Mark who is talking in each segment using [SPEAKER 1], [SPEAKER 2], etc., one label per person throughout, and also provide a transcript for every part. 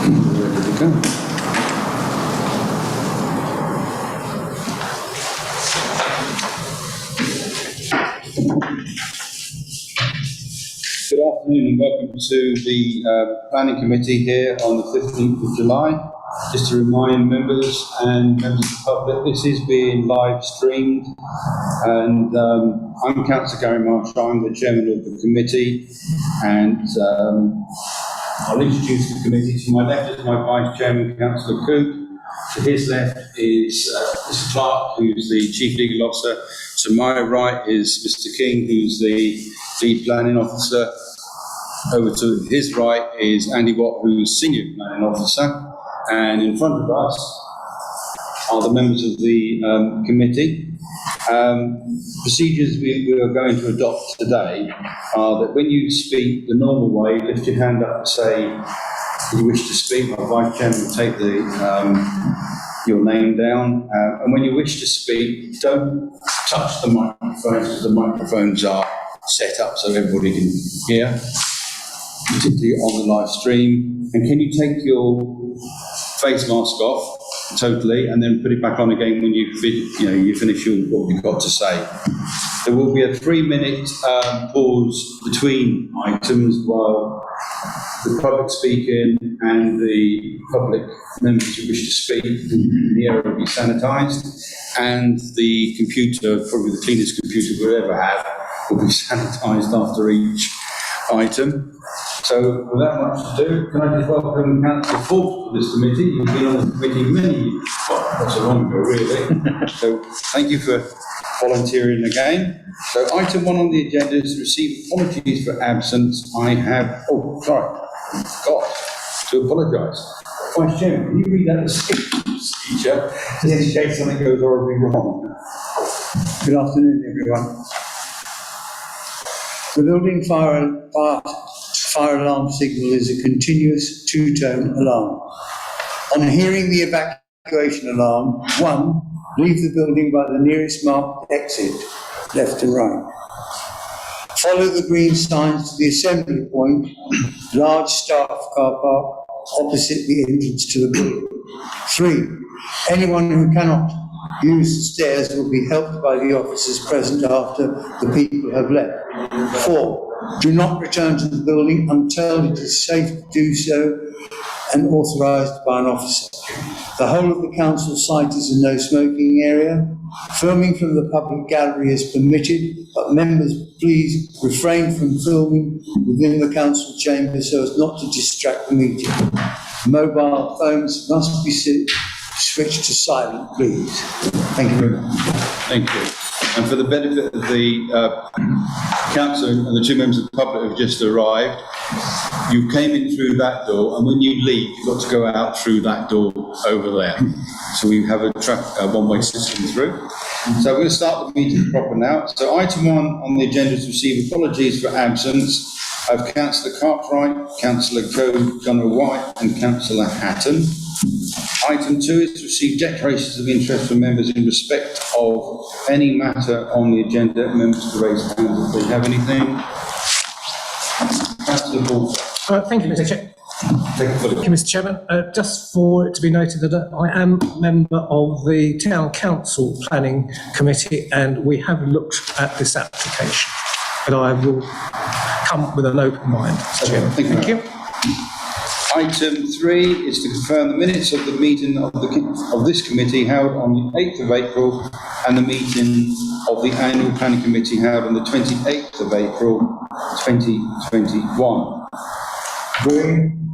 [SPEAKER 1] Ready to go. Good afternoon and welcome to the Planning Committee here on the 15th of July. Just to remind members and members of the public, this is being live streamed, and I'm Councillor Gary Marshall, I'm the chairman of the committee, and I'll introduce the committee. To my left is my vice chairman, Councillor Cook. To his left is Mr Clark, who's the chief legal officer. To my right is Mr King, who's the lead planning officer. Over to his right is Andy Watt, who's senior planning officer. And in front of us are the members of the committee. Procedures we are going to adopt today are that when you speak the normal way, lift your hand up and say you wish to speak. My vice chairman will take your name down. And when you wish to speak, don't touch the microphones, because the microphones are set up so everybody can hear, particularly on the live stream. And can you take your face mask off totally and then put it back on again when you finish what you've got to say. There will be a 3-minute pause between items while the public speaking and the public members who wish to speak. The area will be sanitised, and the computer, probably the cleanest computer we'll ever have, will be sanitised after each item. So, without much to do, can I just welcome Councillor Forbes to this committee? You've been on the committee not so long ago, really. So, thank you for volunteering again. So, item 1 on the agenda is to receive apologies for absence. I have, to apologise. Vice Chairman, can you read out the procedure, just in case something goes horribly wrong?
[SPEAKER 2] Good afternoon, everyone. The building fire alarm signal is a continuous 2-tone alarm. On hearing the evacuation alarm, 1, leave the building by the nearest marked exit, left and right. Follow the green signs to the assembly point, large staff car park, opposite the entrance to the building. 3, anyone who cannot use the stairs will be helped by the officers present after the people have left. 4, do not return to the building until it is safe to do so and authorised by an officer. The whole of the council site is a no smoking area. Filming from the public gallery is permitted, but members please refrain from filming within the council chamber so as not to distract the meeting. Mobile phones must be switched to silent, please. Thank you very much.
[SPEAKER 1] Thank you. And for the benefit of the council and the 2 members of the public who have just arrived, you came in through that door, and when you leave, you've got to go out through that door over there. So we have a one-way system through. So we're going to start the meeting proper now. So item 1 on the agenda is to receive apologies for absence of Councillor Cartwright, Councillor Gunnar White and Councillor Hatton. Item 2 is to receive declarations of interest from members in respect of any matter on the agenda. Members to raise hands if they have anything. Councillor Ball.
[SPEAKER 3] Thank you, Mr. Chair. Thank you, Mr. Chairman. Just for it to be noted that I am a member of the Town Council Planning Committee, and we have looked at this application, but I will come with an open mind, Mr. Chairman.
[SPEAKER 1] Thank you. Item 3 is to confirm the minutes of the meeting of this committee held on the 8th of April and the meeting of the annual planning committee held on the 28th of April 2021.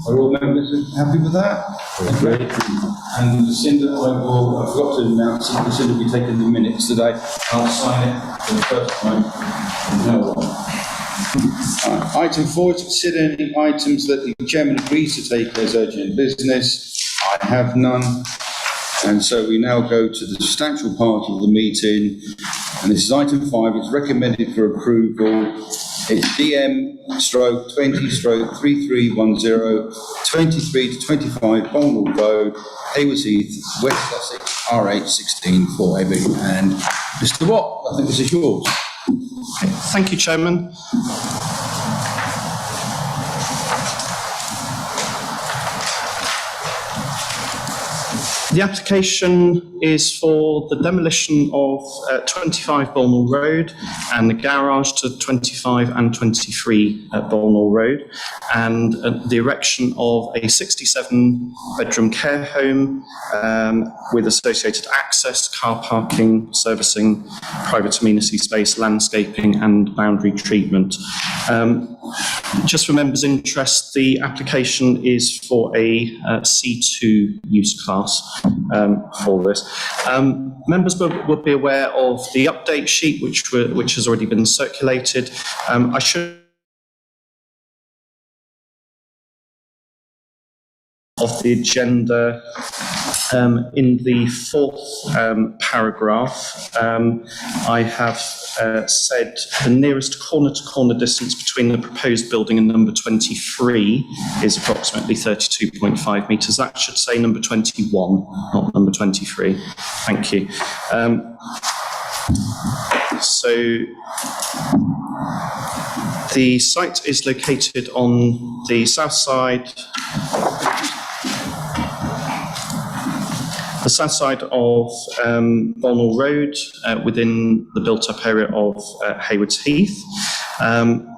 [SPEAKER 1] Are all members happy with that? Great. And Lucinda, I forgot to announce that Lucinda will be taking the minutes today. I'll sign it for the first time. No one. Item 4 is to consider any items that the chairman agrees to take as urgent business. I have none. And so we now go to the substantial part of the meeting. And this is item 5. It's recommended for approval. It's DM/20/3310, 23 to 25 Bonwell Road, Haywards Heath, West Sussex, RH 164AB. And Mr. Watt, I think this is yours.
[SPEAKER 4] Thank you, Chairman. The application is for the demolition of 25 Bolnell Road and the garage to 25 and 23 Bolnell Road, and the erection of a 67-bedroom care home with associated access, car parking, servicing, private amenity space, landscaping and boundary treatment. Just for members' interest, the application is for a C2 use class for this. Members will be aware of the update sheet, which has already been circulated. I should of the agenda. In the fourth paragraph, I have said the nearest corner-to-corner distance between the proposed building and number 23 is approximately 32.5 metres. That should say number 21, not number 23. Thank you. So the site is located on the south side. The south side of Bolnell Road, within the built-up area of Haywards Heath.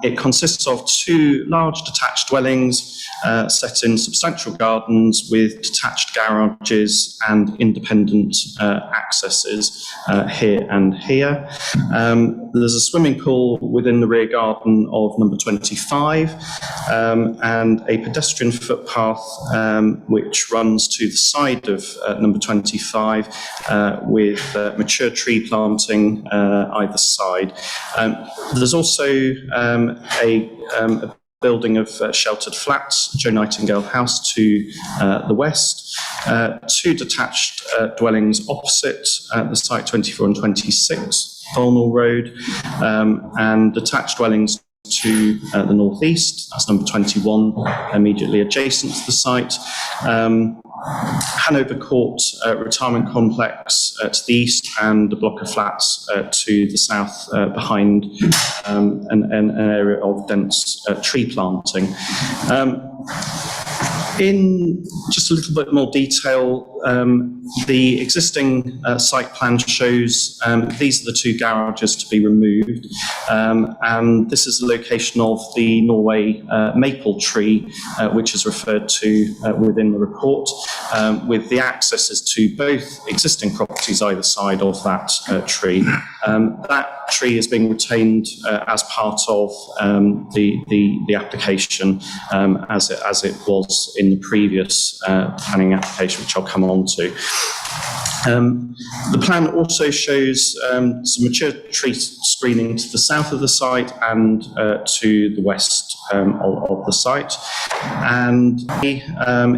[SPEAKER 4] It consists of two large detached dwellings set in substantial gardens with detached garages and independent accesses here and here. There's a swimming pool within the rear garden of number 25 and a pedestrian footpath which runs to the side of number 25 with mature tree planting either side. There's also a building of sheltered flats, Joe Nightingale House to the west, two detached dwellings opposite the site 24 and 26, Bolnell Road, and detached dwellings to the northeast, that's number 21, immediately adjacent to the site. Hanover Court retirement complex to the east, and a block of flats to the south behind an area of dense tree planting. In just a little bit more detail, the existing site plan shows these are the two garages to be removed, and this is the location of the Norway maple tree, which is referred to within the report, with the accesses to both existing properties either side of that tree. That tree is being retained as part of the application as it was in the previous planning application, which I'll come on to. The plan also shows some mature tree screening to the south of the site and to the west of the site, and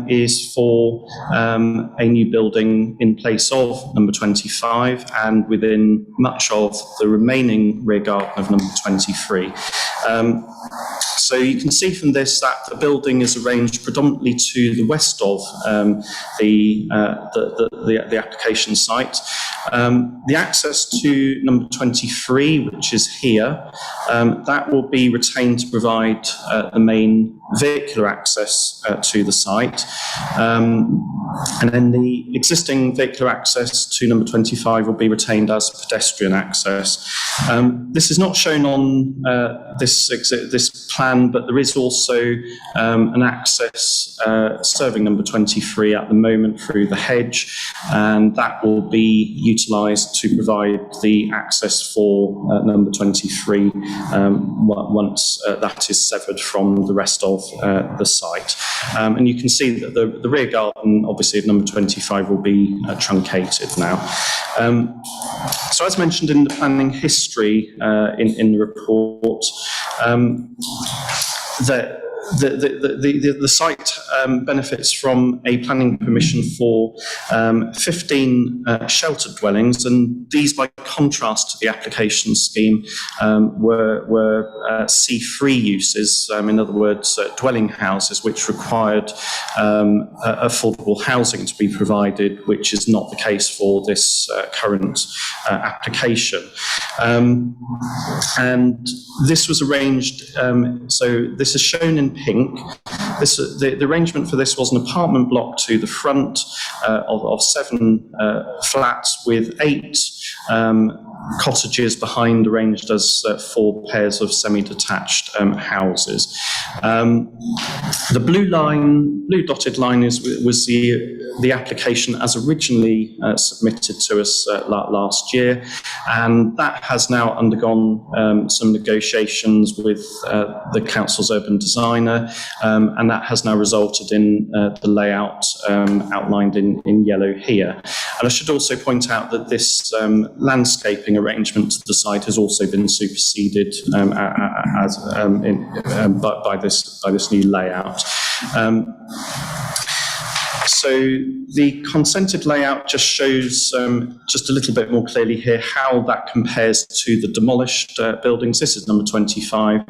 [SPEAKER 4] is for a new building in place of number 25 and within much of the remaining rear garden of number 23. So you can see from this that the building is arranged predominantly to the west of the application site. The access to number 23, which is here, that will be retained to provide the main vehicular access to the site. And then the existing vehicular access to number 25 will be retained as pedestrian access. This is not shown on this plan, but there is also an access serving number 23 at the moment through the hedge, and that will be utilised to provide the access for number 23 once that is severed from the rest of the site. And you can see that the rear garden, obviously, of number 25 will be truncated now. So as mentioned in the planning history in the report, the site benefits from a planning permission for 15 sheltered dwellings, and these, by contrast to the application scheme, were C3 uses, in other words, dwelling houses which required affordable housing to be provided, which is not the case for this current application. And this was arranged, so this is shown in pink. The arrangement for this was an apartment block to the front of 7 flats with 8 cottages behind, arranged as 4 pairs of semi-detached houses. The blue dotted line was the application as originally submitted to us last year, and that has now undergone some negotiations with the council's urban designer, and that has now resulted in the layout outlined in yellow here. And I should also point out that this landscaping arrangement to the site has also been superseded by this new layout. So the consented layout just shows just a little bit more clearly here how that compares to the demolished buildings. This is number 25,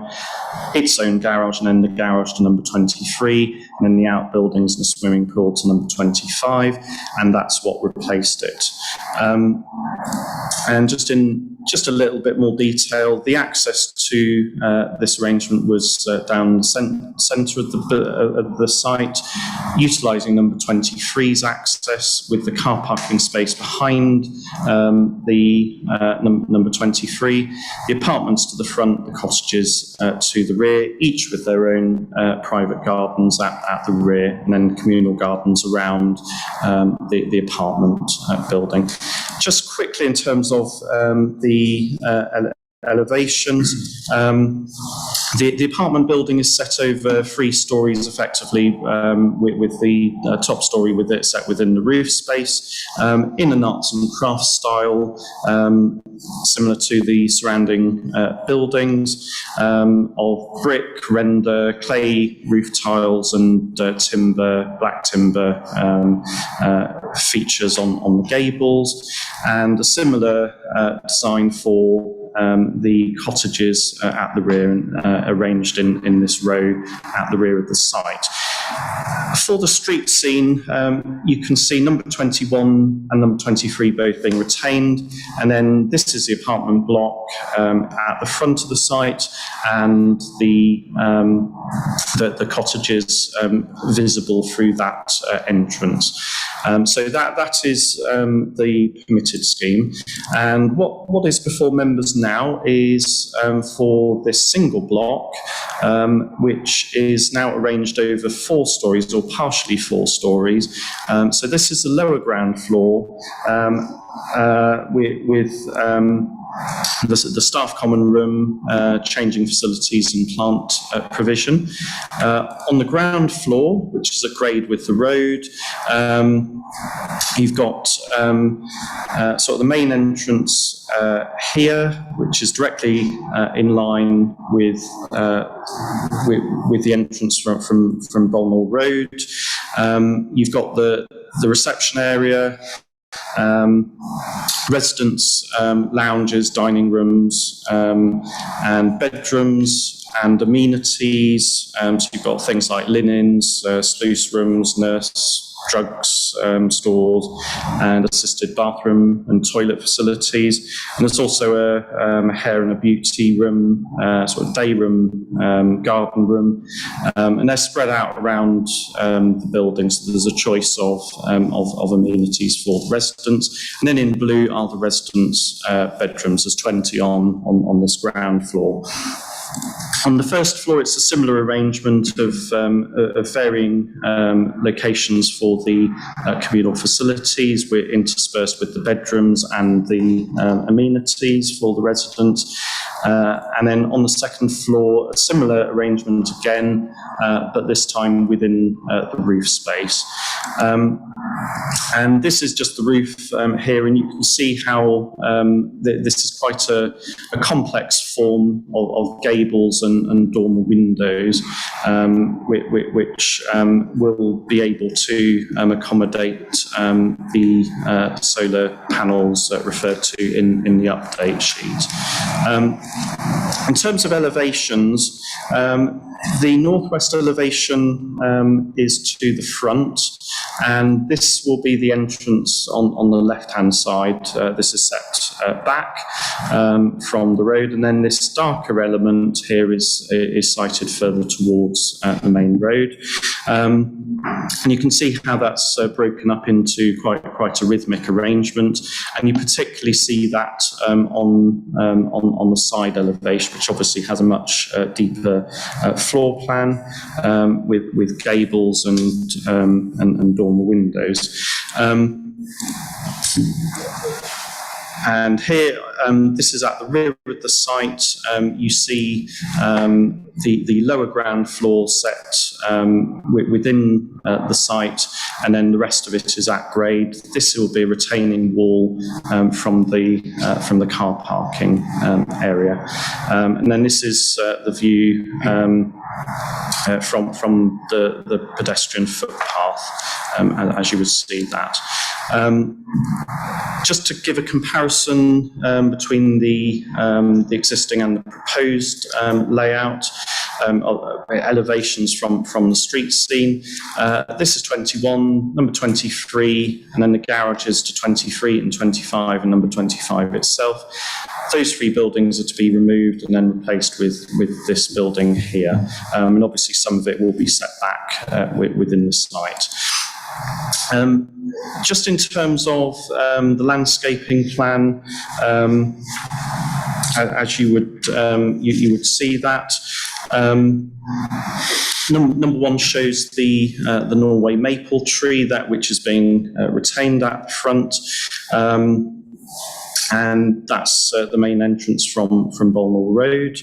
[SPEAKER 4] its own garage, and then the garage to number 23, and then the outbuildings and the swimming pool to number 25, and that's what replaced it. And just a little bit more detail, the access to this arrangement was down the centre of the site, utilising number 23's access with the car parking space behind the number 23, the apartments to the front, the cottages to the rear, each with their own private gardens at the rear, and then communal gardens around the apartment building. Just quickly in terms of the elevations, the apartment building is set over 3 stories effectively, with the top story with it set within the roof space, in an arts and crafts style, similar to the surrounding buildings, of brick, render, clay roof tiles, and black timber features on the gables, and a similar design for the cottages at the rear, arranged in this row at the rear of the site. For the street scene, you can see number 21 and number 23 both being retained, and then this is the apartment block at the front of the site, and the cottages visible through that entrance. So that is the permitted scheme. And what is before members now is for this single block, which is now arranged over 4 stories, or partially 4 stories. So this is the lower ground floor with the staff common room, changing facilities and plant provision. On the ground floor, which is a grade with the road, you've got sort of the main entrance here, which is directly in line with the entrance from Bolnall Road. You've got the reception area, residence lounges, dining rooms, and bedrooms, and amenities. So you've got things like linens, sluice rooms, nurse, drugs stores, and assisted bathroom and toilet facilities. And there's also a hair and a beauty room, sort of day room, garden room, and they're spread out around the building. So there's a choice of amenities for the residents. And then in blue are the residents' bedrooms. There's 20 on this ground floor. On the first floor, it's a similar arrangement of varying locations for the communal facilities. We're interspersed with the bedrooms and the amenities for the residents. And then on the second floor, a similar arrangement again, but this time within the roof space. And this is just the roof here, and you can see how this is quite a complex form of gables and dormer windows, which will be able to accommodate the solar panels referred to in the update sheet. In terms of elevations, the northwest elevation is to the front. And this will be the entrance on the left-hand side. This is set back from the road, and then this darker element here is sited further towards the main road. And you can see how that's broken up into quite a rhythmic arrangement, and you particularly see that on the side elevation, which obviously has a much deeper floor plan with gables and dormer windows. And here, this is at the rear of the site. You see the lower ground floor set within the site, and then the rest of it is at grade. This will be a retaining wall from the car parking area, and then this is the view from the pedestrian footpath, as you would see that. Just to give a comparison between the existing and the proposed layout, elevations from the street scene. This is 21, number 23, and then the garages to 23 and 25, and number 25 itself. Those three buildings are to be removed and then replaced with this building here. And obviously some of it will be set back within the site. Just in terms of the landscaping plan, as you would see that, number one shows the Norway maple tree, that which is being retained at the front. And that's the main entrance from Bolnall Road.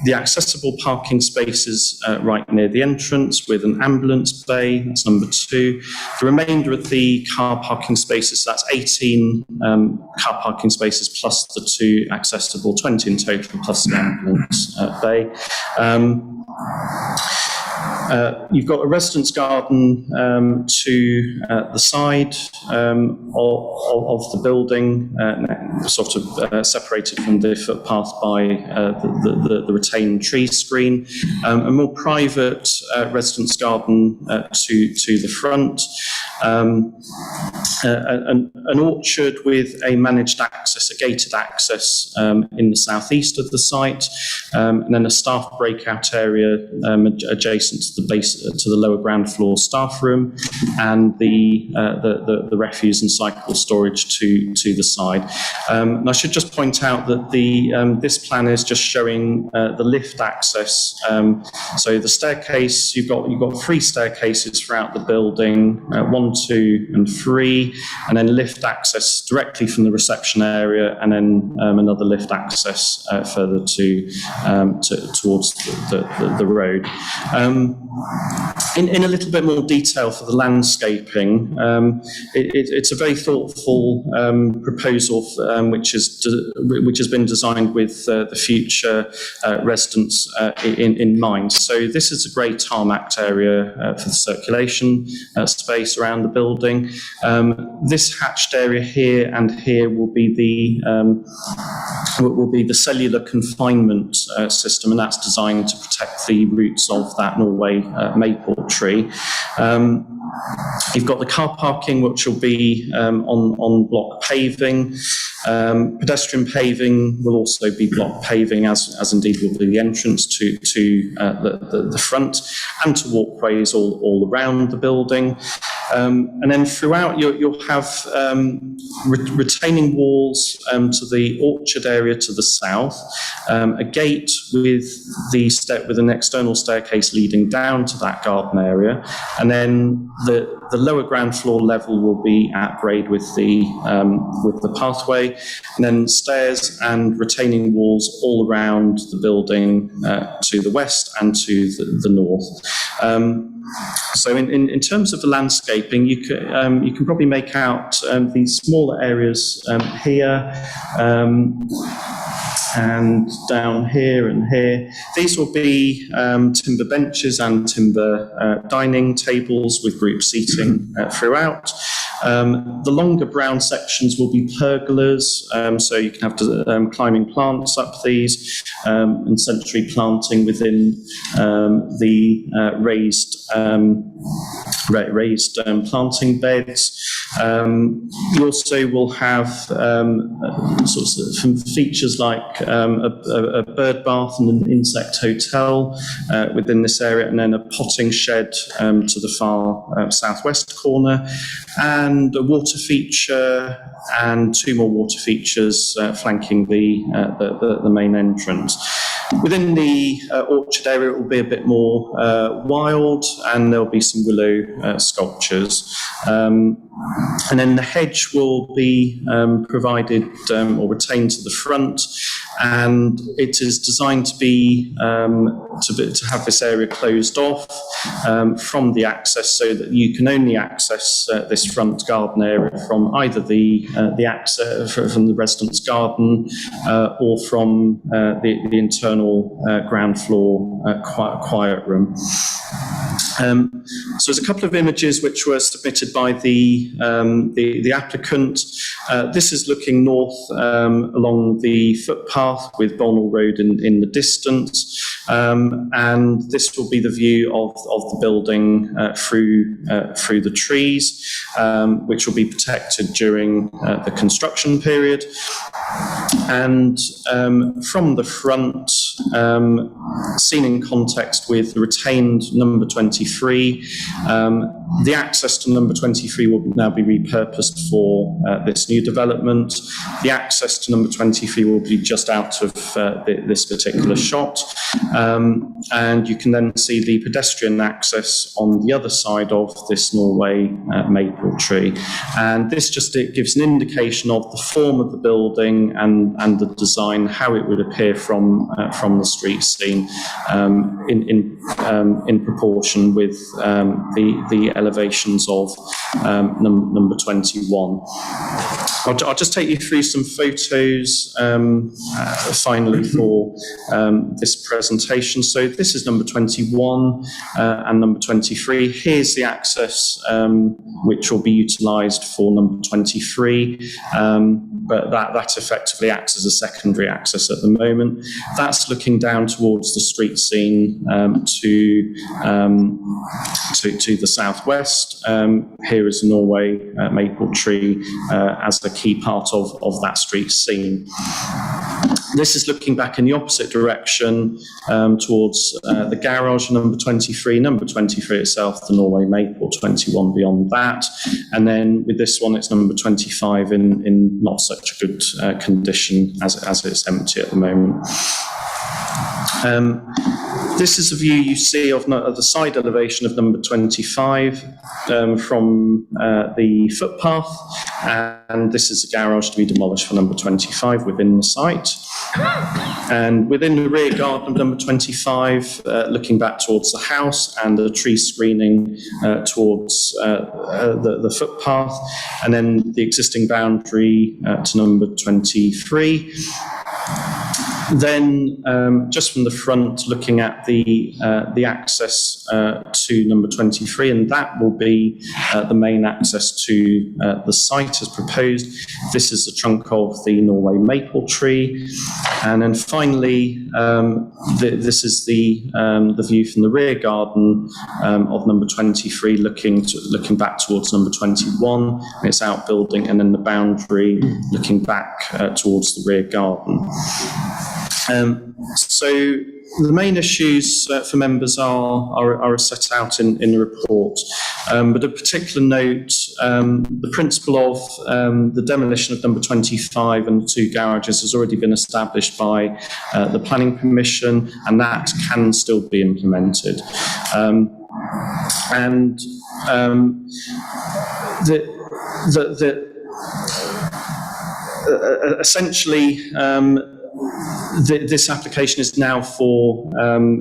[SPEAKER 4] The accessible parking spaces right near the entrance with an ambulance bay, that's number 2. The remainder of the car parking spaces, that's 18 car parking spaces plus the 2 accessible, 20 in total plus the ambulance bay. You've got a residence garden to the side of the building, sort of separated from the footpath by the retained tree screen. A more private residence garden to the front. An orchard with a managed access, a gated access in the southeast of the site, and then a staff breakout area adjacent to the base, to the lower ground floor staff room, and the refuse and cycle storage to the side. And I should just point out that this plan is just showing the lift access. So the staircase, you've got 3 staircases throughout the building, 1, 2, and 3, and then lift access directly from the reception area, and then another lift access further towards the road. In a little bit more detail for the landscaping, it's a very thoughtful proposal which has been designed with the future residents in mind. So this is a grey tarmacked area for the circulation space around the building. This hatched area here and here will be the cellular confinement system, and that's designed to protect the roots of that Norway maple tree. You've got the car parking, which will be on block paving. Pedestrian paving will also be block paving, as indeed will be the entrance to the front, and to walkways all around the building. And then throughout, you'll have retaining walls to the orchard area to the south, a gate with an external staircase leading down to that garden area, and then the lower ground floor level will be at grade with the pathway, and then stairs and retaining walls all around the building to the west and to the north. So in terms of the landscaping, you can probably make out these smaller areas here, and down here and here. These will be timber benches and timber dining tables with group seating throughout. The longer brown sections will be pergolas, so you can have climbing plants up these, and century planting within the raised raised planting beds. You also will have sorts of some features like a bird bath and an insect hotel within this area, and then a potting shed to the far southwest corner, and a water feature and two more water features flanking the main entrance. Within the orchard area, it will be a bit more wild, and there'll be some willow sculptures. And then the hedge will be provided or retained to the front, and it is designed to be to have this area closed off from the access, so that you can only access this front garden area from either the access from the resident's garden or from the internal ground floor quiet room. So there's a couple of images which were submitted by the applicant. This is looking north along the footpath with Bolnell Road in the distance, and this will be the view of the building through the trees, which will be protected during the construction period. And from the front, seen in context with the retained number 23, the access to number 23 will now be repurposed for this new development. The access to number 23 will be just out of this particular shot, and you can then see the pedestrian access on the other side of this Norway maple tree. And this just gives an indication of the form of the building and the design, how it would appear from the street scene, in proportion with the elevations of number 21. I'll just take you through some photos finally for this presentation. So this is number 21 and number 23. Here's the access which will be utilised for number 23, but that effectively acts as a secondary access at the moment. That's looking down towards the street scene to the southwest. Here is a Norway maple tree as a key part of that street scene. This is looking back in the opposite direction towards the garage, number 23. Number 23 itself, the Norway maple, 21 beyond that. And then with this one, it's number 25 in not such a good condition as it's empty at the moment. This is a view you see of the side elevation of number 25 from the footpath, and this is a garage to be demolished for number 25 within the site. And within the rear garden of number 25, looking back towards the house and the tree screening towards the footpath, and then the existing boundary to number 23. Then, just from the front, looking at the access to number 23, and that will be the main access to the site as proposed. This is the trunk of the Norway maple tree, and then finally, this is the view from the rear garden of number 23, looking back towards number 21 and its outbuilding, and then the boundary looking back towards the rear garden. So the main issues for members are set out in the report, but of particular note, the principle of the demolition of number 25 and the two garages has already been established by the Planning Permission, and that can still be implemented. Essentially, this application is now for,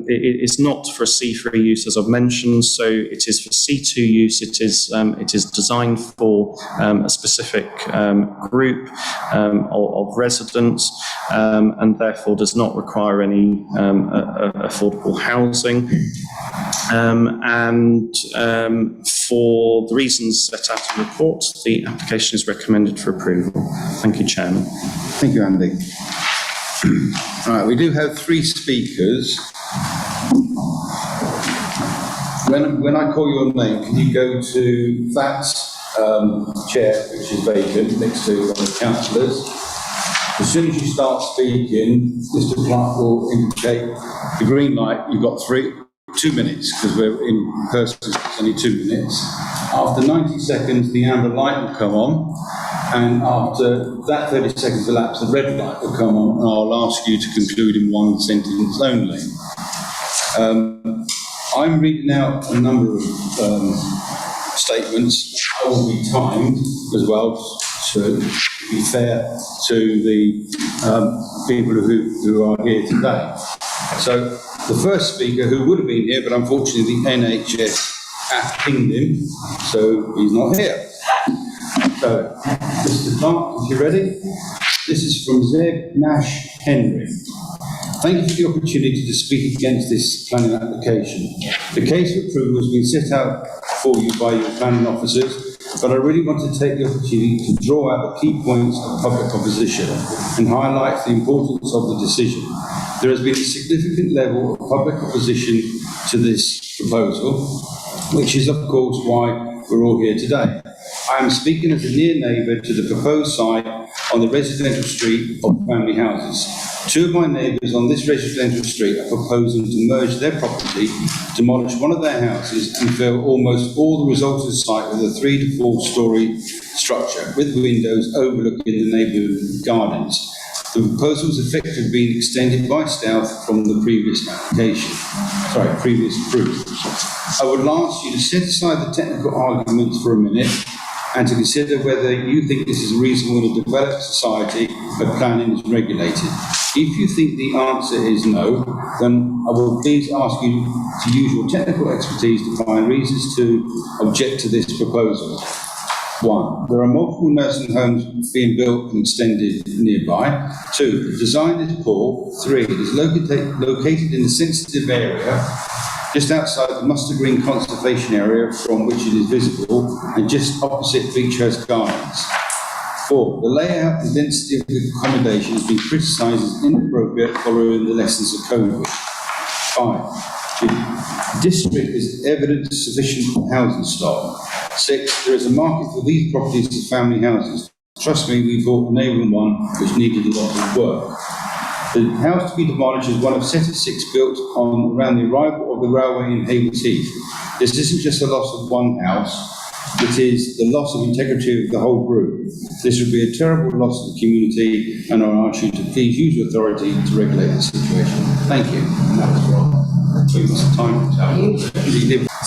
[SPEAKER 4] it's not for a C3 use, as I've mentioned, so it is for C2 use. It is designed for a specific group of residents, and therefore does not require any affordable housing. For the reasons set out in the report, the application is recommended for approval. Thank you, Chairman.
[SPEAKER 1] Thank you, Andy. All right, we do have three speakers. when I call your name, can you go to that chair which is vacant next to one of the councillors? As soon as you start speaking, Mr. Clark will indicate the green light. You've got 2 minutes, because we're in person, it's only 2 minutes. After 90 seconds, the amber light will come on, and after that 30 seconds elapse, the red light will come on, and I'll ask you to conclude in one sentence only. I'm reading out a number of statements. I will be timed as well to be fair to the people who are here today. So the first speaker, who would have been here, but unfortunately the NHS pinged him, so he's not here. So, Mr. Clark, if you're ready, this is from Zeb Nash Henry. Thank you for the opportunity to speak against this planning application. The case for approval has been set out for you by your planning officers, but I really want to take the opportunity to draw out the key points of public opposition and highlight the importance of the decision. There has been a significant level of public opposition to this proposal, which is of course why we're all here today. I am speaking as a near neighbour to the proposed site on the residential street of family houses. Two of my neighbours on this residential street are proposing to merge their property, demolish one of their houses and fill almost all the resultant site with a 3 to 4 storey structure with windows overlooking the neighbourhood gardens. The proposal has effectively been extended by stealth from the previous proof. I would ask you to set aside the technical arguments for a minute and to consider whether you think this is reasonable in a developed society where planning is regulated. If you think the answer is no, then I will please ask you to use your technical expertise to find reasons to object to this proposal. 1. There are multiple nursing homes being built and extended nearby. 2. The design is poor. 3. It is located in a sensitive area just outside the Mustard Green Conservation Area from which it is visible and just opposite Beach House Gardens. 4. The layout and density of the accommodation has been criticised as inappropriate following the lessons of COVID. 5. The district is evidence of sufficient housing stock. 6. There is a market for these properties as family houses. Trust me, we bought a neighbouring one which needed a lot of work. The house to be demolished is one of a set of 6 built on around the arrival of the railway in Hayward's Heath. This isn't just the loss of one house, it is the loss of integrity of the whole group. This would be a terrible loss to the community, and I ask you to please use your authority to regulate the situation. Thank you. And that was wrong.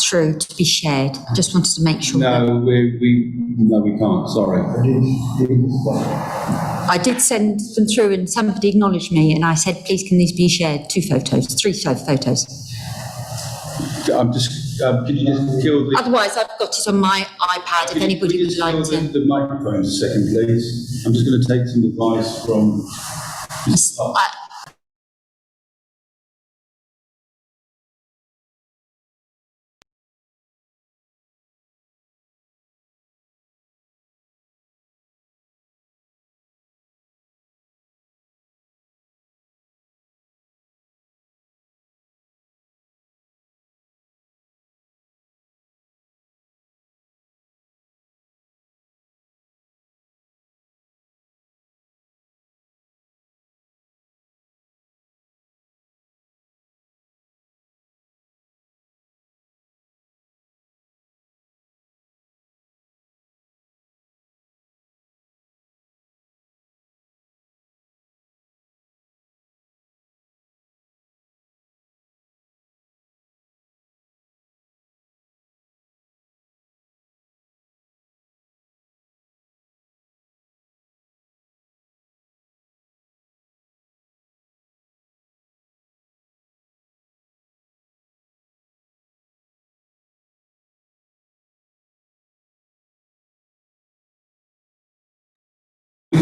[SPEAKER 5] Through to be shared. Just wanted to make sure.
[SPEAKER 1] No, we can't. Sorry.
[SPEAKER 5] I did send them through, and somebody acknowledged me, and I said, "Please, can these be shared?" 2 photos, 3 photos.
[SPEAKER 1] I'm just. Could you just kill the?
[SPEAKER 5] Otherwise, I've got it on my iPad. If anybody would like to.
[SPEAKER 1] The microphone a second, please. I'm just going to take some advice from.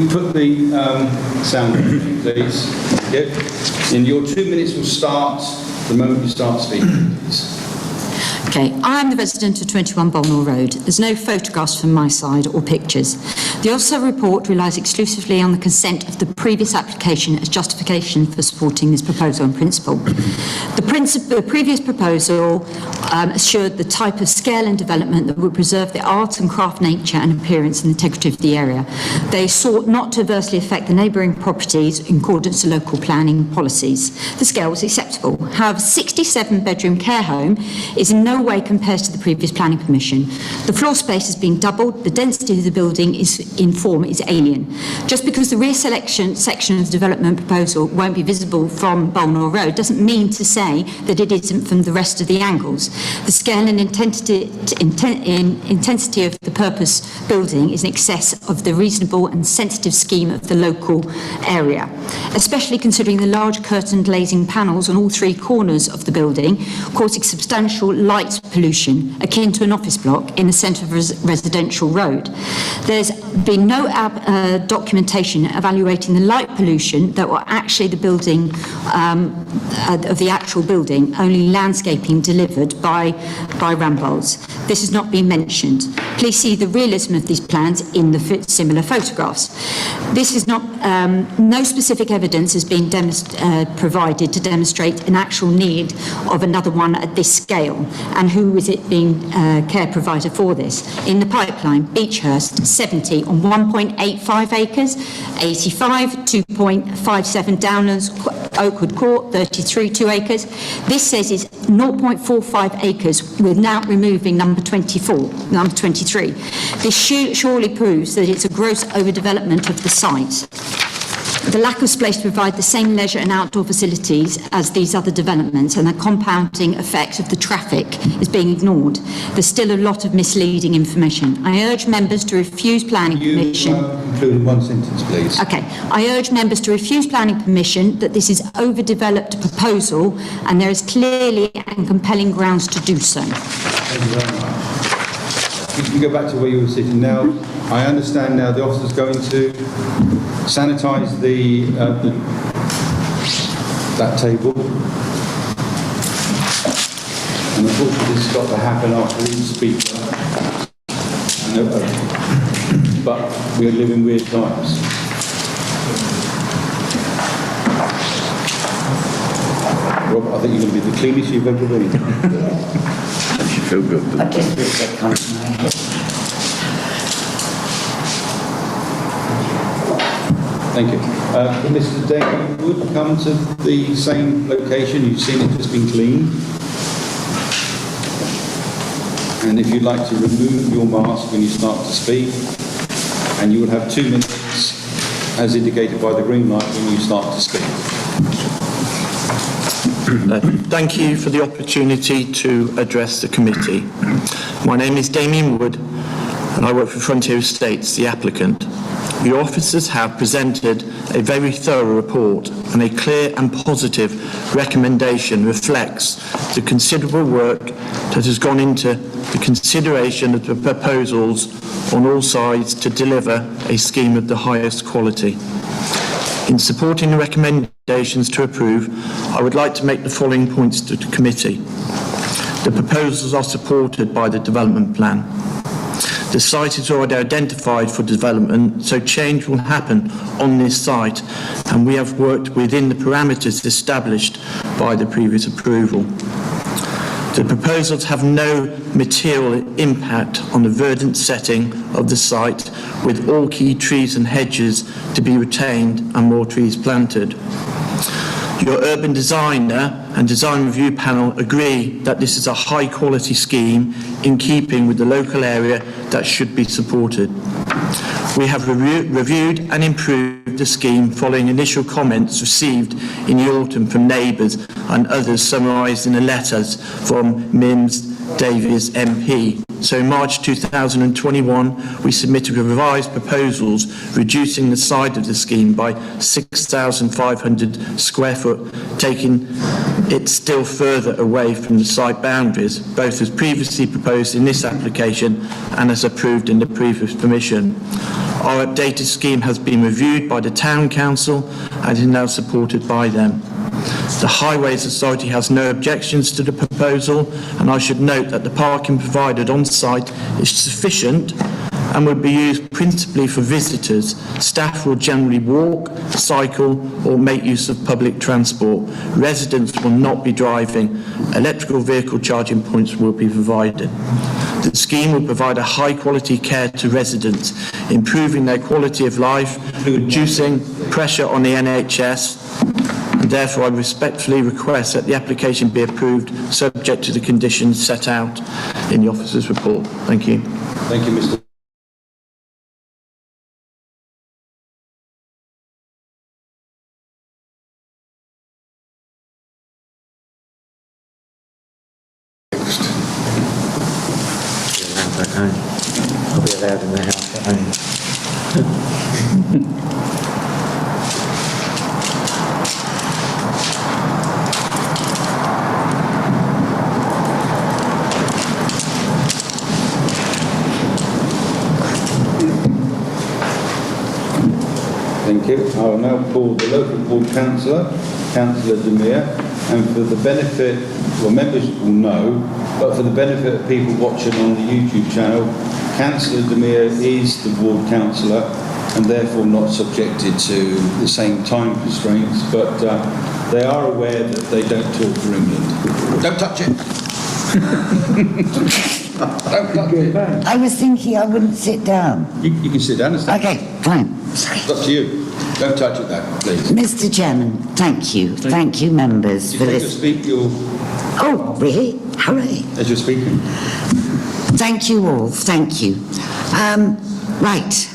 [SPEAKER 1] Put the sound on, please. Yep. And your 2 minutes will start the moment you start speaking, please.
[SPEAKER 5] Okay, I am the resident of 21 Bolnell Road. There's no photographs from my side or pictures. The officer report relies exclusively on the consent of the previous application as justification for supporting this proposal in principle. The previous proposal assured the type of scale and development that would preserve the art and craft nature and appearance and integrity of the area. They sought not to adversely affect the neighbouring properties in accordance with local planning policies. The scale was acceptable. However, 67-bedroom care home is in no way compared to the previous planning permission. The floor space has been doubled. The density of the building is alien. Just because the rear section of the development proposal won't be visible from Bolnor Road doesn't mean to say that it isn't from the rest of the angles. The scale and intensity of the purpose building is in excess of the reasonable and sensitive scheme of the local area, especially considering the large curtain glazing panels on all three corners of the building, causing substantial light pollution akin to an office block in the centre of a residential road. There's been no documentation evaluating the light pollution that were actually the building of the actual building, only landscaping delivered by Rambolds. This has not been mentioned. Please see the realism of these plans in the similar photographs. This is not, no specific evidence has been provided to demonstrate an actual need of another one at this scale. And who is it being care provider for this? In the pipeline, Beechhurst, 70 on 1.85 acres, 85, 2.57 Downlands, Oakwood Court, 33, 2 acres. This says it's 0.45 acres without removing number 23. This surely proves that it's a gross overdevelopment of the site. The lack of space to provide the same leisure and outdoor facilities as these other developments and the compounding effect of the traffic is being ignored. There's still a lot of misleading information. I urge members to refuse planning permission.
[SPEAKER 1] Conclude in one sentence, please.
[SPEAKER 5] Okay. I urge members to refuse planning permission that this is overdeveloped proposal and there is clearly and compelling grounds to do so.
[SPEAKER 1] Thank you very much. You can go back to where you were sitting now. I understand now the officer's going to sanitise that table. And unfortunately this has got to happen after each speaker. But we're living weird times. Rob, I think you're going to be the cleanest you've ever been.
[SPEAKER 6] You feel good.
[SPEAKER 7] I just feel that comes to my head.
[SPEAKER 1] Thank you. Mr. Daly would come to the same location. You've seen it just been cleaned. And if you'd like to remove your mask when you start to speak, and you will have 2 minutes, as indicated by the green light, when you start to speak.
[SPEAKER 8] Thank you for the opportunity to address the committee. My name is Damien Wood and I work for Frontier Estates, the applicant. The officers have presented a very thorough report and a clear and positive recommendation reflects the considerable work that has gone into the consideration of the proposals on all sides to deliver a scheme of the highest quality. In supporting the recommendations to approve, I would like to make the following points to the committee. The proposals are supported by the development plan. The site is already identified for development, so change will happen on this site, and we have worked within the parameters established by the previous approval. The proposals have no material impact on the verdant setting of the site, with all key trees and hedges to be retained and more trees planted. Your urban designer and design review panel agree that this is a high quality scheme in keeping with the local area that should be supported. We have reviewed and improved the scheme following initial comments received in the autumn from neighbours and others summarised in the letters from Mims Davies MP. So in March 2021 we submitted revised proposals reducing the size of the scheme by 6,500 square foot, taking it still further away from the site boundaries, both as previously proposed in this application and as approved in the previous permission. Our updated scheme has been reviewed by the Town Council and is now supported by them. The Highways Authority has no objections to the proposal, and I should note that the parking provided on site is sufficient and would be used principally for visitors. Staff will generally walk, cycle or make use of public transport. Residents will not be driving. Electrical vehicle charging points will be provided. The scheme will provide a high-quality care to residents, improving their quality of life, reducing pressure on the NHS, and therefore I respectfully request that the application be approved, subject to the conditions set out in the officer's report. Thank you.
[SPEAKER 1] Thank you, Mr.
[SPEAKER 7] I'll be allowed in the house at home.
[SPEAKER 1] Thank you. I will now call the local board councillor, Councillor Demir, and for the benefit, well, members will know, but for the benefit of people watching on the YouTube channel, Councillor Demir is the ward councillor and therefore not subjected to the same time constraints, but they are aware that they don't talk for England. Don't touch it. Don't touch it.
[SPEAKER 9] I was thinking I wouldn't sit down.
[SPEAKER 1] You can sit down and stay.
[SPEAKER 9] Okay, fine. Sorry.
[SPEAKER 1] It's up to you. Don't touch it, that, please.
[SPEAKER 9] Mr. Chairman, thank you. Thank you, members,
[SPEAKER 1] You
[SPEAKER 9] for
[SPEAKER 1] take to
[SPEAKER 9] this.
[SPEAKER 1] speak your,
[SPEAKER 9] Oh, really? Hooray.
[SPEAKER 1] as you're speaking.
[SPEAKER 9] Thank you all. Thank you. Right.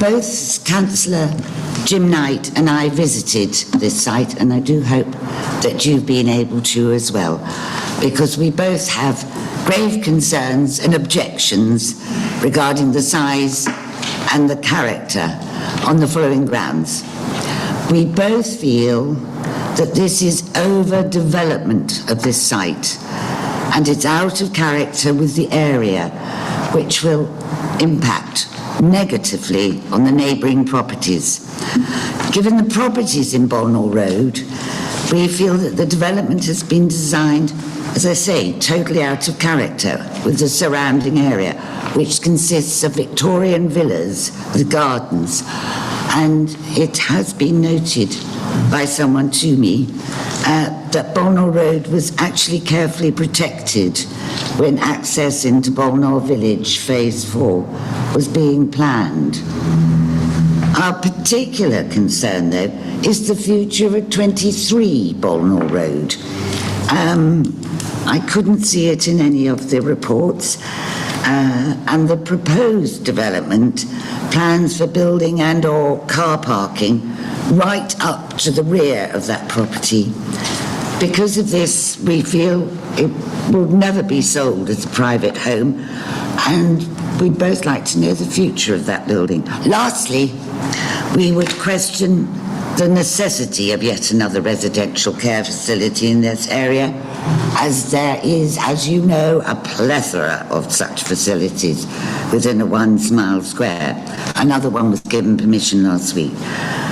[SPEAKER 9] Both Councillor Jim Knight and I visited this site, and I do hope that you've been able to as well, because we both have grave concerns and objections regarding the size and the character on the following grounds. We both feel that this is overdevelopment of this site, and it's out of character with the area, which will impact negatively on the neighbouring properties. Given the properties in Bolnall Road, we feel that the development has been designed, as I say, totally out of character with the surrounding area, which consists of Victorian villas with gardens. And it has been noted by someone to me that Bolnall Road was actually carefully protected when access into Bolnall Village Phase 4 was being planned. Our particular concern, though, is the future of 23 Bolnall Road. I couldn't see it in any of the reports, and the proposed development plans for building and or car parking right up to the rear of that property. Because of this, we feel it will never be sold as a private home, and we'd both like to know the future of that building. Lastly, we would question the necessity of yet another residential care facility in this area, as there is, as you know, a plethora of such facilities within a 1 mile square. Another one was given permission last week.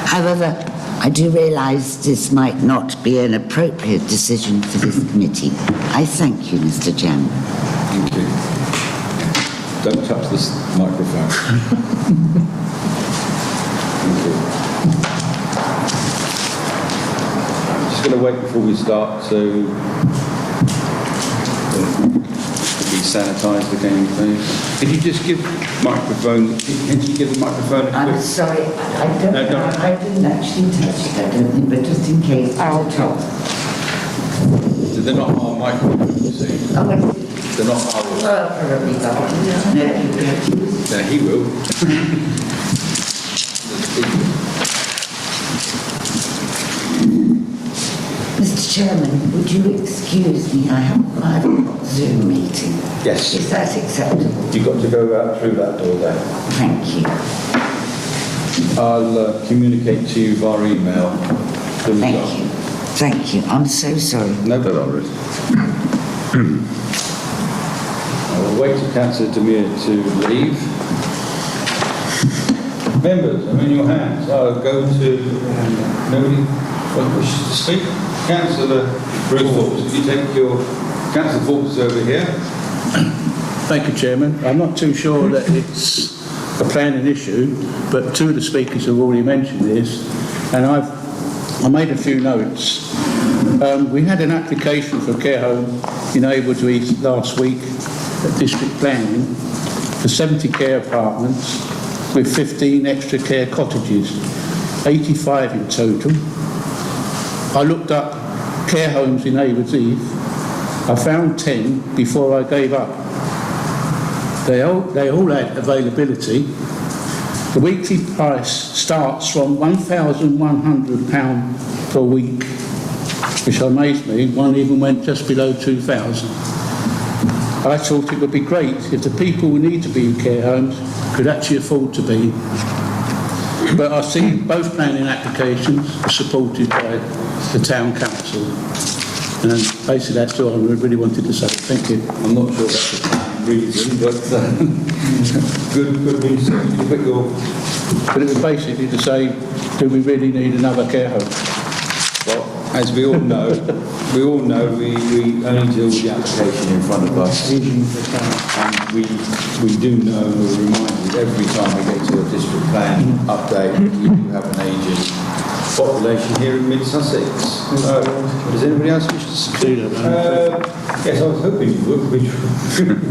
[SPEAKER 9] However, I do realise this might not be an appropriate decision for this committee. I thank you, Mr. Chairman.
[SPEAKER 1] Thank you. Don't touch this microphone. Thank you. I'm just going to wait before we start to be sanitised again, please. Could you just give microphone? Can you give the microphone a
[SPEAKER 9] I'm
[SPEAKER 1] quick?
[SPEAKER 9] sorry, I don't
[SPEAKER 1] No,
[SPEAKER 9] know.
[SPEAKER 1] don't.
[SPEAKER 9] I didn't actually touch it, I don't think, but just in case. I'll talk.
[SPEAKER 1] They're not our microphones, you see.
[SPEAKER 9] Oh, I see.
[SPEAKER 1] They're not ours.
[SPEAKER 9] Probably not. No, you don't.
[SPEAKER 1] Yeah, he will.
[SPEAKER 9] Mr. Chairman, would you excuse me? I have a 5 o'clock Zoom meeting.
[SPEAKER 1] Yes.
[SPEAKER 9] Is that acceptable?
[SPEAKER 1] You've got to go out through that door there.
[SPEAKER 9] Thank you.
[SPEAKER 1] I'll communicate to you via email. the result.
[SPEAKER 9] Thank you. Thank you. I'm so sorry.
[SPEAKER 1] No worries. I will wait for Councillor Demir to leave. Members, I'm in your hands. I'll go to nobody wishes to speak. Councillor Bruce Forbes, if you take your Councillor Forbes over here.
[SPEAKER 6] Thank you, Chairman. I'm not too sure that it's
[SPEAKER 10] a planning issue, but two of the speakers have already mentioned this, and I made a few notes. We had an application for a care home in Aylesbury last week at district planning for 70 care apartments with 15 extra care cottages, 85 in total. I looked up care homes in Aylesbury. I found 10 before I gave up. They all had availability. The weekly price starts from £1,100 per week, which amazed me. One even went just below 2,000. I thought it would be great if the people who need to be in care homes could actually afford to be. But I see both planning applications are supported by the town council. And basically that's all I really wanted to say. Thank you.
[SPEAKER 1] I'm not sure that's the reason, but good research.
[SPEAKER 10] But it was basically to say, do we really need another care home?
[SPEAKER 1] Well, as we all know, we only deal with the application in front of us. And we do know, and we're reminded every time we get to a district plan update, we do have an aging population here in mid-Sussex. Does anybody else wish to speak? Yes, I was hoping you would, which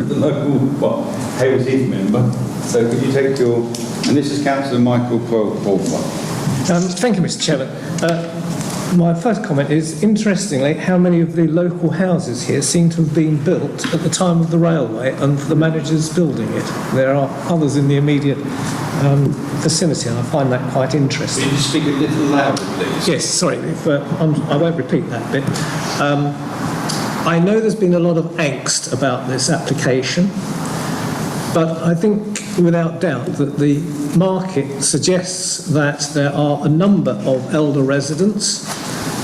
[SPEAKER 1] the local Hayes Heath member. So could you take your... And this is Councillor Michael Polfer.
[SPEAKER 3] Thank you, Mr. Chairman. My first comment is, interestingly, how many of the local houses here seem to have been built at the time of the railway and the managers building it. There are others in the immediate vicinity, and I find that quite interesting.
[SPEAKER 1] Could you speak a little louder, please?
[SPEAKER 3] Yes, sorry, I won't repeat that bit. I know there's been a lot of angst about this application, but I think without doubt that the market suggests that there are a number of elder residents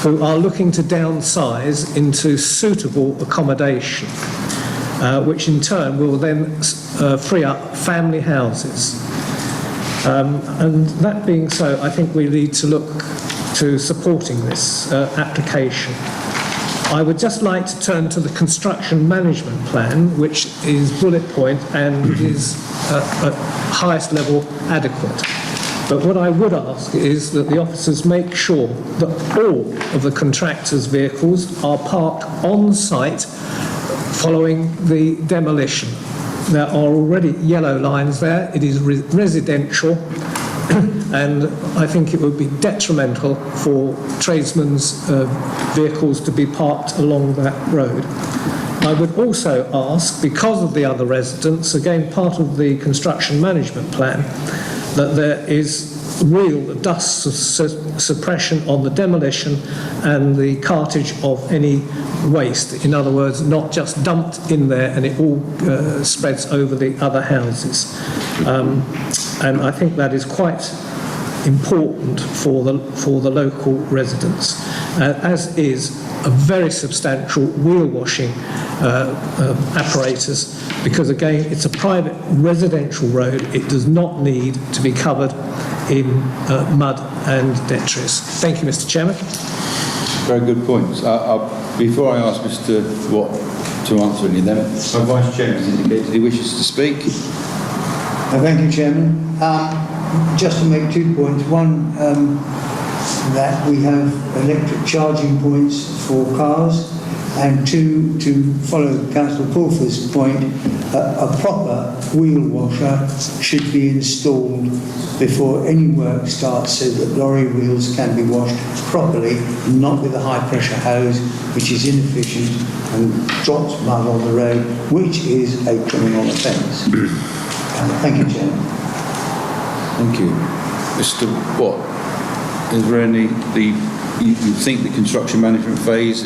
[SPEAKER 3] who are looking to downsize into suitable accommodation, which in turn will then free up family houses. And that being so, I think we need to look to supporting this application. I would just like to turn to the construction management plan, which is bullet point and is at highest level adequate. But what I would ask is that the officers make sure that all of the contractors' vehicles are parked on site following the demolition. There are already yellow lines there. It is residential. And I think it would be detrimental for tradesmen's vehicles to be parked along that road. I would also ask, because of the other residents, again part of the construction management plan, that there is real dust suppression on the demolition and the cartage of any waste. In other words, not just dumped in there and it all spreads over the other houses. And I think that is quite important for the local residents, as is a very substantial wheel washing apparatus, because again it's a private residential road. It does not need to be covered in mud and detritus. Thank you, Mr. Chairman.
[SPEAKER 1] Very good points. Before I ask Mr. Watt to answer any of them, my Vice Chairman has indicated he wishes to speak.
[SPEAKER 2] Thank you, Chairman. Just to make 2 points. One, that we have electric charging points for cars, and two, to follow Councillor Pulfer's point, a proper wheel washer should be installed before any work starts, so that lorry wheels can be washed properly, not with a high pressure hose which is inefficient and drops mud on the road, which is a criminal offence. Thank you, Chairman.
[SPEAKER 1] Thank you. Mr. Watt, is there any, you think the construction management phase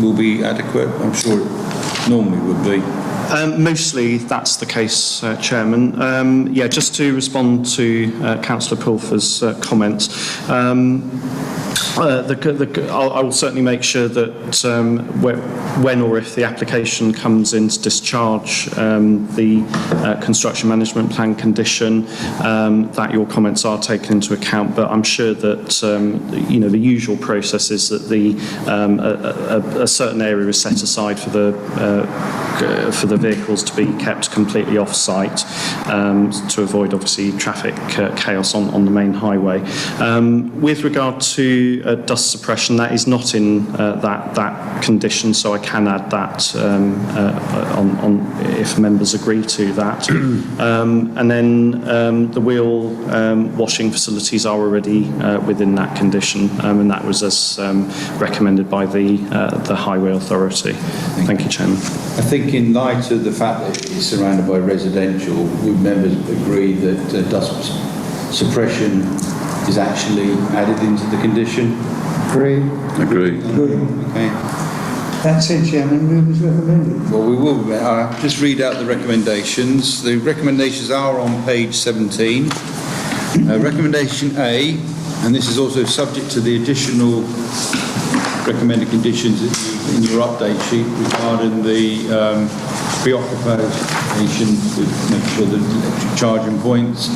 [SPEAKER 1] will be adequate? I'm sure it normally would be.
[SPEAKER 4] Mostly that's the case, Chairman. Just to respond to Councillor Pulfer's comments, I will certainly make sure that when or if the application comes in to discharge the construction management plan condition, that your comments are taken into account. But I'm sure that the usual process is that a certain area is set aside for the vehicles to be kept completely off-site to avoid, obviously, traffic chaos on the main highway. With regard to dust suppression, that is not in that condition, so I can add that on if members agree to that. And then the wheel washing facilities are already within that condition, and that was as recommended by the Highway Authority. Thank you, Chairman.
[SPEAKER 1] I think in light of the fact that it's surrounded by residential, would members agree that dust suppression is actually added into the condition?
[SPEAKER 2] Agree.
[SPEAKER 6] Agree.
[SPEAKER 1] Okay.
[SPEAKER 2] That's it, Chairman. Move as recommended.
[SPEAKER 1] Well, we will just read out the recommendations. The recommendations are on page 17. Recommendation A, and this is also subject to the additional recommended conditions in your update sheet regarding the preoccupation with making sure that electric charging points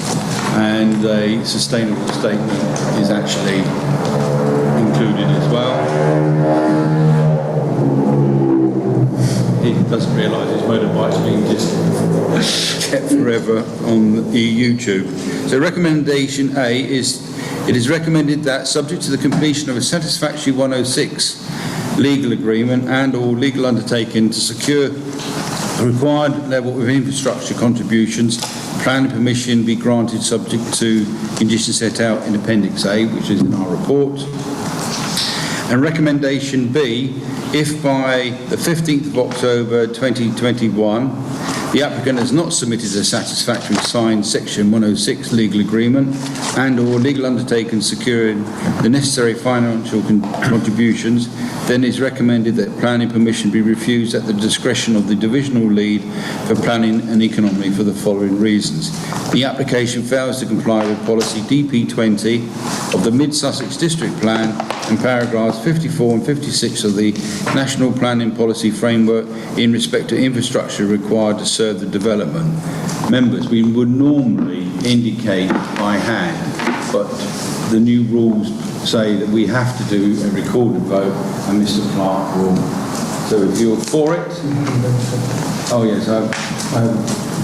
[SPEAKER 1] and a sustainable statement is actually included as well. He doesn't realise his motorbike's being just kept forever on YouTube. So recommendation A is, it is recommended that, subject to the completion of a satisfactory 106 legal agreement and/or legal undertaking to secure a required level of infrastructure contributions, planning permission be granted subject to conditions set out in Appendix A, which is in our report. And recommendation B, if by the 15th of October 2021 the applicant has not submitted a satisfactory signed Section 106 legal agreement and/or legal undertaking securing the necessary financial contributions, then it is recommended that planning permission be refused at the discretion of the divisional lead for planning and economy for the following reasons. The application fails to comply with policy DP20 of the Mid-Sussex District Plan and paragraphs 54 and 56 of the National Planning Policy Framework in respect to infrastructure required to serve the development. Members, we would normally indicate by hand, but the new rules say that we have to do a recorded vote, and Mr. Clark will. So if you're for it, oh yes, I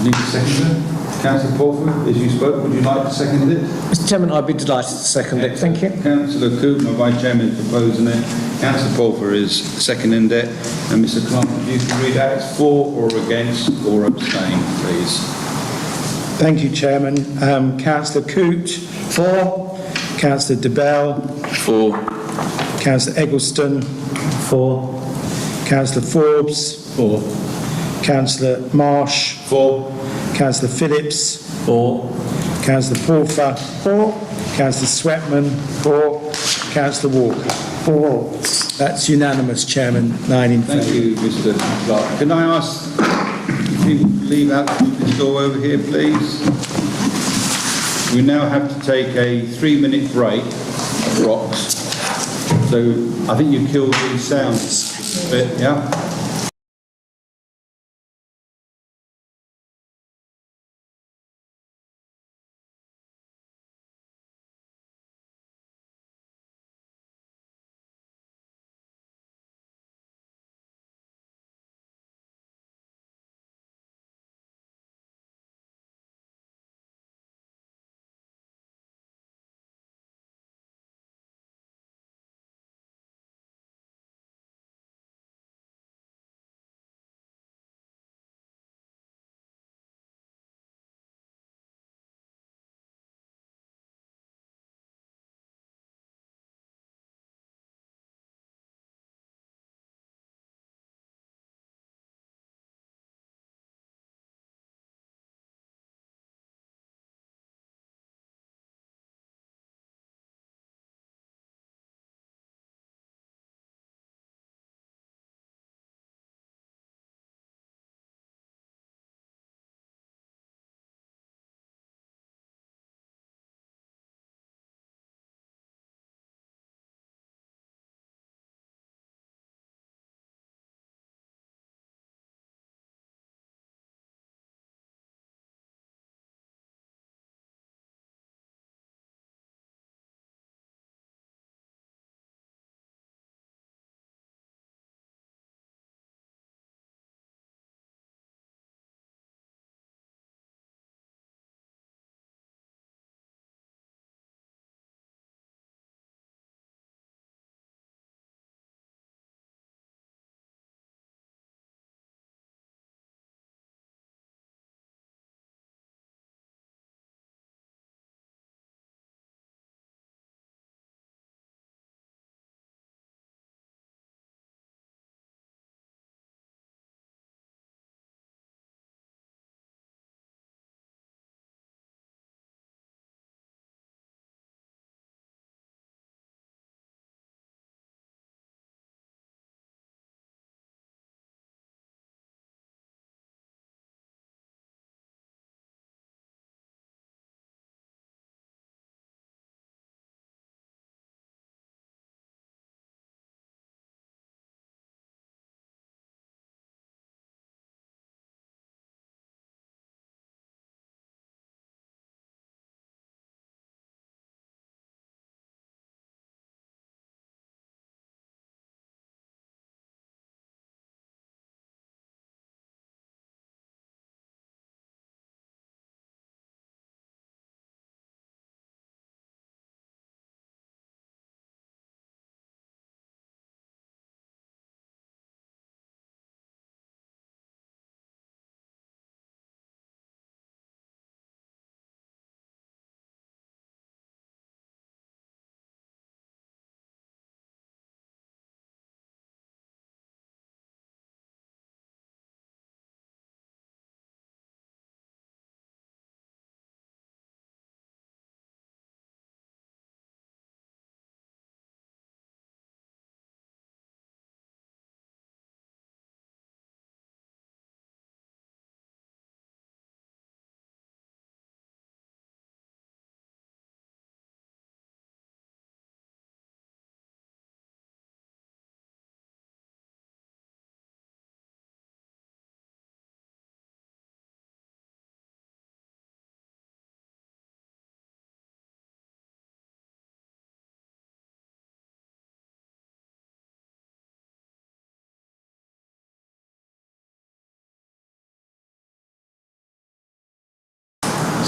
[SPEAKER 1] need to second it. Councillor Pulford, as you spoke, would you like to second it?
[SPEAKER 3] Mr Chairman, I'd be delighted to second it. Thank you.
[SPEAKER 1] Councillor Coote, my Vice Chairman, is proposing it. Councillor Pulford is seconding it. And Mr. Clark, if you can read out, it's for or against or abstain, please.
[SPEAKER 11] Thank you, Chairman. Councillor Coote, for. Councillor DeBell.
[SPEAKER 6] For.
[SPEAKER 11] Councillor Eggleston. For. Councillor Forbes.
[SPEAKER 10] For.
[SPEAKER 11] Councillor Marsh.
[SPEAKER 1] For.
[SPEAKER 11] Councillor Phillips.
[SPEAKER 10] For.
[SPEAKER 11] Councillor Pulfer. For. Councillor Sweatman. For. Councillor Walker. For. That's unanimous, Chairman. 9 in favour.
[SPEAKER 1] Thank you, Mr. Clark. Can I ask if you leave out this door over here, please? We now have to take a 3-minute break at Rocks. So I think you killed these sounds a bit, yeah?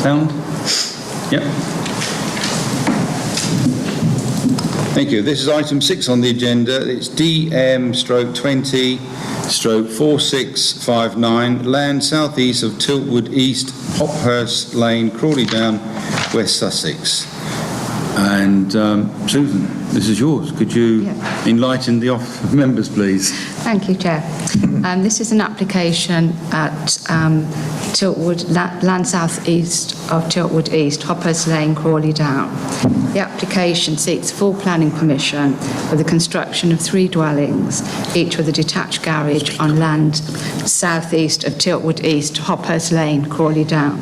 [SPEAKER 1] Found? Yep. Thank you. This is item 6 on the agenda. It's DM/20/4659, land southeast of Tiltwood East, Hophurst Lane, Crawley Down, West Sussex. And Susan, this is yours. Could you enlighten the members, please?
[SPEAKER 12] Thank you, Chair. This is an application at Tiltwood, land south east of Tiltwood East, Hophurst Lane, Crawley Down. The application seeks full planning permission for the construction of 3 dwellings, each with a detached garage on land south east of Tiltwood East, Hophurst Lane, Crawley Down.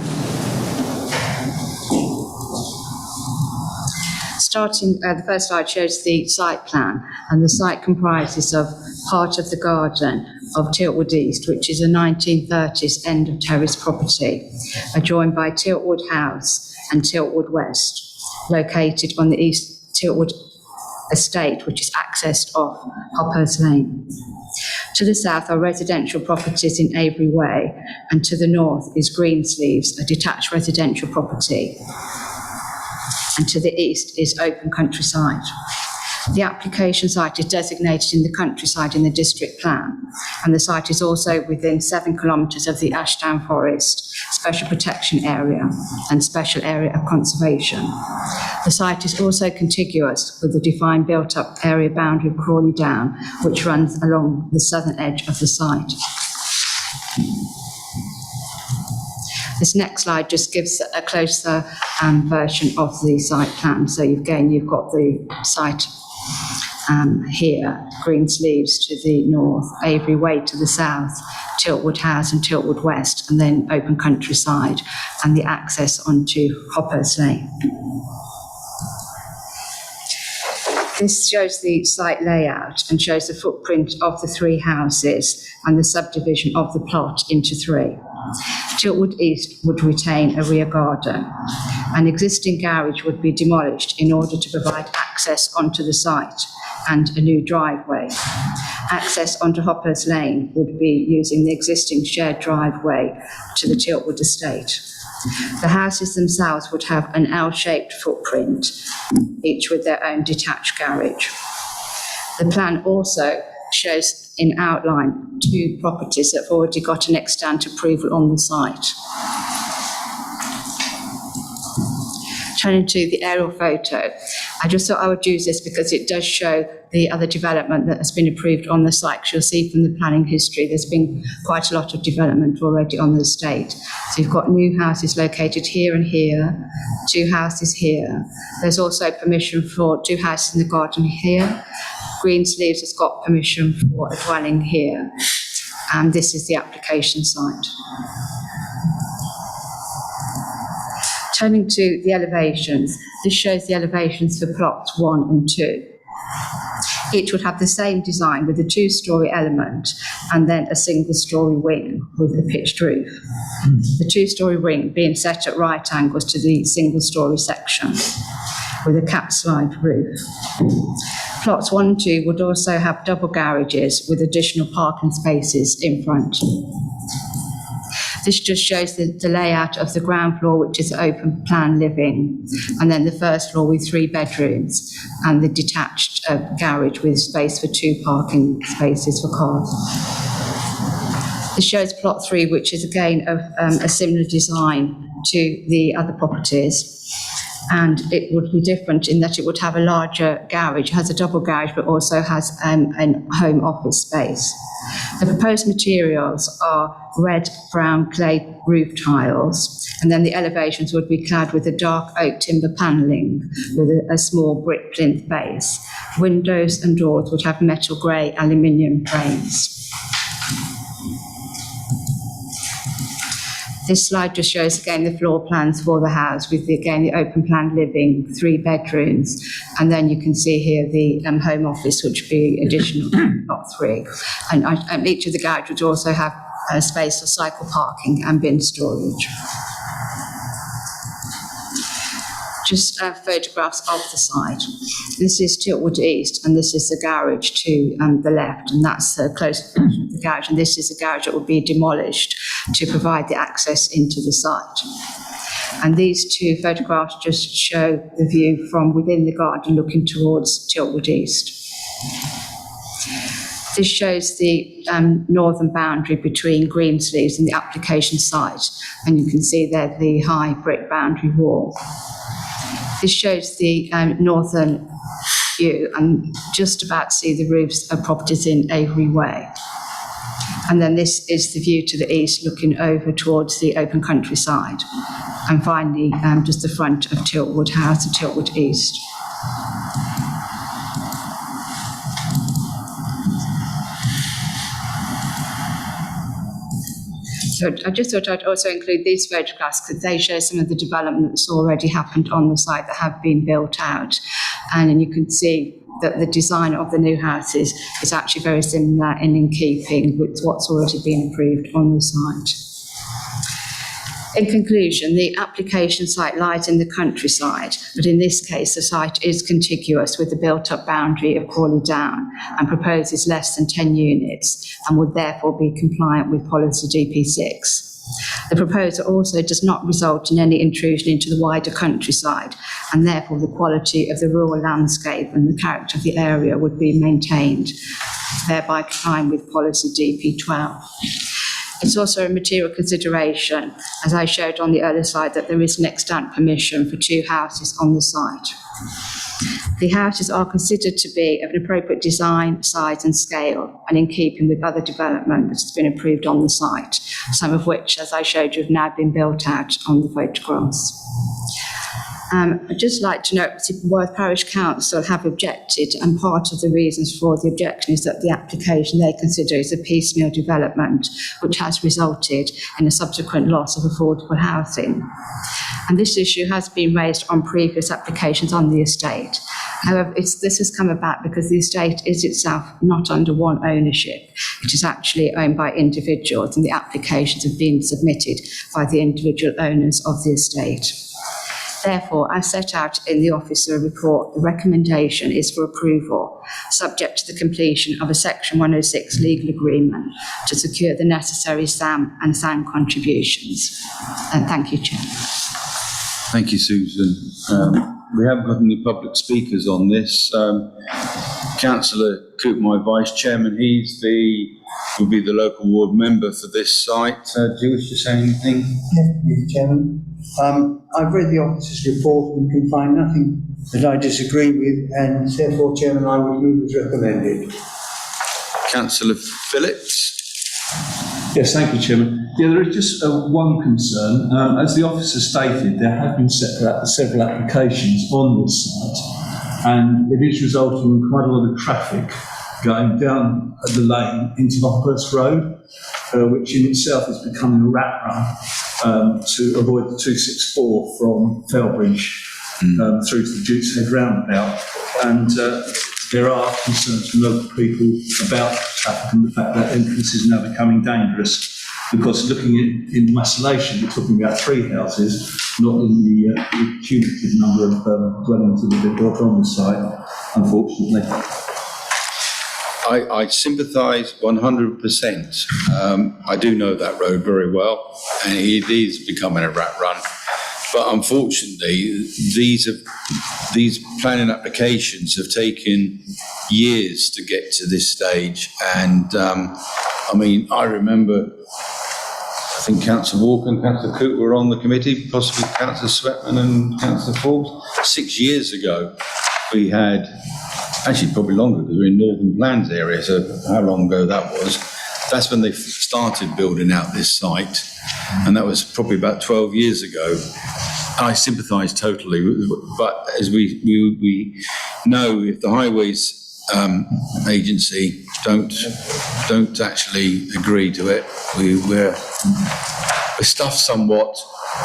[SPEAKER 12] The first slide shows the site plan, and the site comprises of part of the garden of Tiltwood East, which is a 1930s end of terrace property, adjoined by Tiltwood House and Tiltwood West, located on the East Tiltwood estate, which is accessed off Hophurst Lane. To the south are residential properties in Avery Way, and to the north is Greensleeves, a detached residential property. And to the east is open countryside. The application site is designated in the countryside in the district plan, and the site is also within 7 kilometres of the Ashdown Forest Special Protection Area and Special Area of Conservation. The site is also contiguous with the defined built-up area boundary of Crawley Down, which runs along the southern edge of the site. This next slide just gives a closer version of the site plan. So you've got the site here, Greensleeves to the north, Avery Way to the south, Tiltwood House and Tiltwood West, and then open countryside and the access onto Hophurst Lane. This shows the site layout and shows the footprint of the 3 houses and the subdivision of the plot into 3. Tiltwood East would retain a rear garden. An existing garage would be demolished in order to provide access onto the site and a new driveway. Access onto Hophurst Lane would be using the existing shared driveway to the Tiltwood estate. The houses themselves would have an L-shaped footprint, each with their own detached garage. The plan also shows in outline 2 properties that have already got an extant approval on the site. Turning to the aerial photo, I just thought I would use this because it does show the other development that has been approved on the site. You'll see from the planning history there's been quite a lot of development already on the estate. So you've got new houses located here and here, 2 houses here. There's also permission for 2 houses in the garden here. Greensleeves has got permission for a dwelling here, and this is the application site. Turning to the elevations, this shows the elevations for plots 1 and 2. Each would have the same design with a 2-storey element and then a single-storey wing with a pitched roof. The 2-storey wing being set at right angles to the single-storey section with a cap-slide roof. Plots 1 and 2 would also have double garages with additional parking spaces in front. This just shows the layout of the ground floor, which is open plan living, and then the first floor with 3 bedrooms and the detached garage with space for 2 parking spaces for cars. This shows plot 3, which is again of a similar design to the other properties. And it would be different in that it would have a larger garage, has a double garage, but also has a home office space. The proposed materials are red, brown clay roof tiles, and then the elevations would be clad with a dark oak timber panelling with a small brick plinth base. Windows and doors would have metal grey aluminium frames. This slide just shows again the floor plans for the house with the open plan living, 3 bedrooms, and then you can see here the home office, which would be additional, not 3. And each of the garages would also have a space for cycle parking and bin storage. Just photographs of the site. This is Tiltwood East, and this is the garage to the left, and that's the closest version of the garage, and this is the garage that will be demolished to provide the access into the site. And these two photographs just show the view from within the garden looking towards Tiltwood East. This shows the northern boundary between Greensleeves and the application site, and you can see there the high brick boundary wall. This shows the northern view, and just about see the roofs of properties in Avery Way. And then this is the view to the east, looking over towards the open countryside. And finally, just the front of Tiltwood House and Tiltwood East. So I just thought I'd also include these photographs because they show some of the development that's already happened on the site that have been built out. And then you can see that the design of the new houses is actually very similar and in keeping with what's already been approved on the site. In conclusion, the application site lies in the countryside, but in this case, the site is contiguous with the built-up boundary of Crawley Down and proposes less than 10 units and would therefore be compliant with policy DP6. The proposal also does not result in any intrusion into the wider countryside, and therefore the quality of the rural landscape and the character of the area would be maintained, thereby complying with policy DP12. It's also a material consideration, as I showed on the earlier slide, that there is an extant permission for 2 houses on the site. The houses are considered to be of an appropriate design, size and scale, and in keeping with other development that's been approved on the site, some of which, as I showed you, have now been built out on the photographs. I'd just like to note that Worth Parish Council have objected, and part of the reasons for the objection is that the application they consider is a piecemeal development, which has resulted in a subsequent loss of affordable housing. And this issue has been raised on previous applications on the estate. However, this has come about because the estate is itself not under one ownership. It is actually owned by individuals, and the applications have been submitted by the individual owners of the estate. Therefore, as set out in the officer report, the recommendation is for approval, subject to the completion of a Section 106 legal agreement to secure the necessary SAM and SAM contributions. Thank you, Chair.
[SPEAKER 1] Thank you, Susan. We haven't got any public speakers on this. Councillor Coote, my Vice Chairman, will be the local ward member for this site. Do you wish to say anything?
[SPEAKER 2] Yeah, Mr. Chairman. I've read the officer's report and can find nothing that I disagree with, and therefore, Chairman, I would move as recommended.
[SPEAKER 1] Councillor Phillips?
[SPEAKER 13] Yes, thank you, Chairman. Yeah, there is just one concern. As the officer stated, there have been several applications on this site, and it is resulting in quite a lot of traffic going down the lane into Longpurse Road, which in itself is becoming a rat run to avoid the 264 from Felbridge through to the Duke's Head roundabout. And there are concerns from local people about traffic and the fact that entrance is now becoming dangerous, because looking at in isolation, we're talking about 3 houses, not in the cumulative number of dwellings that have been built on the site, unfortunately.
[SPEAKER 1] I sympathise 100%. I do know that road very well, and it is becoming a rat run. But unfortunately, these planning applications have taken years to get to this stage. And I mean, I remember, I think Councillor Walker and Councillor Coote were on the committee, possibly Councillor Sweatman and Councillor Forbes. 6 years ago, we had, actually probably longer because we're in Northern Plans area, so how long ago that was. That's when they started building out this site, and that was probably about 12 years ago. I sympathise totally, but as we know, if the Highways Agency don't actually agree to it, we're stuffed somewhat.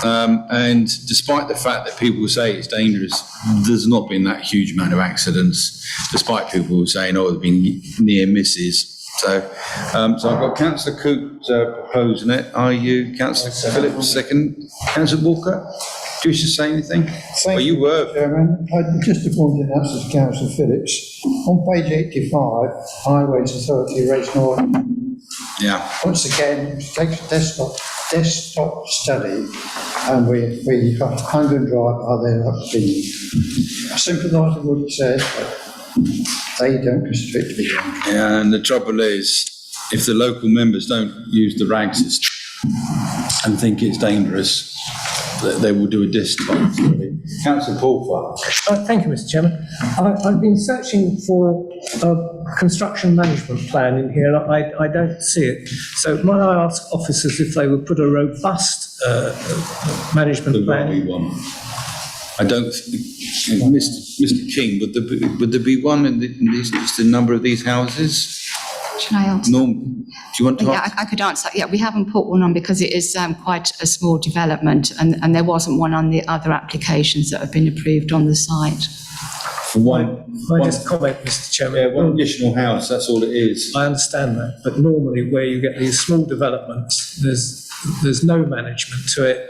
[SPEAKER 1] And despite the fact that people say it's dangerous, there's not been that huge amount of accidents, despite people saying, oh, there've been near misses. So I've got Councillor Coote proposing it. Are you, Councillor Phillips, second? Councillor Walker, do you wish to say anything?
[SPEAKER 11] Thank you, Chairman. Just to point it out to Councillor Phillips, on page 85, Highways Authority rates north.
[SPEAKER 1] Yeah.
[SPEAKER 11] Once again, takes a desktop study
[SPEAKER 2] and we hung and dry by their opinion. I sympathise with what you said, but they don't restrict me.
[SPEAKER 1] Yeah, and the trouble is, if the local members don't use the RAG system and think it's dangerous, they will do a discharge. Councillor Paul.
[SPEAKER 3] Thank you, Mr. Chairman. I've been searching for a construction management plan in here, and I don't see it. So might I ask officers if they would put a robust management plan?
[SPEAKER 1] There will be one. I don't, Mr. King, would there be one in these, just a number of these houses?
[SPEAKER 12] Should I answer?
[SPEAKER 1] Norm, do you want to
[SPEAKER 12] Yeah,
[SPEAKER 1] answer?
[SPEAKER 12] I could answer. Yeah, we haven't put one on because it is quite a small development, and there wasn't one on the other applications that have been approved on the site.
[SPEAKER 1] For one,
[SPEAKER 3] I just comment, Mr. Chairman.
[SPEAKER 1] yeah, one additional house, that's all it is.
[SPEAKER 3] I understand that, but normally where you get these small developments, there's no management to it.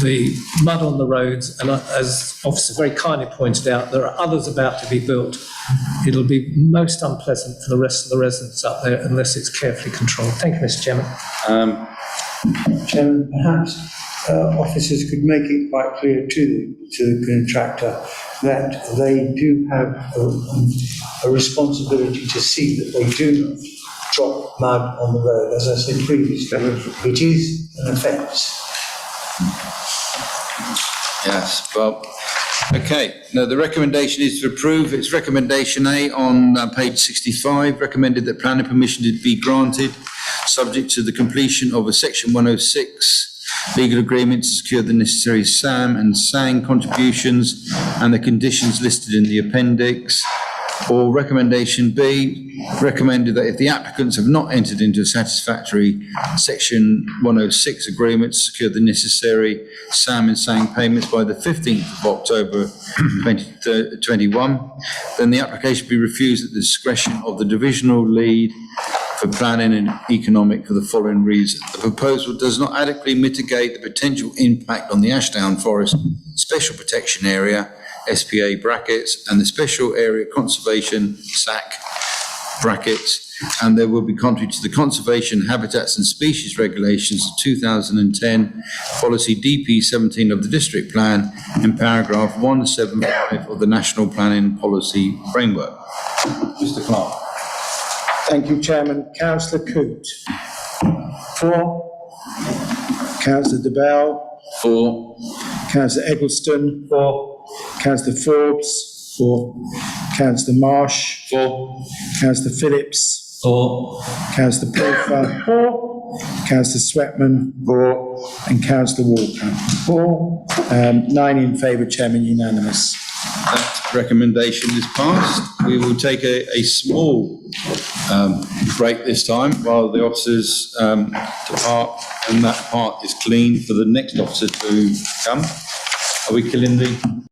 [SPEAKER 3] The mud on the roads, and as Officer very kindly pointed out, there are others about to be built. It'll be most unpleasant for the rest of the residents up there unless it's carefully controlled. Thank you, Mr. Chairman.
[SPEAKER 2] Chairman, perhaps officers could make it quite clear to the contractor that they do have a responsibility to see that they do not drop mud on the road. As I said previously, it is an offence.
[SPEAKER 1] Yes, well, okay. Now, the recommendation is to approve. It's recommendation A on page 65, recommended that planning permission to be granted, subject to the completion of a section 106 legal agreement to secure the necessary SAM and SANG contributions and the conditions listed in the appendix. Or recommendation B, recommended that if the applicants have not entered into a satisfactory section 106 agreement to secure the necessary SAM and SANG payments by the 15th of October 2021, then the application be refused at the discretion of the divisional lead for planning and economic for the following reason. The proposal does not adequately mitigate the potential impact on the Ashdown Forest Special Protection Area, SPA brackets, and the Special Area Conservation SAC brackets, and there will be contrary to the Conservation, Habitats and Species Regulations of 2010, Policy DP 17 of the District Plan, in paragraph 175 of the National Planning Policy Framework. Mr. Clark.
[SPEAKER 11] Thank you, Chairman. Councillor Coote. For. Councillor DeBell.
[SPEAKER 1] For.
[SPEAKER 11] Councillor Eggleston. For. Councillor Forbes. For. Councillor Marsh.
[SPEAKER 1] For.
[SPEAKER 11] Councillor Phillips.
[SPEAKER 1] For.
[SPEAKER 11] Councillor Pulfer. For. Councillor Sweatman. For. And Councillor Walker. For. 9 in favour, Chairman, unanimous.
[SPEAKER 1] That recommendation is passed. We will take a small break this time while the officers depart and that part is clean for the next officer to come. Are we killing the...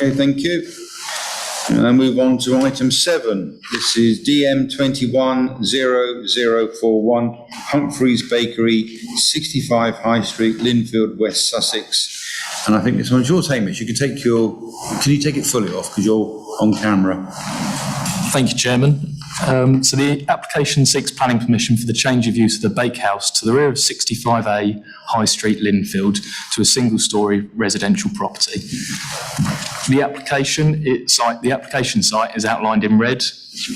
[SPEAKER 1] Okay, thank you. And then move on to item 7. This is DM 210041, Humphreys Bakery, 65 High Street, Linfield, West Sussex. And I think this one's yours, Hamish. You can take can you take it fully off because you're on camera?
[SPEAKER 14] Thank you, Chairman. So the application seeks planning permission for the change of use of the bakehouse to the rear of 65A High Street, Linfield, to a single-storey residential property. The application site is outlined in red,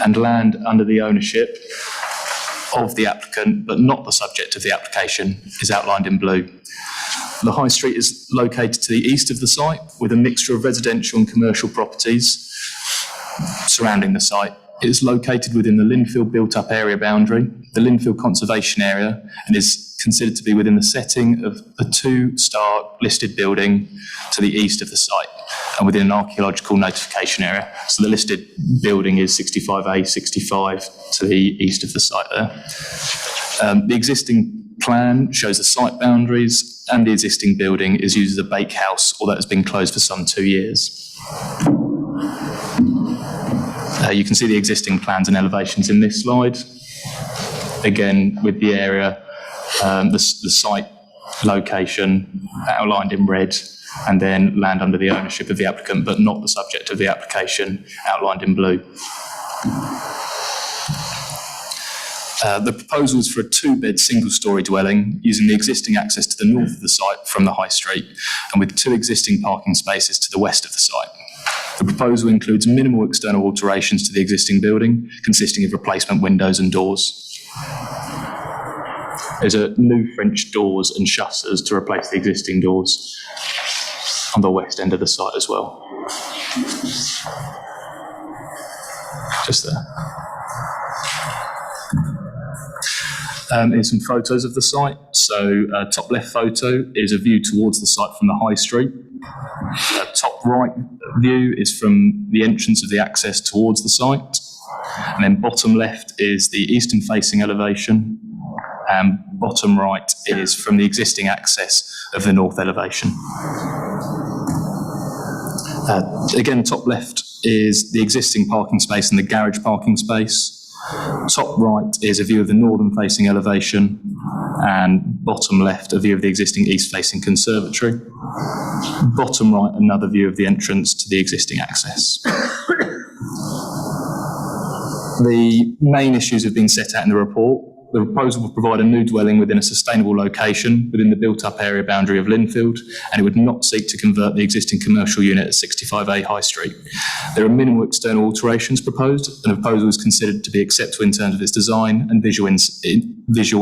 [SPEAKER 14] and land under the ownership of the applicant, but not the subject of the application, is outlined in blue. The High Street is located to the east of the site, with a mixture of residential and commercial properties surrounding the site. It is located within the Linfield built-up area boundary, the Linfield conservation area, and is considered to be within the setting of a 2-star listed building to the east of the site and within an archaeological notification area. So the listed building is 65A, 65 to the east of the site there. The existing plan shows the site boundaries, and the existing building is used as a bakehouse, although it has been closed for some 2 years. You can see the existing plans and elevations in this slide. Again, with the area, the site location outlined in red, and then land under the ownership of the applicant, but not the subject of the application, outlined in blue. The proposal is for a 2-bed single-storey dwelling using the existing access to the north of the site from the High Street, and with 2 existing parking spaces to the west of the site. The proposal includes minimal external alterations to the existing building, consisting of replacement windows and doors. There's a new French doors and shutters to replace the existing doors on the west end of the site as well. Just there. Here's some photos of the site. So top left photo is a view towards the site from the High Street. Top right view is from the entrance of the access towards the site. And then bottom left is the eastern facing elevation. And bottom right is from the existing access of the north elevation. Again, top left is the existing parking space and the garage parking space. Top right is a view of the northern facing elevation, and bottom left a view of the existing east facing conservatory. Bottom right, another view of the entrance to the existing access. The main issues have been set out in the report. The proposal will provide a new dwelling within a sustainable location within the built-up area boundary of Linfield, and it would not seek to convert the existing commercial unit at 65A High Street. There are minimal external alterations proposed, and the proposal is considered to be acceptable in terms of its design and visual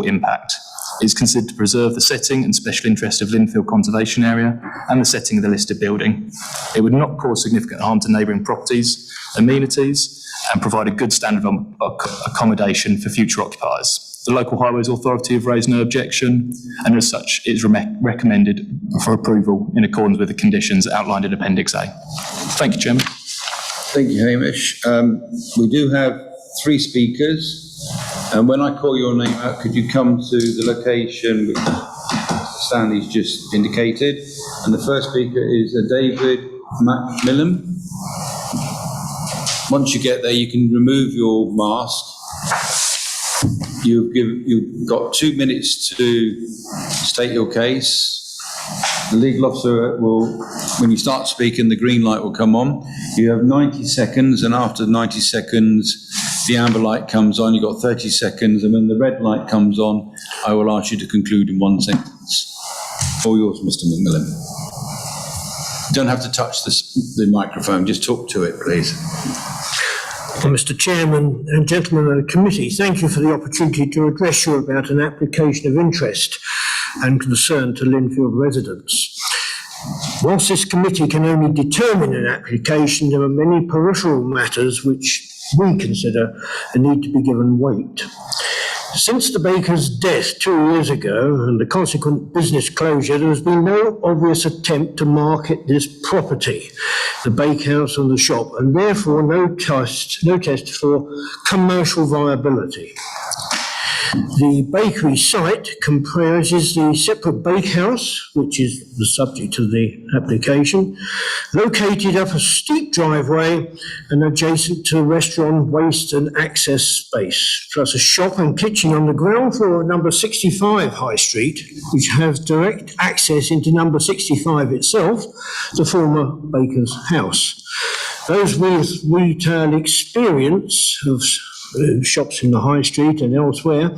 [SPEAKER 14] impact. It is considered to preserve the setting and special interest of Linfield conservation area and the setting of the listed building. It would not cause significant harm to neighbouring properties, amenities, and provide a good standard of accommodation for future occupiers. The Local Highways Authority have raised no objection, and as such, it is recommended for approval in accordance with the conditions outlined in Appendix A. Thank you, Chairman.
[SPEAKER 1] Thank you, Hamish. We do have 3 speakers, and when I call your name out, could you come to the location which Stanley's just indicated? And the first speaker is David Macmillan. Once you get there, you can remove your mask. You've got 2 minutes to state your case. The legal officer will, when you start speaking, the green light will come on. You have 90 seconds, and after 90 seconds, the amber light comes on. You've got 30 seconds, and when the red light comes on, I will ask you to conclude in 1 sentence. All yours, Mr. Macmillan. You don't have to touch the microphone, just talk to it, please.
[SPEAKER 15] Well, Mr. Chairman and gentlemen of the committee, thank you for the opportunity to address you about an application of interest and concern to Linfield residents. Whilst this committee can only determine an application, there are many peripheral matters which we consider need to be given weight. Since the baker's death 2 years ago and the consequent business closure, there has been no obvious attempt to market this property, the bakehouse and the shop, and therefore no test for commercial viability. The bakery site comprises the separate bakehouse, which is the subject of the application, located up a steep driveway and adjacent to a restaurant, waste and access space, plus a shop and kitchen on the ground floor of number 65 High Street, which has direct access into number 65 itself, the former baker's house. Those with retail experience of shops in the high street and elsewhere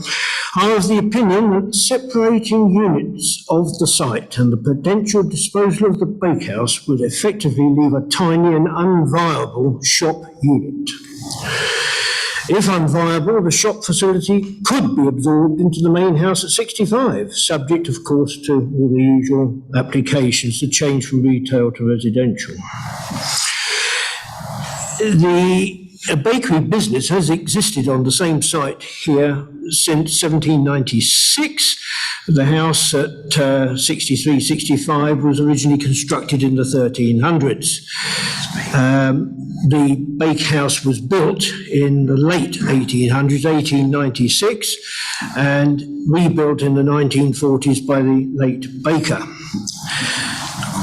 [SPEAKER 15] are of the opinion that separating units of the site and the potential disposal of the bakehouse would effectively leave a tiny and unviable shop unit. If unviable, the shop facility could be absorbed into the main house at 65, subject, of course, to all the usual applications to change from retail to residential. A bakery business has existed on the same site here since 1796. The house at 6365 was originally constructed in the 1300s. The bakehouse was built in the late 1800s, 1896, and rebuilt in the 1940s by the late baker.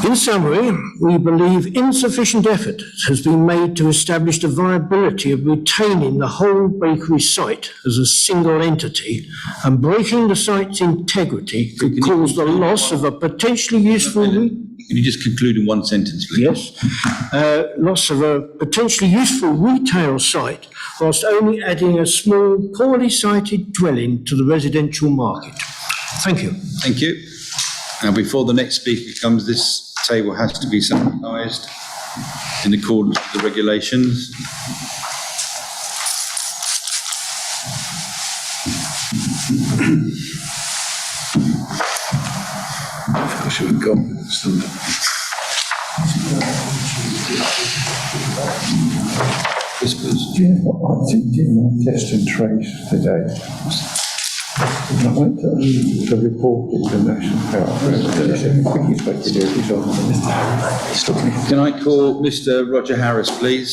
[SPEAKER 15] In summary, we believe insufficient effort has been made to establish the viability of retaining the whole bakery site as a single entity, and breaking the site's integrity could cause the loss of a potentially useful...
[SPEAKER 1] Can you just conclude in one sentence, please?
[SPEAKER 15] Yes. Loss of a potentially useful retail site, whilst only adding a small, poorly sited dwelling to the residential market. Thank you.
[SPEAKER 1] Thank you. Now, before the next speaker comes, this table has to be sanitised in accordance with the regulations.
[SPEAKER 6] I should have gone.
[SPEAKER 1] Whispers.
[SPEAKER 6] I did test and trace today. I went to the report at the National
[SPEAKER 1] Can I call Mr. Roger Harris, please?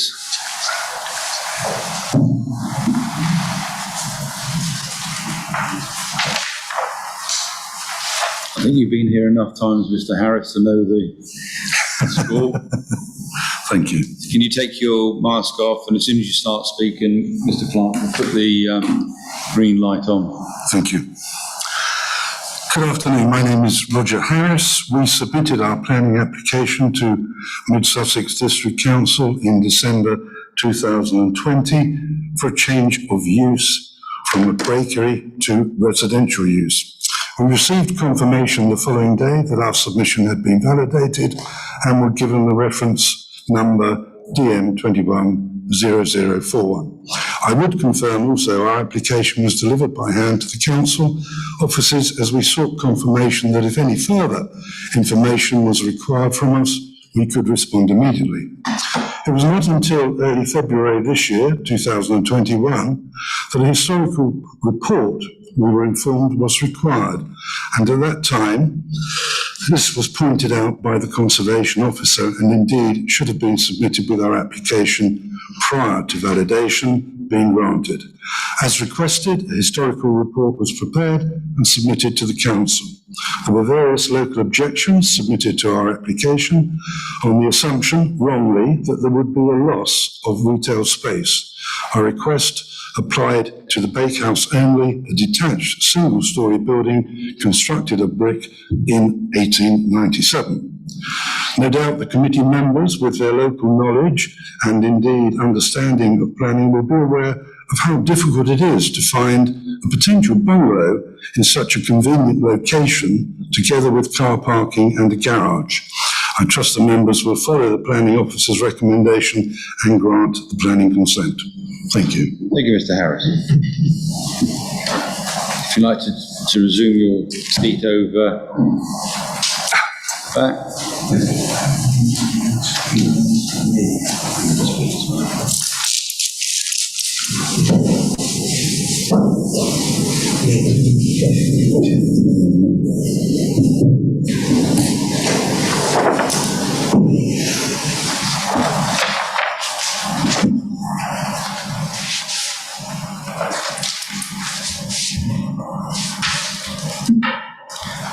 [SPEAKER 1] I think you've been here enough times, Mr. Harris, to know the score.
[SPEAKER 16] Thank you.
[SPEAKER 1] Can you take your mask off, and as soon as you start speaking, Mr. Clark will put the green light on.
[SPEAKER 16] Thank you. Good afternoon. My name is Roger Harris. We submitted our planning application to Mid Sussex District Council in December 2020 for a change of use from a bakery to residential use. We received confirmation the following day that our submission had been validated and were given the reference number DM210041. I would confirm also our application was delivered by hand to the council offices as we sought confirmation that if any further information was required from us, we could respond immediately. It was not until early February this year, 2021, that a historical report, we were informed, was required. And at that time, this was pointed out by the Conservation Officer and indeed should have been submitted with our application prior to validation being granted. As requested, a historical report was prepared and submitted to the Council. There were various local objections submitted to our application on the assumption, wrongly, that there would be a loss of retail space. Our request applied to the bakehouse only, a detached single-storey building constructed of brick in 1897. No doubt the committee members, with their local knowledge and indeed understanding of planning, will be aware of how difficult it is to find a potential bungalow in such a convenient location, together with car parking and a garage. I trust the members will follow the planning officer's recommendation and grant the planning consent. Thank you.
[SPEAKER 1] Thank you, Mr. Harris. If you'd like to resume your seat over back.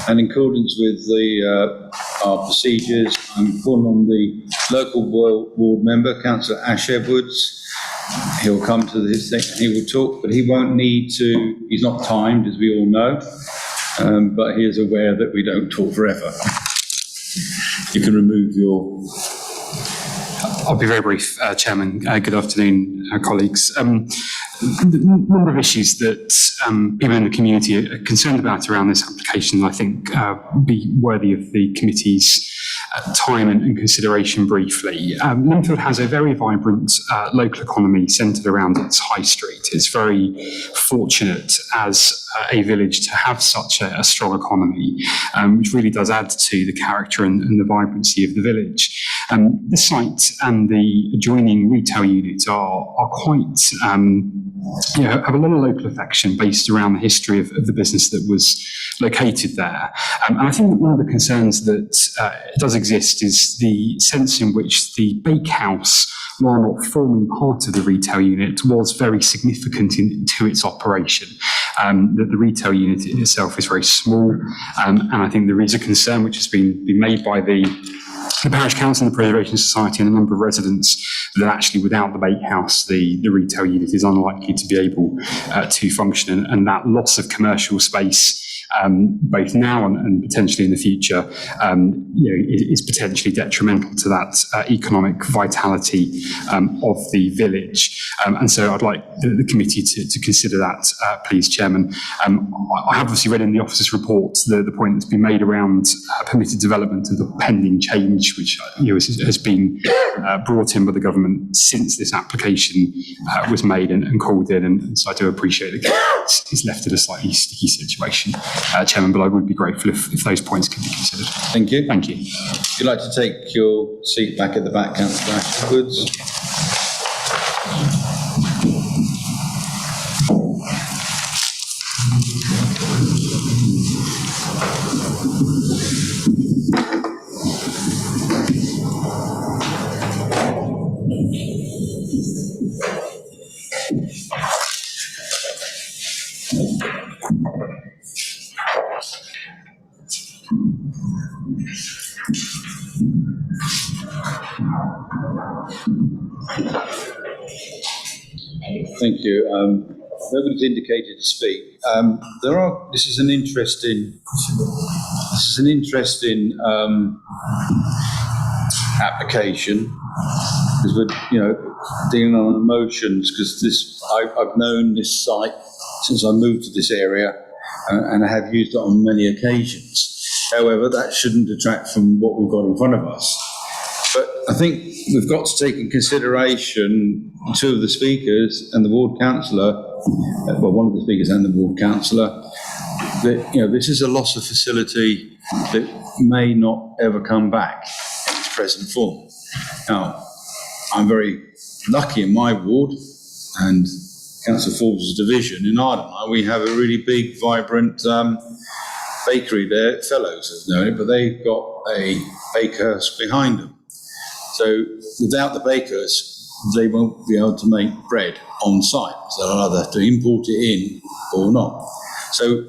[SPEAKER 1] And in accordance with our procedures, I'm calling on the local ward member, Councillor Ash Edwards. He'll come to this thing and he will talk, but he won't need to, he's not timed, as we all know, but he is aware that we don't talk forever. You can remove your...
[SPEAKER 17] I'll be very brief, Chairman. Good afternoon, colleagues. The number of issues that people in the community are concerned about around this application, I think, be worthy of the committee's time and consideration briefly. Linfield has a very vibrant local economy centred around its high street. It's very fortunate as a village to have such a strong economy, which really does add to the character and the vibrancy of the village. The site and the adjoining retail units are quite, have a lot of local affection based around the history of the business that was located there. And I think that one of the concerns that does exist is the sense in which the bakehouse, while not forming part of the retail unit, was very significant to its operation. That the retail unit itself is very small, and I think there is a concern which has been made by the Parish Council and the Preservation Society and a number of residents that actually without the bakehouse, the retail unit is unlikely to be able to function, and that loss of commercial space, both now and potentially in the future, is potentially detrimental to that economic vitality of the village. And so I'd like the committee to consider that, please, Chairman. I have obviously read in the officer's report the point that's been made around permitted development and the pending change, which has been brought in by the government since this application was made and called in. And so I do appreciate that it's left in a slightly sticky situation. Chairman, but I would be grateful if those points could be considered.
[SPEAKER 1] Thank you.
[SPEAKER 17] Thank you.
[SPEAKER 1] Would you like to take your seat back at the back, Councillor Ashwood? Thank you. Nobody's indicated to speak. This is an interesting application because we're, dealing on emotions. Because I've known this site since I moved to this area, and I have used it on many occasions. However, that shouldn't detract from what we've got in front of us. But I think we've got to take in consideration two of the speakers and the ward councillor, well, one of the speakers and the ward councillor, that, this is a loss of facility that may not ever come back in its present form. Now, I'm very lucky in my ward and Councillor Forbes' division in Ardennigh. We have a really big, vibrant bakery there. Fellows have known it, but they've got a bakehouse behind them. So without the bakers, they won't be able to make bread on site. So they'll either have to import it in or not. So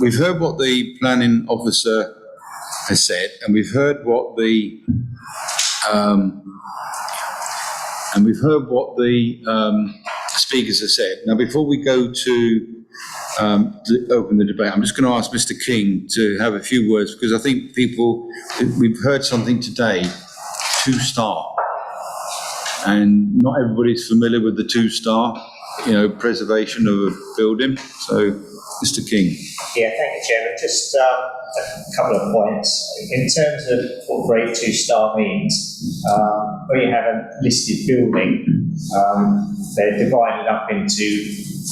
[SPEAKER 1] we've heard what the planning officer has said, and we've heard what the speakers have said. Now, before we go to open the debate, I'm just going to ask Mr. King to have a few words, because I think we've heard something today, 2-star, and not everybody's familiar with the 2-star, preservation of a building. So, Mr. King.
[SPEAKER 18] Yeah, thank you, Chairman. Just a couple of points. In terms of what grade 2-star means, when you have a listed building, they're divided up into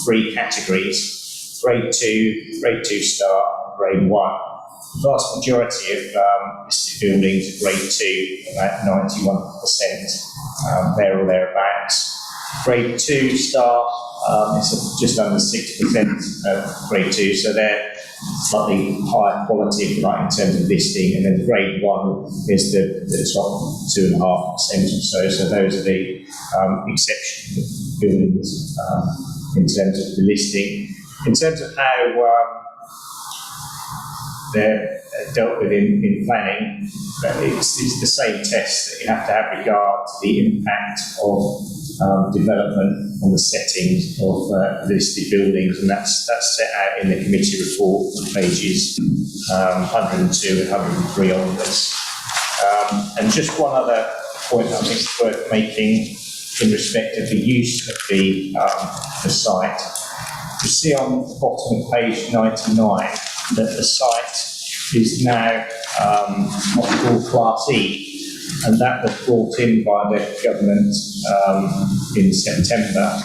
[SPEAKER 18] 3 categories: grade 2 star, grade 1. The vast majority of listed buildings are grade 2, about 91%, there or thereabouts. Grade 2 star is just under 6% of grade 2, so they're slightly higher quality, if you like, in terms of listing. And then grade 1 is the top 2.5% or so. So those are the exceptional buildings in terms of the listing. In terms of how they're dealt with in planning, but it's the same test that you have to have regard to the impact of development on the settings of listed buildings, and that's set out in the committee report on pages 102 and 103 onwards. And just one other point I think is worth making in respect of the use of the site. You see on the bottom of page 99 that the site is now what's called Class E, and that was brought in by the government in September,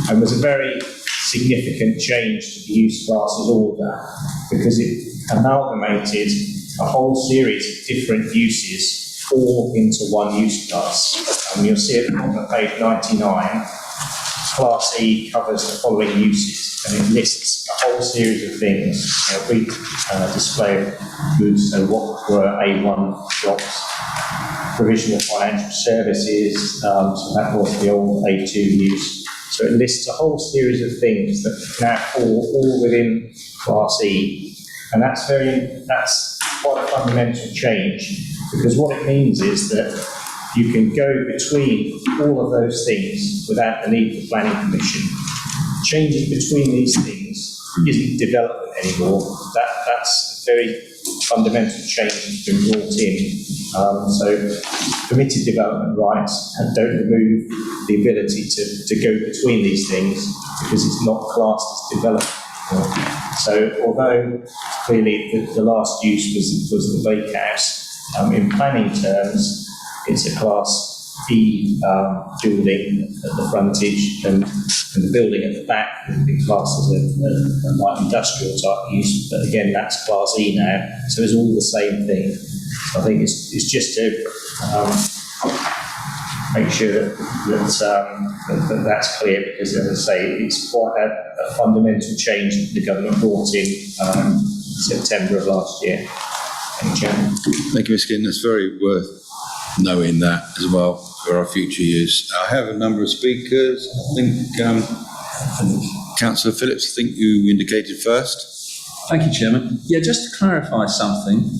[SPEAKER 18] and was a very significant change to the use classes order, because it amalgamated a whole series of different uses all into one use class. And you'll see at the bottom of page 99, Class E covers the following uses, and it lists a whole series of things. We display of goods, so what were A1 shops, provision of financial services, so that was the old A2 use. So it lists a whole series of things that now fall all within Class E, and that's quite a fundamental change, because what it means is that you can go between all of those things without the need for planning permission. Changing between these things isn't development anymore. That's a very fundamental change that's been brought in. So permitted development rights don't remove the ability to go between these things, because it's not classed as development anymore. So although clearly the last use was the bakehouse, in planning terms, it's a Class E building at the frontage, and the building at the back would be classed as a light industrial type use, but again, that's Class E now, so it's all the same thing. I think it's just to make sure that that's clear, because, as I say, it's quite a fundamental change that the government brought in September of last year. Thank you, Chairman.
[SPEAKER 1] Thank you, Ms. Skin. That's very worth knowing that as well for our future use. I have a number of speakers. I think Councillor Phillips, I think you indicated first.
[SPEAKER 13] Thank you, Chairman. Yeah, just to clarify something,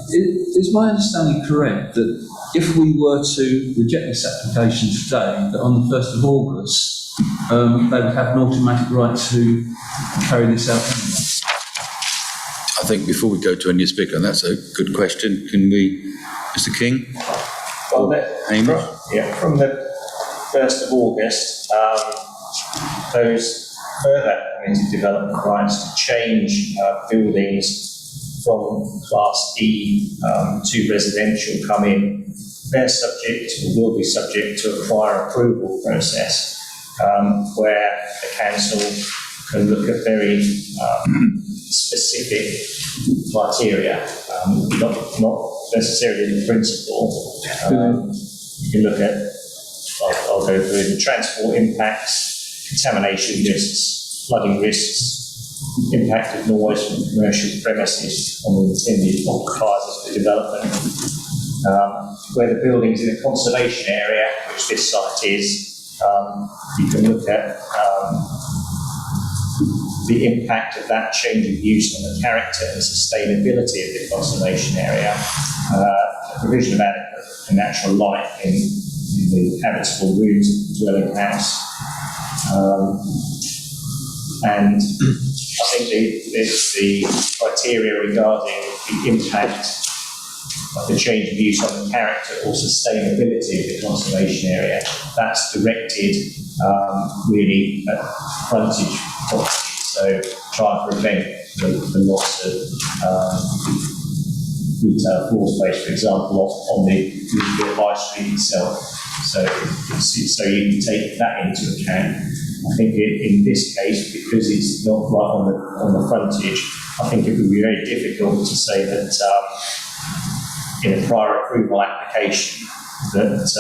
[SPEAKER 13] is my understanding correct that if we were to reject this application today, that on the 1st of August, they would have an automatic right to carry this out anyway?
[SPEAKER 1] I think before we go to a new speaker, and that's a good question, can we, Mr. King?
[SPEAKER 18] Well,
[SPEAKER 1] Hamish?
[SPEAKER 18] from the 1st of August, those further permitted development rights to change buildings from Class E to residential come in. They're subject, or will be subject, to a prior approval process, where the council can look at very specific criteria, not necessarily the principle. You can look at, I'll go through the transport impacts, contamination risks, flooding risks, impact of noise from commercial premises on the intended occupiers for development. Where the building's in a conservation area, which this site is, you can look at the impact of that change of use on the character and sustainability of the conservation area, the provision of adequate and natural light in the habitable rooms of the dwelling house. And I think the criteria regarding the impact of the change of use on the character or sustainability of the conservation area, that's directed really at frontage property. So try and prevent the loss of retail floor space, for example, on the high street itself. So you can take that into account. I think in this case, because it's not right on the frontage, I think it would be very difficult to say that in a prior approval application that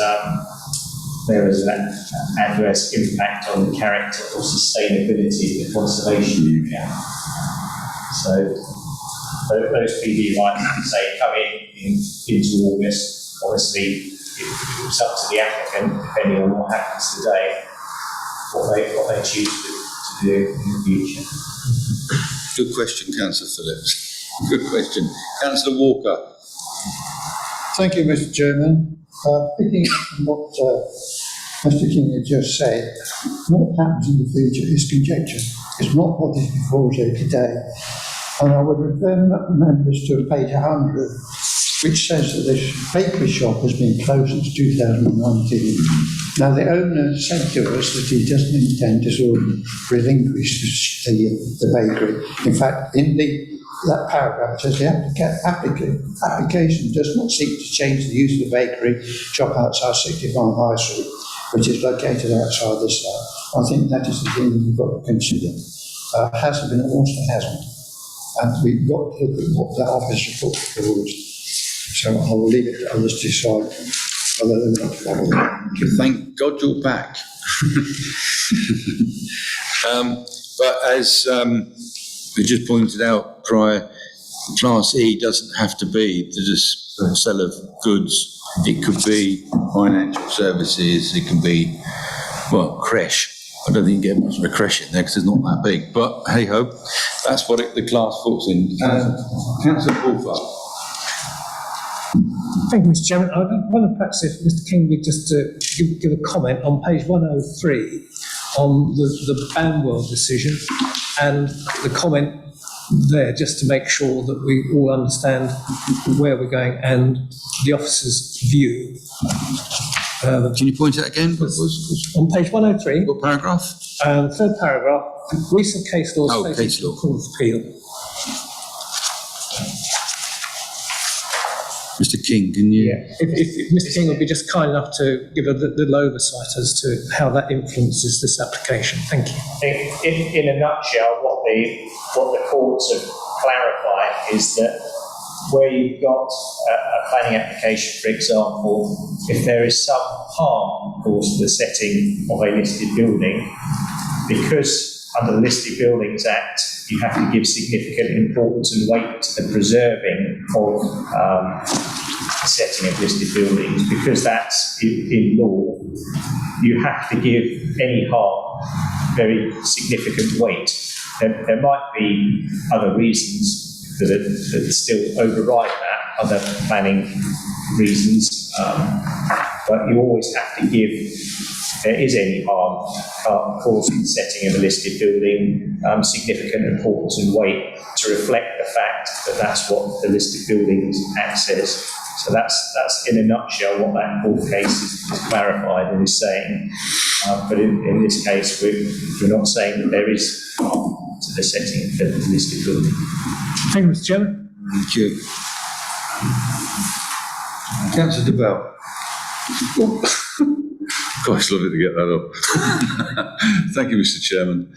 [SPEAKER 18] there is an adverse impact on the character or sustainability of the conservation area. So those PD rights, say, come into August. Obviously, it's up to the applicant, depending on what happens today, what they choose to do in the future.
[SPEAKER 1] Good question, Councillor Phillips. Good question. Councillor Walker.
[SPEAKER 2] Thank you, Mr. Chairman. Picking up on what Mr. King had just said, what happens in the future is conjecture. It's not what is before us here today. And I would refer members to page 100, which says that this bakery shop has been closed since 2019. Now, the owner said to us that he doesn't intend to sort of relinquish the bakery. In fact, in that paragraph, it says the application does not seek to change the use of the bakery shop outside 65 High Street, which is located outside this site. I think that is the thing that we've got to consider. Has it been announced? It hasn't. And we've got to look at what that officer put forward. So I will leave it to others to decide whether they're not to follow that.
[SPEAKER 1] Thank God you're back. But as we just pointed out prior, Class E doesn't have to be the sale of goods. It could be financial services. It can be, well, creche. I don't think you get much of a creche in there because it's not that big. But hey ho, that's what the class falls in. Councillor Pulfar.
[SPEAKER 3] Thank you, Mr. Chairman. I wonder perhaps if Mr. King would just give a comment on page 103 on the Banwell decision and the comment there, just to make sure that we all understand where we're going and the officer's view.
[SPEAKER 1] Can you point it again?
[SPEAKER 3] On page 103.
[SPEAKER 1] What paragraph?
[SPEAKER 3] Third paragraph. Recent case law.
[SPEAKER 1] Oh, case law.
[SPEAKER 3] Court of Appeal.
[SPEAKER 1] Mr. King, can you?
[SPEAKER 3] Yeah. If Mr. King would be just kind enough to give a little oversight as to how that influences this application. Thank you.
[SPEAKER 18] In a nutshell, what the courts have clarified is that where you've got a planning application, for example, if there is some harm caused to the setting of a listed building, because under the Listed Buildings Act, you have to give significant importance and weight to the preserving of the setting of listed buildings, because that's in law, you have to give any harm very significant weight. There might be other reasons that still override that, other planning reasons, but you always have to give, if there is any harm caused in the setting of a listed building, significant importance and weight to reflect the fact that that's what the Listed Buildings Act says. So that's in a nutshell what that court case is clarified and is saying. But in this case, we're not saying that there is harm to the setting of the listed building.
[SPEAKER 3] Thank you, Mr. Chairman.
[SPEAKER 1] Thank you. Councillor DeBell. Gosh, lovely to get that up. Thank you, Mr. Chairman.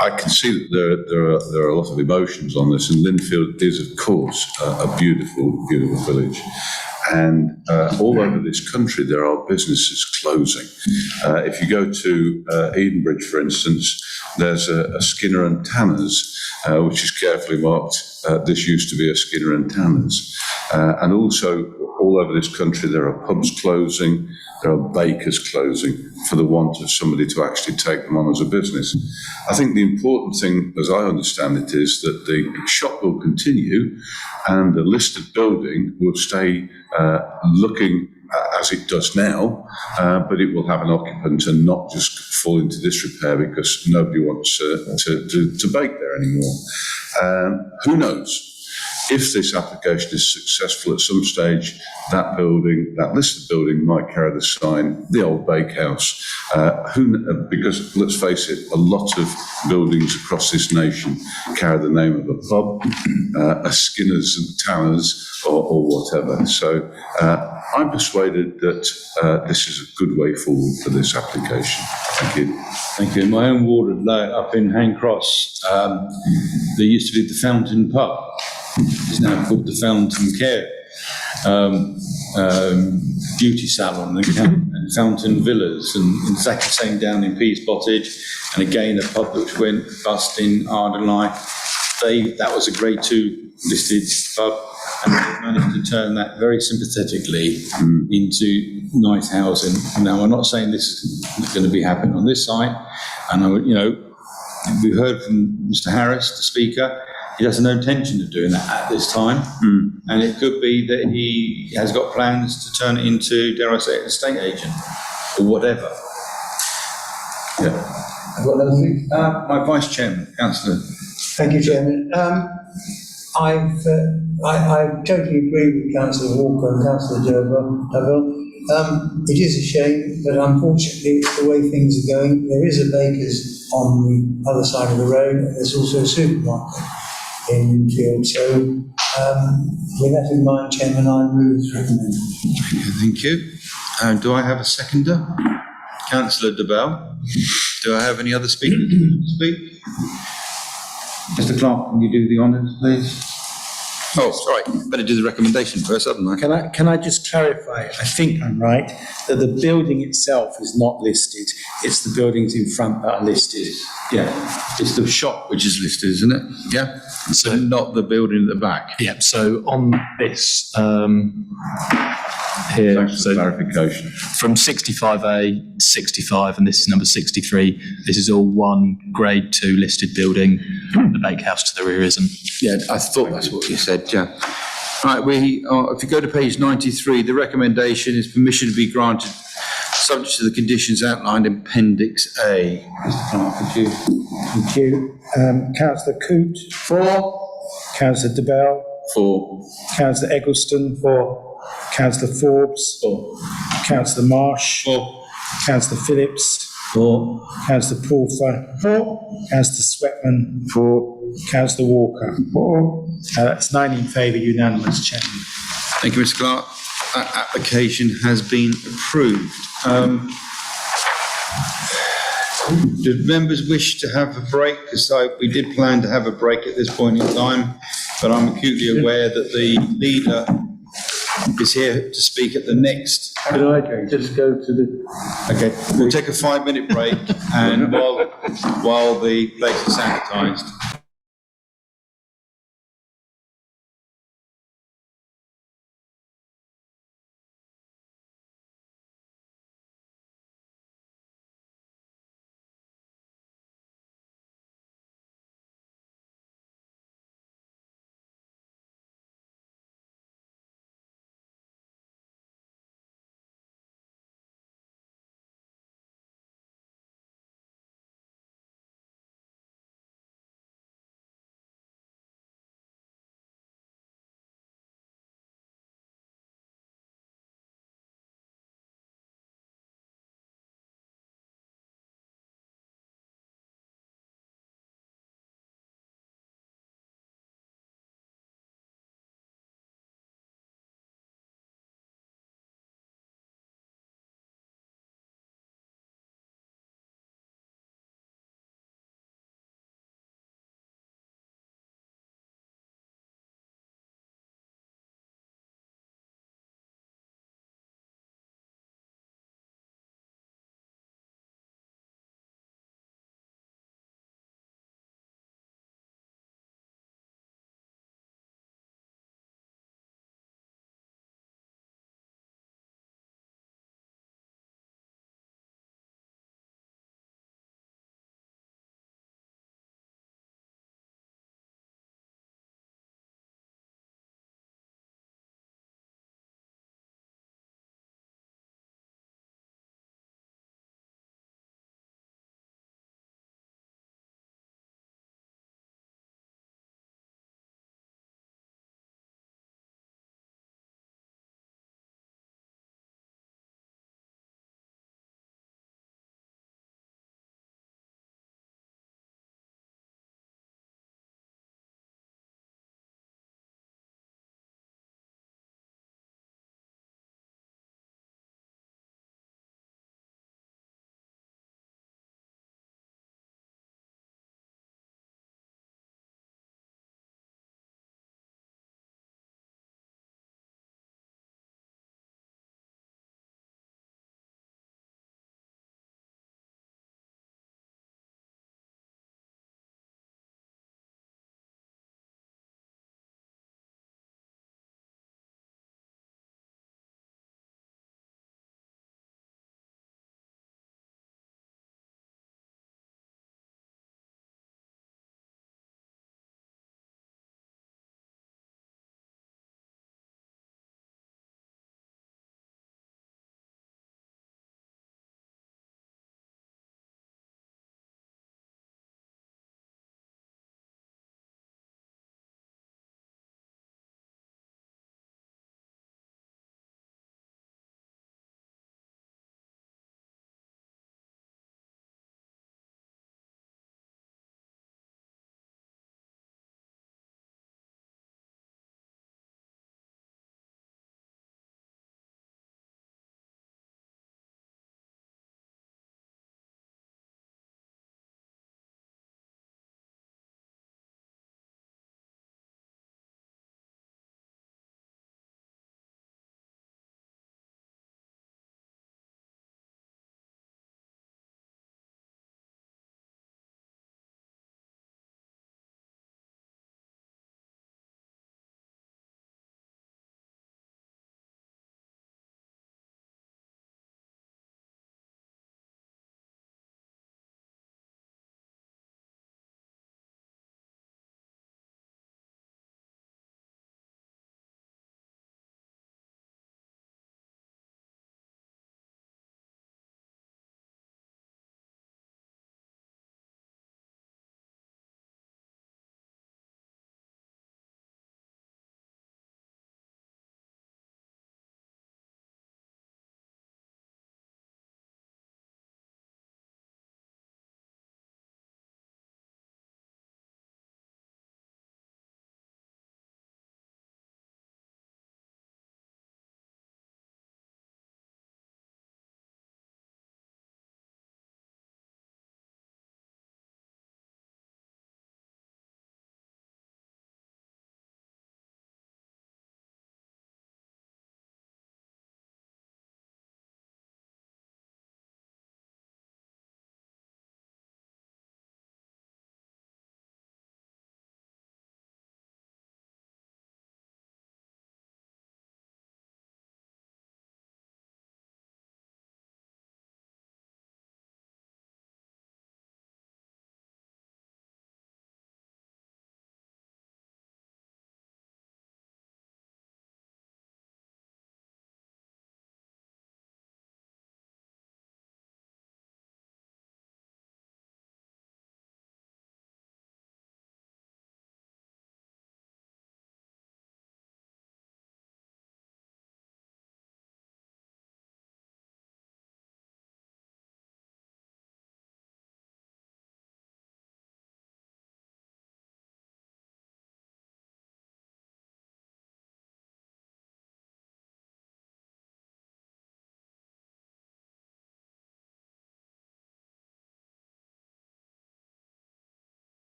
[SPEAKER 1] I can see that there are a lot of emotions on this, and Linfield is, of course, a beautiful, beautiful village. And all over this country, there are businesses closing. If you go to Edenbridge, for instance, there's a Skinner and Tanner's, which is carefully marked. This used to be a Skinner and Tanner's. And also, all over this country, there are pubs closing, there are bakers closing for the want of somebody to actually take them on as a business. I think the important thing, as I understand it, is that the shop will continue and the listed building will stay looking as it does now, but it will have an occupant and not just fall into disrepair because nobody wants to bake there anymore. Who knows? If this application is successful at some stage, that building, that listed building, might carry the sign, the old bakehouse. Because let's face it, a lot of buildings across this nation carry the name of a pub, a Skinner's and Tanners, or whatever. So I'm persuaded that this is a good way forward for this application. Thank you.
[SPEAKER 19] Thank you. In my own ward up in Hancross, there used to be the Fountain Pub. It's now called the Fountain Care Beauty Salon and Fountain Villas, and exactly the same down in Pease Pottage, and again a pub which went bust in Ardernay. That was a Grade 2 listed pub, and they managed to turn that very sympathetically into nice housing. Now, I'm not saying this is going to be happening on this site, and we heard from Mr. Harris, the Speaker, he has no intention of doing that at this time. And it could be that he has got plans to turn it into, dare I say, an estate agent or whatever. Yeah.
[SPEAKER 2] I've got another thing.
[SPEAKER 19] My vice chairman, councillor.
[SPEAKER 2] Thank you, Chairman. I totally agree with Councillor Walker and Councillor Derville. It is a shame, but unfortunately, it's the way things are going. There is a baker's on the other side of the road, and there's also a supermarket in Linfield. So, with that in mind, Chairman, I move to recommend.
[SPEAKER 19] Thank you. Do I have a seconder? Councillor de Bell. Do I have any other speakers to speak? Mr. Clark, can you do the honours, please? Oh, sorry, better do the recommendation first, haven't I?
[SPEAKER 11] Can I just clarify, I think I'm right, that the building itself is not listed, it's the buildings in front that are listed.
[SPEAKER 19] Yeah, it's the shop which is listed, isn't it? Yeah, so not the building at the back.
[SPEAKER 14] Yeah, so on this, here,
[SPEAKER 19] Thanks for clarification.
[SPEAKER 14] From 65A, 65, and this is number 63, this is all one grade 2 listed building. The bakehouse to the rear isn't.
[SPEAKER 19] Yeah, I thought that's what you said, yeah. Right, if you go to page 93, the recommendation is permission to be granted subject to the conditions outlined in Appendix A. Mr. Clark, could you?
[SPEAKER 11] Thank you. Councillor Coote. 4. Councillor de Bell.
[SPEAKER 19] 4.
[SPEAKER 11] Councillor Eggleston. 4. Councillor Forbes.
[SPEAKER 19] 4.
[SPEAKER 11] Councillor Marsh.
[SPEAKER 19] 4.
[SPEAKER 11] Councillor Phillips.
[SPEAKER 19] 4.
[SPEAKER 11] Councillor Pulfer. 4. Councillor Sweatman. 4. Councillor Walker. 4. That's 9 in favour, unanimous, Chairman.
[SPEAKER 19] Thank you, Mr. Clark. That application has been approved. Do members wish to have a break? Because we did plan to have a break at this point in time, but I'm acutely aware that the leader is here to speak at the next.
[SPEAKER 10] Could I just go to the...
[SPEAKER 19] Okay, we'll take a 5-minute break, and while the place is sanitised.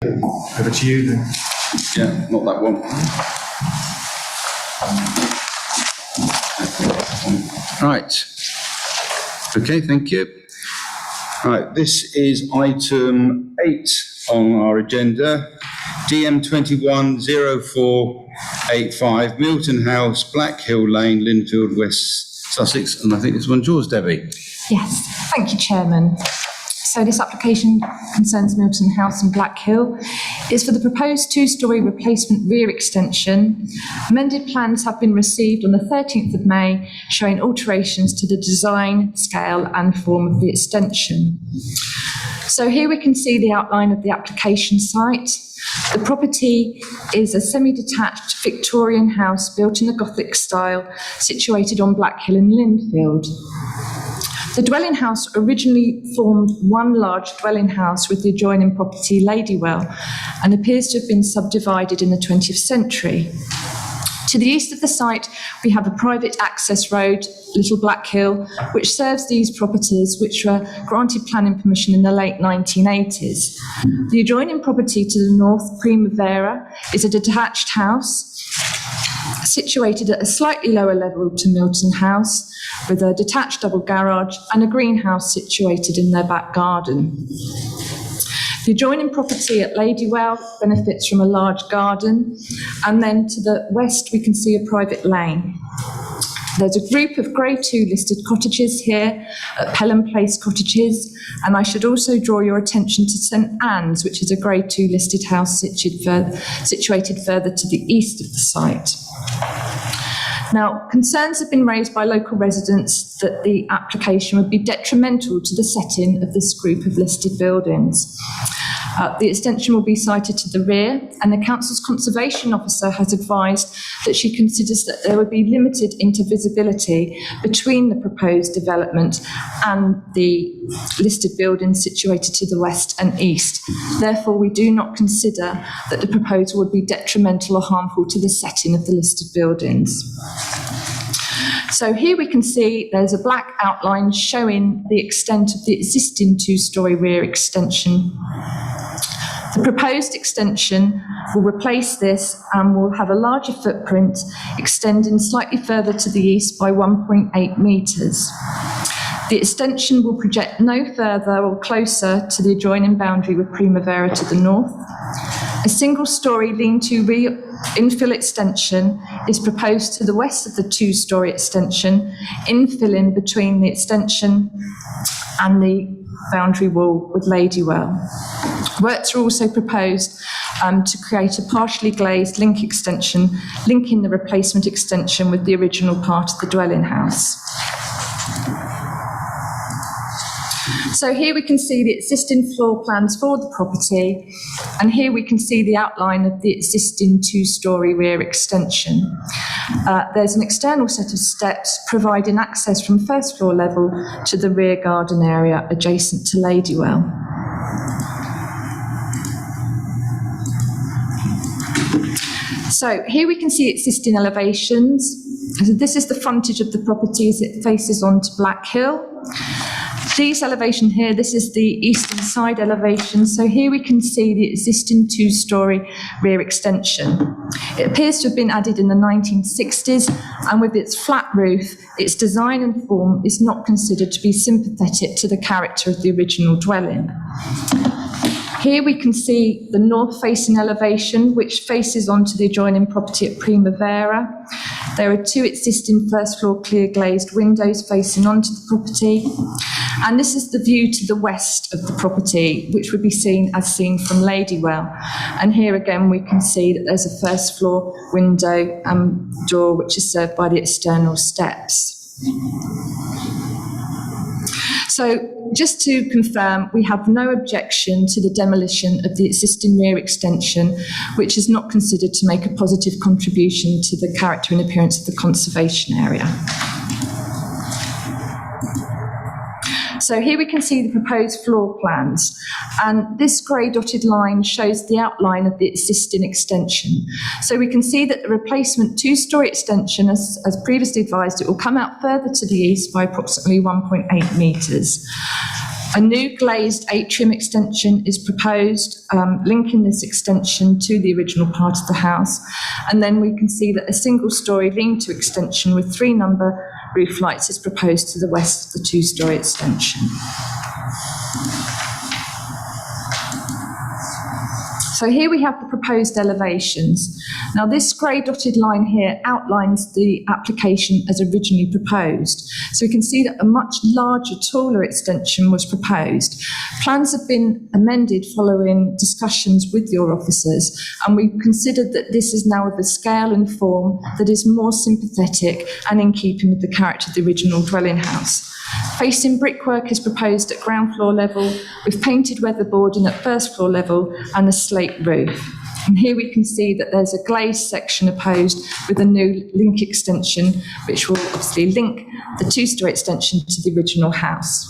[SPEAKER 3] Over to you then.
[SPEAKER 1] Yeah, not that one. Right. Okay, thank you. Right, this is item 8 on our agenda. DM 210485, Milton House, Black Hill Lane, Linfield, West Sussex. And I think this one's yours, Debbie.
[SPEAKER 20] Yes, thank you, Chairman. So this application concerns Milton House and Black Hill. It's for the proposed two-storey replacement rear extension. Amended plans have been received on the 13th of May, showing alterations to the design, scale and form of the extension. So here we can see the outline of the application site. The property is a semi-detached Victorian house built in the Gothic style, situated on Black Hill in Linfield. The dwelling house originally formed one large dwelling house with the adjoining property Ladywell and appears to have been subdivided in the 20th century. To the east of the site, we have a private access road, Little Black Hill, which serves these properties, which were granted planning permission in the late 1980s. The adjoining property to the north, Primavera, is a detached house situated at a slightly lower level to Milton House, with a detached double garage and a greenhouse situated in their back garden. The adjoining property at Ladywell benefits from a large garden, and then to the west we can see a private lane. There's a group of Grade 2 listed cottages here at Pelham Place Cottages, and I should also draw your attention to St Anne's, which is a Grade 2 listed house situated further to the east of the site. Now, concerns have been raised by local residents that the application would be detrimental to the setting of this group of listed buildings. The extension will be sited to the rear, and the council's conservation officer has advised that she considers that there would be limited intervisibility between the proposed development and the listed buildings situated to the west and east. Therefore, we do not consider that the proposal would be detrimental or harmful to the setting of the listed buildings. So here we can see there's a black outline showing the extent of the existing two-storey rear extension. The proposed extension will replace this and will have a larger footprint, extending slightly further to the east by 1.8 metres. The extension will project no further or closer to the adjoining boundary with Primavera to the north. A single-storey lean-to infill extension is proposed to the west of the two-storey extension, infilling between the extension and the boundary wall with Ladywell. Works are also proposed to create a partially glazed link extension, linking the replacement extension with the original part of the dwelling house. So here we can see the existing floor plans for the property, and here we can see the outline of the existing two-storey rear extension. There's an external set of steps providing access from first floor level to the rear garden area adjacent to Ladywell. So here we can see existing elevations. So this is the frontage of the property as it faces onto Black Hill. These elevation here, this is the eastern side elevation. So here we can see the existing two-storey rear extension. It appears to have been added in the 1960s, and with its flat roof, its design and form is not considered to be sympathetic to the character of the original dwelling. Here we can see the north-facing elevation, which faces onto the adjoining property at Primavera. There are two existing first-floor clear glazed windows facing onto the property. And this is the view to the west of the property, which would be seen from Ladywell. And here again, we can see that there's a first-floor window and door, which is served by the external steps. So just to confirm, we have no objection to the demolition of the existing rear extension, which is not considered to make a positive contribution to the character and appearance of the conservation area. So here we can see the proposed floor plans, and this grey dotted line shows the outline of the existing extension. So we can see that the replacement two-storey extension, as previously advised, it will come out further to the east by approximately 1.8 metres. A new glazed atrium extension is proposed, linking this extension to the original part of the house. And then we can see that a single-storey lean-to extension with 3 number roof lights is proposed to the west of the 2-storey extension. So here we have the proposed elevations. Now this grey dotted line here outlines the application as originally proposed. So we can see that a much larger, taller extension was proposed. Plans have been amended following discussions with your officers, and we've considered that this is now of a scale and form that is more sympathetic and in keeping with the character of the original dwelling house. Facing brickwork is proposed at ground floor level with painted weatherboarding at first floor level and a slate roof. And here we can see that there's a glazed section opposed with a new link extension, which will obviously link the 2-storey extension to the original house.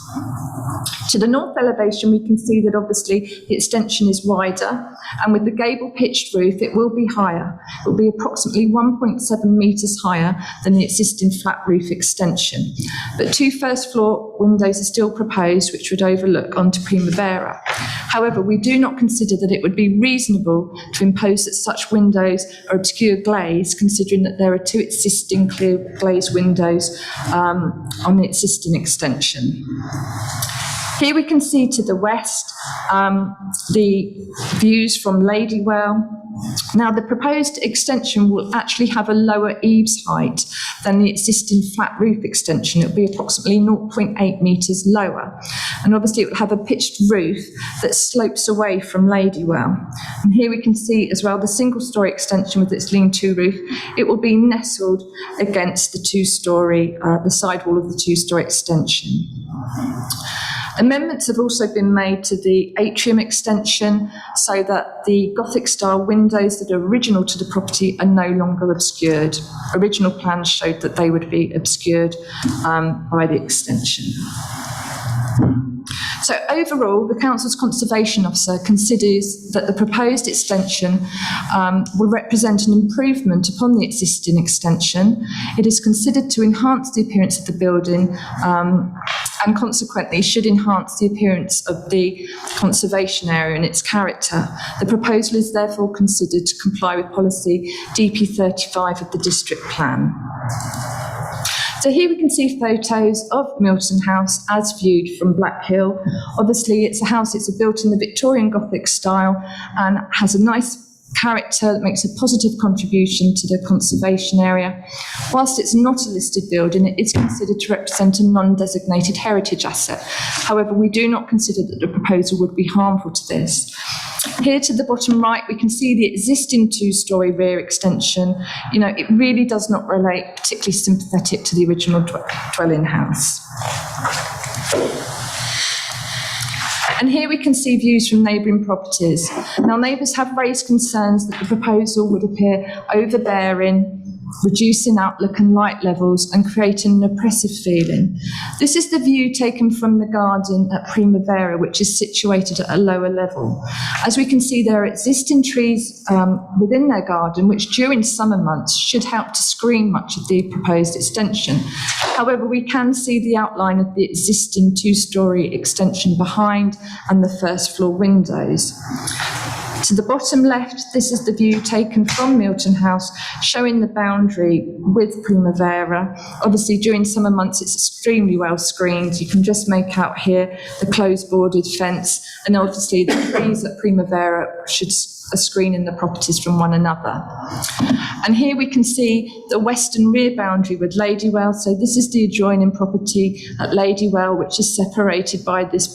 [SPEAKER 20] To the north elevation, we can see that obviously the extension is wider, and with the gable pitched roof, it will be higher. It will be approximately 1.7 metres higher than the existing flat roof extension. But 2 first-floor windows are still proposed, which would overlook onto Primavera. However, we do not consider that it would be reasonable to impose that such windows are obscure glaze, considering that there are 2 existing clear glazed windows on the existing extension. Here we can see to the west the views from Ladywell. Now the proposed extension will actually have a lower eaves height than the existing flat roof extension. It will be approximately 0.8 metres lower. And obviously it will have a pitched roof that slopes away from Ladywell. And here we can see as well the single-storey extension with its lean-to roof. It will be nestled against the 2-storey, the side wall of the 2-storey extension. Amendments have also been made to the atrium extension so that the Gothic-style windows that are original to the property are no longer obscured. Original plans showed that they would be obscured by the extension. So overall, the Council's Conservation Officer considers that the proposed extension will represent an improvement upon the existing extension. It is considered to enhance the appearance of the building and consequently should enhance the appearance of the conservation area and its character. The proposal is therefore considered to comply with policy DP35 of the district plan. So here we can see photos of Milton House as viewed from Black Hill. Obviously it's a house, it's built in the Victorian Gothic style and has a nice character that makes a positive contribution to the conservation area. Whilst it's not a listed building, it is considered to represent a non-designated heritage asset. However, we do not consider that the proposal would be harmful to this. Here to the bottom right, we can see the existing 2-storey rear extension. You know, it really does not relate particularly sympathetic to the original dwelling house. And here we can see views from neighbouring properties. Now, neighbours have raised concerns that the proposal would appear overbearing, reducing outlook and light levels and creating an oppressive feeling. This is the view taken from the garden at Primavera, which is situated at a lower level. As we can see, there are existing trees within their garden, which during summer months should help to screen much of the proposed extension. However, we can see the outline of the existing 2-storey extension behind and the first floor windows. To the bottom left, this is the view taken from Milton House, showing the boundary with Primavera. Obviously, during summer months, it's extremely well screened. You can just make out here the closed boarded fence, and obviously the trees at Primavera should screen the properties from one another. And here we can see the western rear boundary with Ladywell. So this is the adjoining property at Ladywell, which is separated by this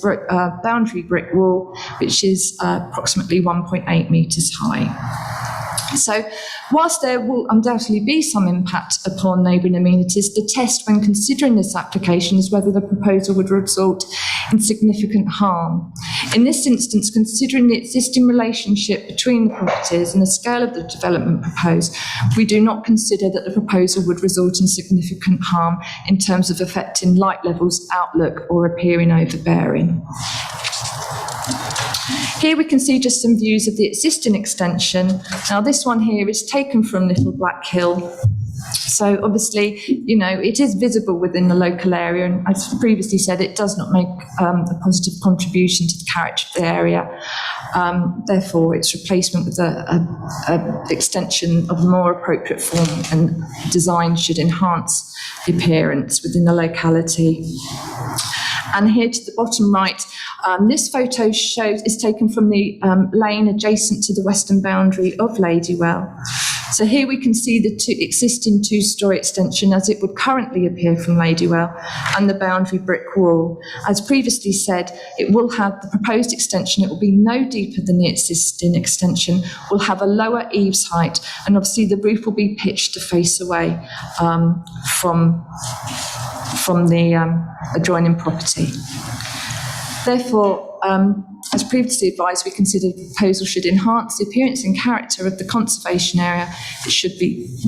[SPEAKER 20] boundary brick wall, which is approximately 1.8 metres high. So whilst there will undoubtedly be some impact upon neighbouring amenities, the test when considering this application is whether the proposal would result in significant harm. In this instance, considering the existing relationship between the properties and the scale of the development proposed, we do not consider that the proposal would result in significant harm in terms of affecting light levels, outlook or appearing overbearing. Here we can see just some views of the existing extension. Now this one here is taken from Little Black Hill. So obviously, you know, it is visible within the local area, and as previously said, it does not make a positive contribution to the character of the area. Therefore, its replacement with a extension of a more appropriate form and design should enhance the appearance within the locality. And here to the bottom right, this photo is taken from the lane adjacent to the western boundary of Ladywell. So here we can see the existing two-storey extension as it would currently appear from Ladywell and the boundary brick wall. As previously said, it will have the proposed extension, it will be no deeper than the existing extension, will have a lower eaves height, and obviously the roof will be pitched to face away from the adjoining property. Therefore, as previously advised, we consider the proposal should enhance the appearance and character of the conservation area. It should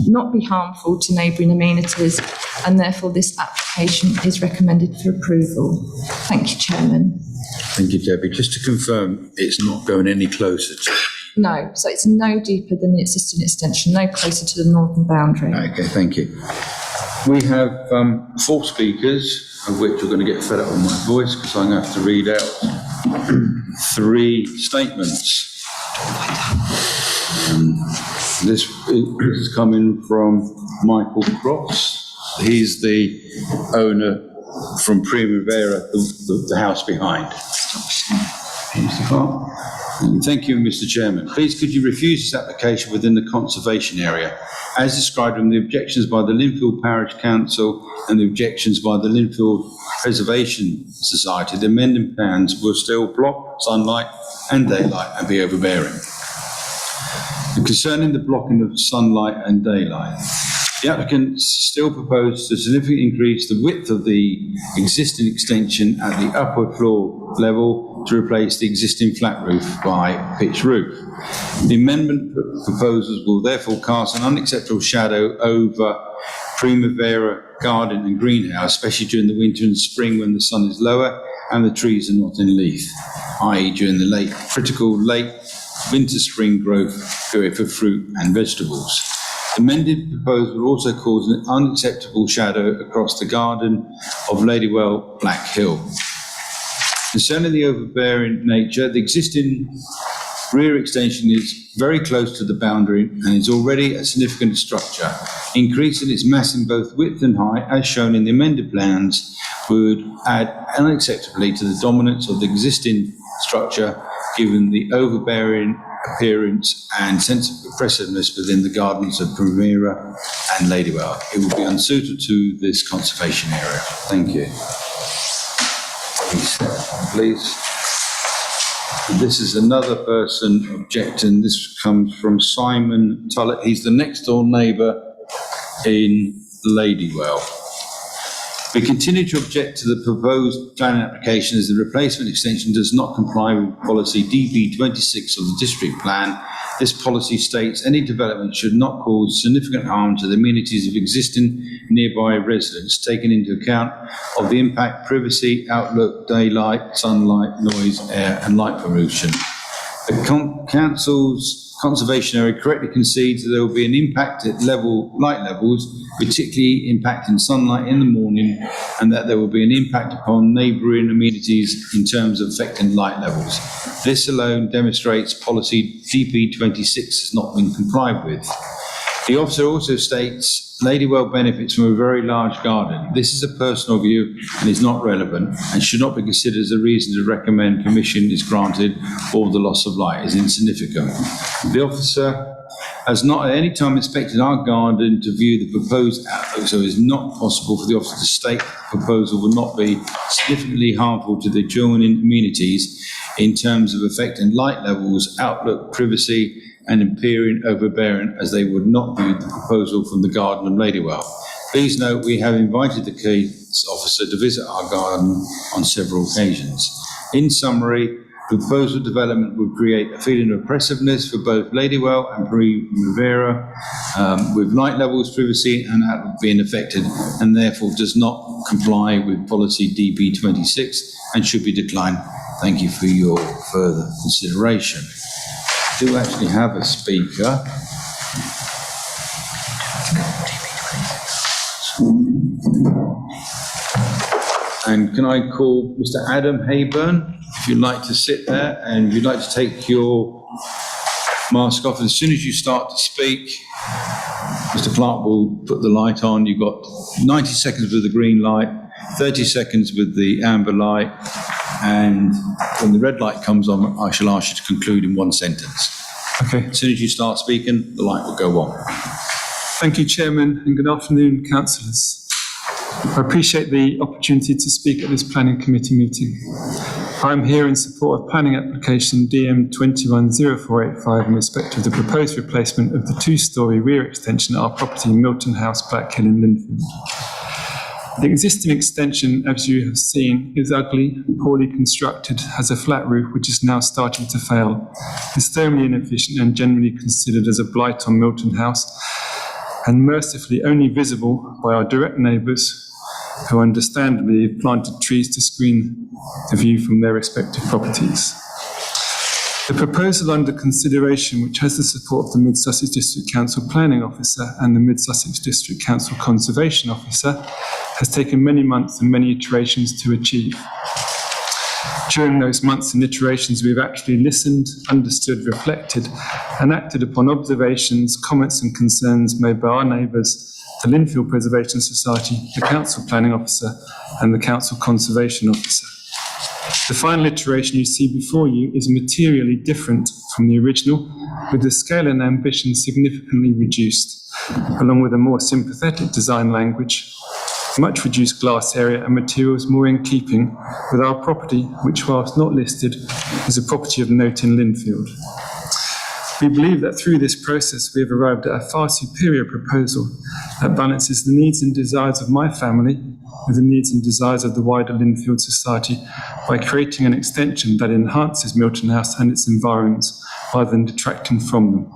[SPEAKER 20] not be harmful to neighbouring amenities, and therefore this application is recommended for approval. Thank you, Chairman.
[SPEAKER 19] Thank you, Debbie. Just to confirm, it's not going any closer to...
[SPEAKER 20] No, so it's no deeper than the existing extension, no closer to the northern boundary.
[SPEAKER 19] Okay, thank you. We have 4 speakers, of which we're going to get fed up with my voice because I'm going to have to read out 3 statements. This is coming from Michael Crofts. He's the owner from Primavera, the house behind. Thank you, Mr. Chairman. Please could you refuse this application within the conservation area, as described in the objections by the Linfield Parish Council and the objections by the Linfield Preservation Society. The amending plans will still block sunlight and daylight and be overbearing. And concerning the blocking of sunlight and daylight, the applicants still propose to significantly increase the width of the existing extension at the upper floor level to replace the existing flat roof by pitched roof. The amendment proposals will therefore cast an unacceptable shadow over Primavera garden and greenhouse, especially during the winter and spring when the sun is lower and the trees are not in leaf, i.e. during the critical late winter-spring growth period for fruit and vegetables. The amended proposal will also cause an unacceptable shadow across the garden of Ladywell Black Hill. Concerning the overbearing nature, the existing rear extension is very close to the boundary and is already a significant structure. Increasing its mass in both width and height, as shown in the amended plans, would add unacceptably to the dominance of the existing structure, given the overbearing appearance and sense of oppressiveness within the gardens of Primavera and Ladywell. It will be unsuited to this conservation area. Thank you. Please. This is another person objecting. This comes from Simon Tullett. He's the next door neighbour in Ladywell. We continue to object to the proposed planning application as the replacement extension does not comply with policy DB26 of the district plan. This policy states any development should not cause significant harm to the amenities of existing nearby residents, taking into account of the impact, privacy, outlook, daylight, sunlight, noise, air and light pollution. The Council's conservation area correctly concedes that there will be an impact at light levels, particularly impacting sunlight in the morning, and that there will be an impact upon neighbouring amenities in terms of affecting light levels. This alone demonstrates policy DP26 has not been complied with. The officer also states Ladywell benefits from a very large garden. This is a personal view and is not relevant and should not be considered as a reason to recommend permission is granted or the loss of light is insignificant. The officer has not at any time inspected our garden to view the proposed outlook, so it is not possible for the officer to state the proposal will not be significantly harmful to the adjoining amenities in terms of affecting light levels, outlook, privacy, and appearing overbearing as they would not view the proposal from the garden of Ladywell. Please note we have invited the case officer to visit our garden on several occasions. In summary, the proposed development would create a feeling of oppressiveness for both Ladywell and Primavera, with light levels, privacy and outlook being affected, and therefore does not comply with policy DB26 and should be declined. Thank you for your further consideration. Do actually have a speaker. And can I call Mr. Adam Hayburn, if you'd like to sit there and you'd like to take your mask off. As soon as you start to speak, Mr. Clark will put the light on. You've got 90 seconds with the green light, 30 seconds with the amber light, and when the red light comes on, I shall ask you to conclude in one sentence.
[SPEAKER 17] Okay.
[SPEAKER 19] As soon as you start speaking, the light will go on.
[SPEAKER 17] Thank you, Chairman, and good afternoon, councillors. I appreciate the opportunity to speak at this planning committee meeting. I'm here in support of planning application DM 210485 in respect of the proposed replacement of the two-storey rear extension at our property Milton House, Black Hill in Linfield. The existing extension, as you have seen, is ugly, poorly constructed, has a flat roof which is now starting to fail, is thermally inefficient and generally considered as a blight on Milton House, and mercifully only visible by our direct neighbours, who understandably have planted trees to screen the view from their respective properties. The proposal under consideration, which has the support of the Mid-Sussex District Council Planning Officer and the Mid-Sussex District Council Conservation Officer, has taken many months and many iterations to achieve. During those months and iterations, we've actually listened, understood, reflected, and acted upon observations, comments and concerns made by our neighbours, the Linfield Preservation Society, the Council Planning Officer, and the Council Conservation Officer. The final iteration you see before you is materially different from the original, with the scale and ambition significantly reduced, along with a more sympathetic design language, much reduced glass area and materials more in keeping with our property, which, whilst not listed, is a property of note in Linfield. We believe that through this process we have arrived at a far superior proposal that balances the needs and desires of my family with the needs and desires of the wider Linfield society by creating an extension that enhances Milton House and its environs rather than detracting from them.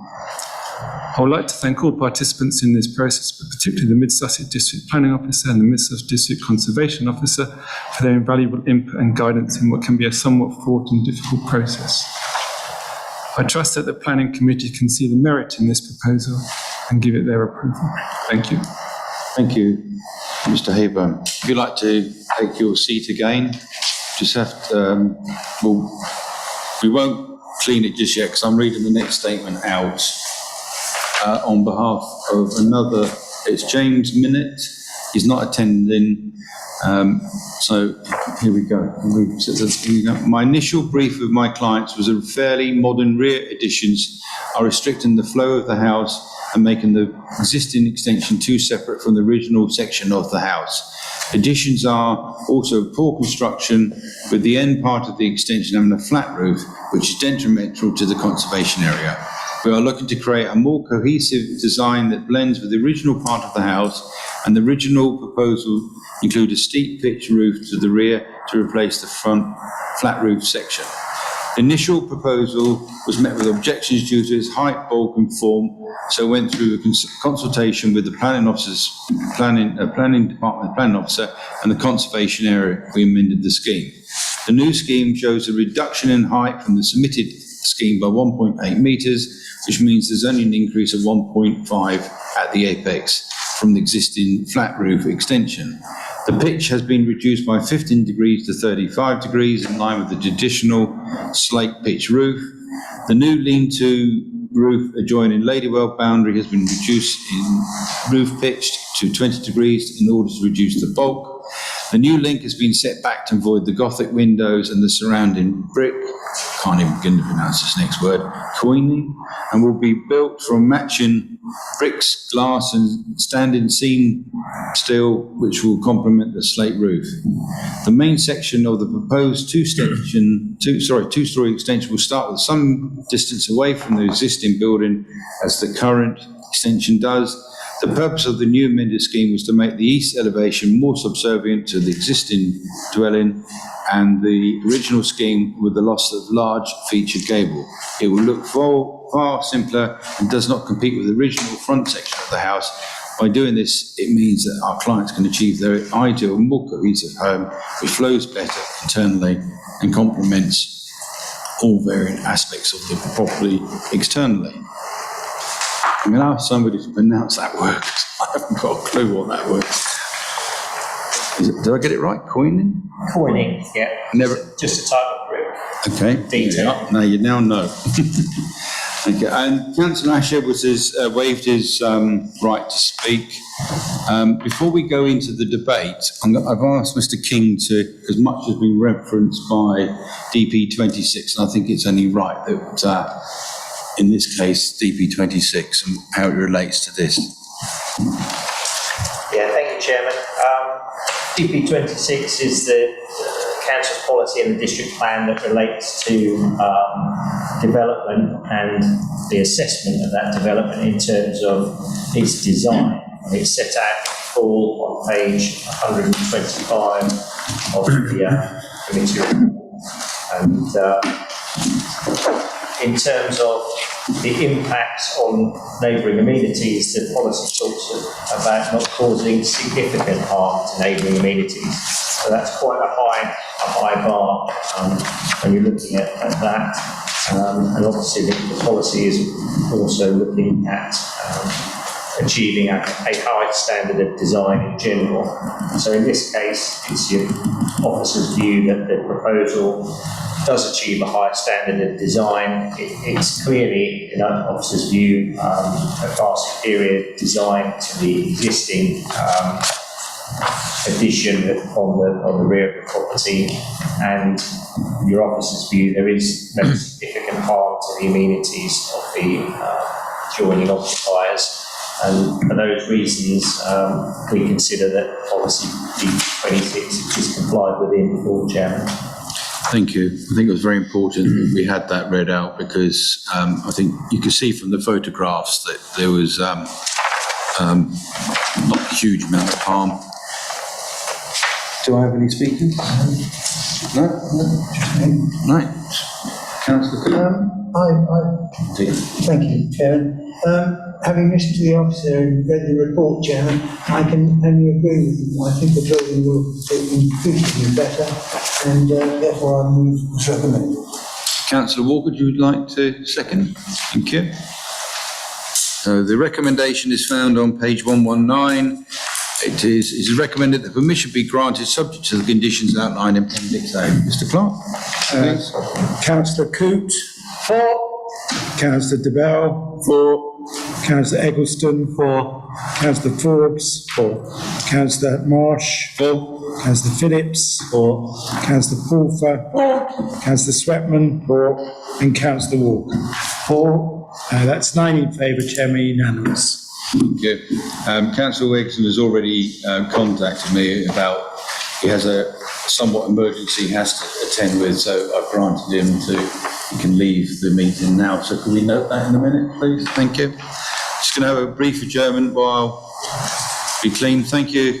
[SPEAKER 17] I would like to thank all participants in this process, but particularly the Mid-Sussex District Planning Officer and the Mid-Sussex District Conservation Officer for their invaluable input and guidance in what can be a somewhat fraught and difficult process. I trust that the Planning Committee can see the merit in this proposal and give it their approval. Thank you.
[SPEAKER 19] Thank you, Mr. Hayburn. If you'd like to take your seat again, just have to, we won't clean it just yet because I'm reading the next statement out on behalf of another. It's James Minute. He's not attending. So here we go. My initial brief with my clients was a fairly modern rear additions are restricting the flow of the house and making the existing extension too separate from the original section of the house. Additions are also poor construction, with the end part of the extension having a flat roof, which is detrimental to the conservation area. We are looking to create a more cohesive design that blends with the original part of the house, and the original proposal include a steep pitch roof to the rear to replace the front flat roof section. The initial proposal was met with objections due to its height, bulk and form, so went through a consultation with the planning officer's planning department planning officer and the conservation area. We amended the scheme. The new scheme shows a reduction in height from the submitted scheme by 1.8 metres, which means there's only an increase of 1.5 at the apex from the existing flat roof extension. The pitch has been reduced by 15 degrees to 35 degrees in line with the traditional slate pitch roof. The new lean-to roof adjoining Ladywell boundary has been reduced in roof pitch to 20 degrees in order to reduce the bulk. The new link has been set back to avoid the Gothic windows and the surrounding brick, can't even begin to pronounce this next word, coining, and will be built from matching bricks, glass and standing seam steel, which will complement the slate roof. The main section of the proposed two-storey extension will start with some distance away from the existing building as the current extension does. The purpose of the new amended scheme was to make the east elevation more subservient to the existing dwelling and the original scheme with the loss of large featured gable. It will look far simpler and does not compete with the original front section of the house. By doing this, it means that our clients can achieve their ideal, more cohesive home, which flows better internally and complements all varying aspects of the property externally. I'm going to ask somebody to pronounce that word. I haven't got a clue what that word is. Did I get it right? Coining?
[SPEAKER 18] Coining, yeah.
[SPEAKER 19] Never.
[SPEAKER 18] Just a type of brick.
[SPEAKER 19] Okay.
[SPEAKER 18] Detail.
[SPEAKER 19] Now you now know. Okay. And Councillor Asher waived his right to speak. Before we go into the debate, I've asked Mr. King to, because much has been referenced by DP26, and I think it's only right that in this case, DP26 and how it relates to this.
[SPEAKER 18] Yeah, thank you, Chairman. DP26 is the council's policy in the district plan that relates to development and the assessment of that development in terms of its design. It's set out full on page 125 of the committee report. And in terms of the impacts on neighbouring amenities, the policy talks about not causing significant harm to neighbouring amenities. So that's quite a high bar when you're looking at that. And obviously the policy is also looking at achieving a high standard of design in general. So in this case, it's your officer's view that the proposal does achieve a higher standard of design. It's clearly, in our officer's view, a far superior design to the existing addition on the rear of the property. And in your officer's view, there is no significant harm to the amenities of the joining occupiers. And for those reasons, we consider that policy D26 is complied with in full, Chairman.
[SPEAKER 19] Thank you. I think it was very important that we had that read out because I think you could see from the photographs that there was not a huge amount of harm. Do I have any speakers? No? No? Councillor
[SPEAKER 2] Thank you, Chairman. Having listened to the officer and read the report, Chairman, I can only agree with him. I think the building will be increasingly better, and therefore I move as recommended.
[SPEAKER 19] Councillor Walker, would you like to second? Thank you. So the recommendation is found on page 119. It is recommended that permission be granted subject to the conditions outlined in Appendix A. Mr. Clark?
[SPEAKER 11] Councillor Coote. For. Councillor DeBell. For. Councillor Eggleston. For. Councillor Forbes. For. Councillor Marsh. For. Councillor Phillips. For. Councillor Pulfer. For. Councillor Sweatman. For. And Councillor Walker. For. That's 9 in favour, Chairman, unanimous.
[SPEAKER 19] Thank you. Councillor Eggleston has already contacted me about, he has a somewhat emergency he has to attend with, so I've granted him he can leave the meeting now. So can we note that in a minute, please? Thank you. Just going to have a brief adjournment while we clean. Thank you.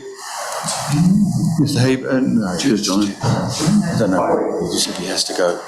[SPEAKER 19] Mr. Haber, no, just John. I don't know what, he just said he has to go.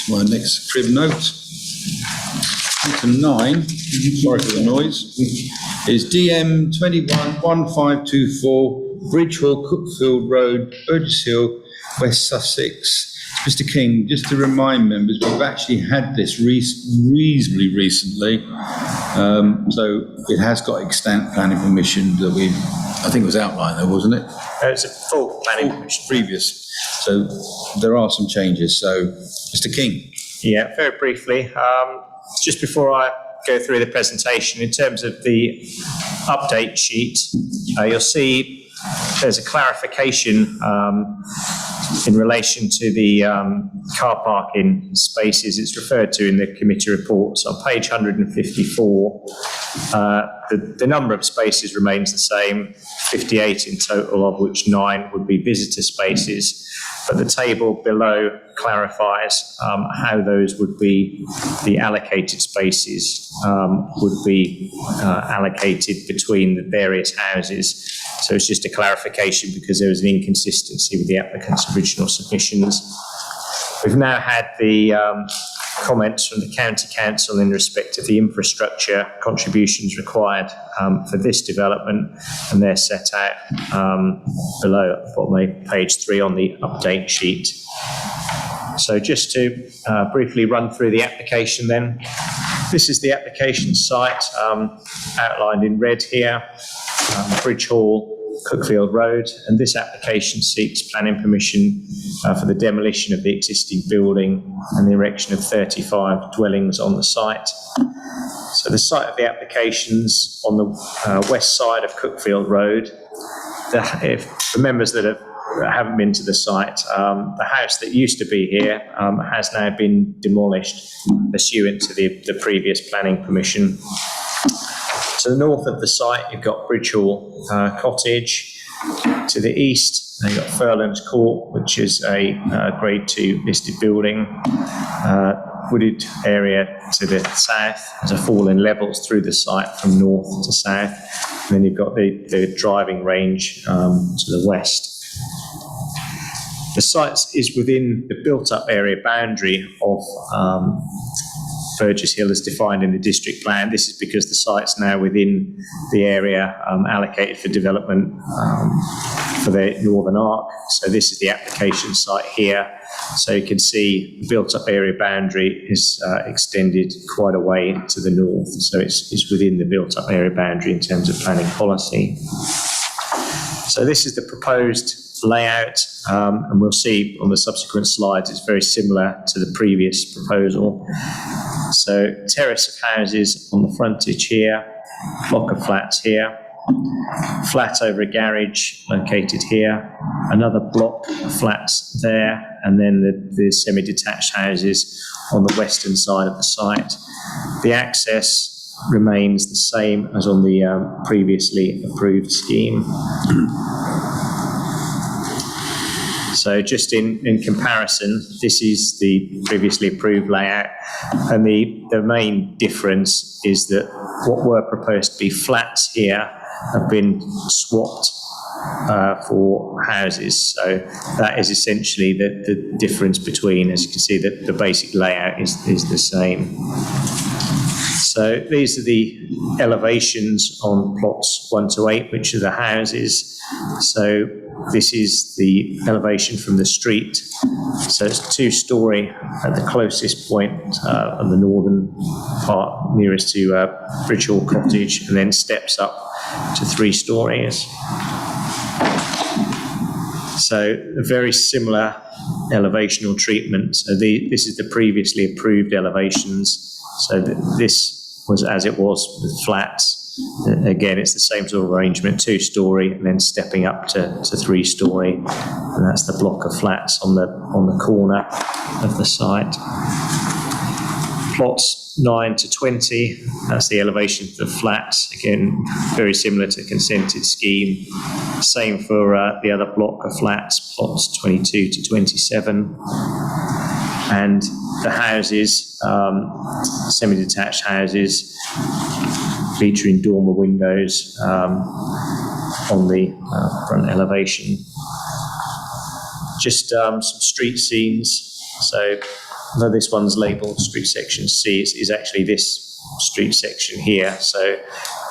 [SPEAKER 19] My next crib note, item 9, sorry for the noise, is DM 211524 Bridge Hall, Cookfield Road, Burgess Hill, West Sussex, Mr. King, just to remind members, we've actually had this reasonably recently. So it has got extant planning permission that I think it was outlined there, wasn't it?
[SPEAKER 18] It's a full planning permission.
[SPEAKER 19] Previous. So there are some changes. So, Mr. King.
[SPEAKER 18] Yeah, very briefly, just before I go through the presentation, in terms of the update sheet, you'll see there's a clarification in relation to the car parking spaces. It's referred to in the committee reports. On page 154, the number of spaces remains the same, 58 in total, of which 9 would be visitor spaces. But the table below clarifies how those would be, the allocated spaces would be allocated between the various houses. So it's just a clarification because there was an inconsistency with the applicant's original submissions. We've now had the comments from the County Council in respect of the infrastructure contributions required for this development, and they're set out below at the bottom of page 3 on the update sheet. So just to briefly run through the application then. This is the application site outlined in red here, Bridge Hall, Cookfield Road, and this application seeks planning permission for the demolition of the existing building and the erection of 35 dwellings on the site. So the site of the application's on the west side of Cookfield Road. If the members that haven't been to the site, the house that used to be here has now been demolished pursuant to the previous planning permission. To the north of the site, you've got Bridge Hall Cottage. To the east, you've got Furlands Court, which is a Grade 2 listed building. Wooded area to the south. There's a fall in levels through the site from north to south. And then you've got the driving range to the west. The site is within the built-up area boundary of Burgess Hill as defined in the district plan. This is because the site's now within the area allocated for development for the Northern Arc. So this is the application site here. So you can see the built-up area boundary is extended quite a way to the north. So it's within the built-up area boundary in terms of planning policy. So this is the proposed layout, and we'll see on the subsequent slides it's very similar to the previous proposal. So terrace of houses on the frontage here, block of flats here, flat over a garage located here, another block of flats there, and then the semi-detached houses on the western side of the site. The access remains the same as on the previously approved scheme. So just in comparison, this is the previously approved layout, and the main difference is that what were proposed to be flats here have been swapped for houses. So that is essentially the difference between, as you can see, that the basic layout is the same. So these are the elevations on plots 1 to 8, which are the houses. So this is the elevation from the street. So it's 2-storey at the closest point on the northern part, nearest to Bridge Hall Cottage, and then steps up to 3 stories. So a very similar elevational treatment. So this is the previously approved elevations. So this was as it was with flats. Again, it's the same sort of arrangement, 2-storey and then stepping up to 3-storey. And that's the block of flats on the corner of the site. Plots 9 to 20, that's the elevation of the flats. Again, very similar to the consented scheme. Same for the other block of flats, plots 22 to 27. And the houses, semi-detached houses, featuring dormer windows on the front elevation. Just some street scenes. So although this one's labelled street section C, is actually this street section here. So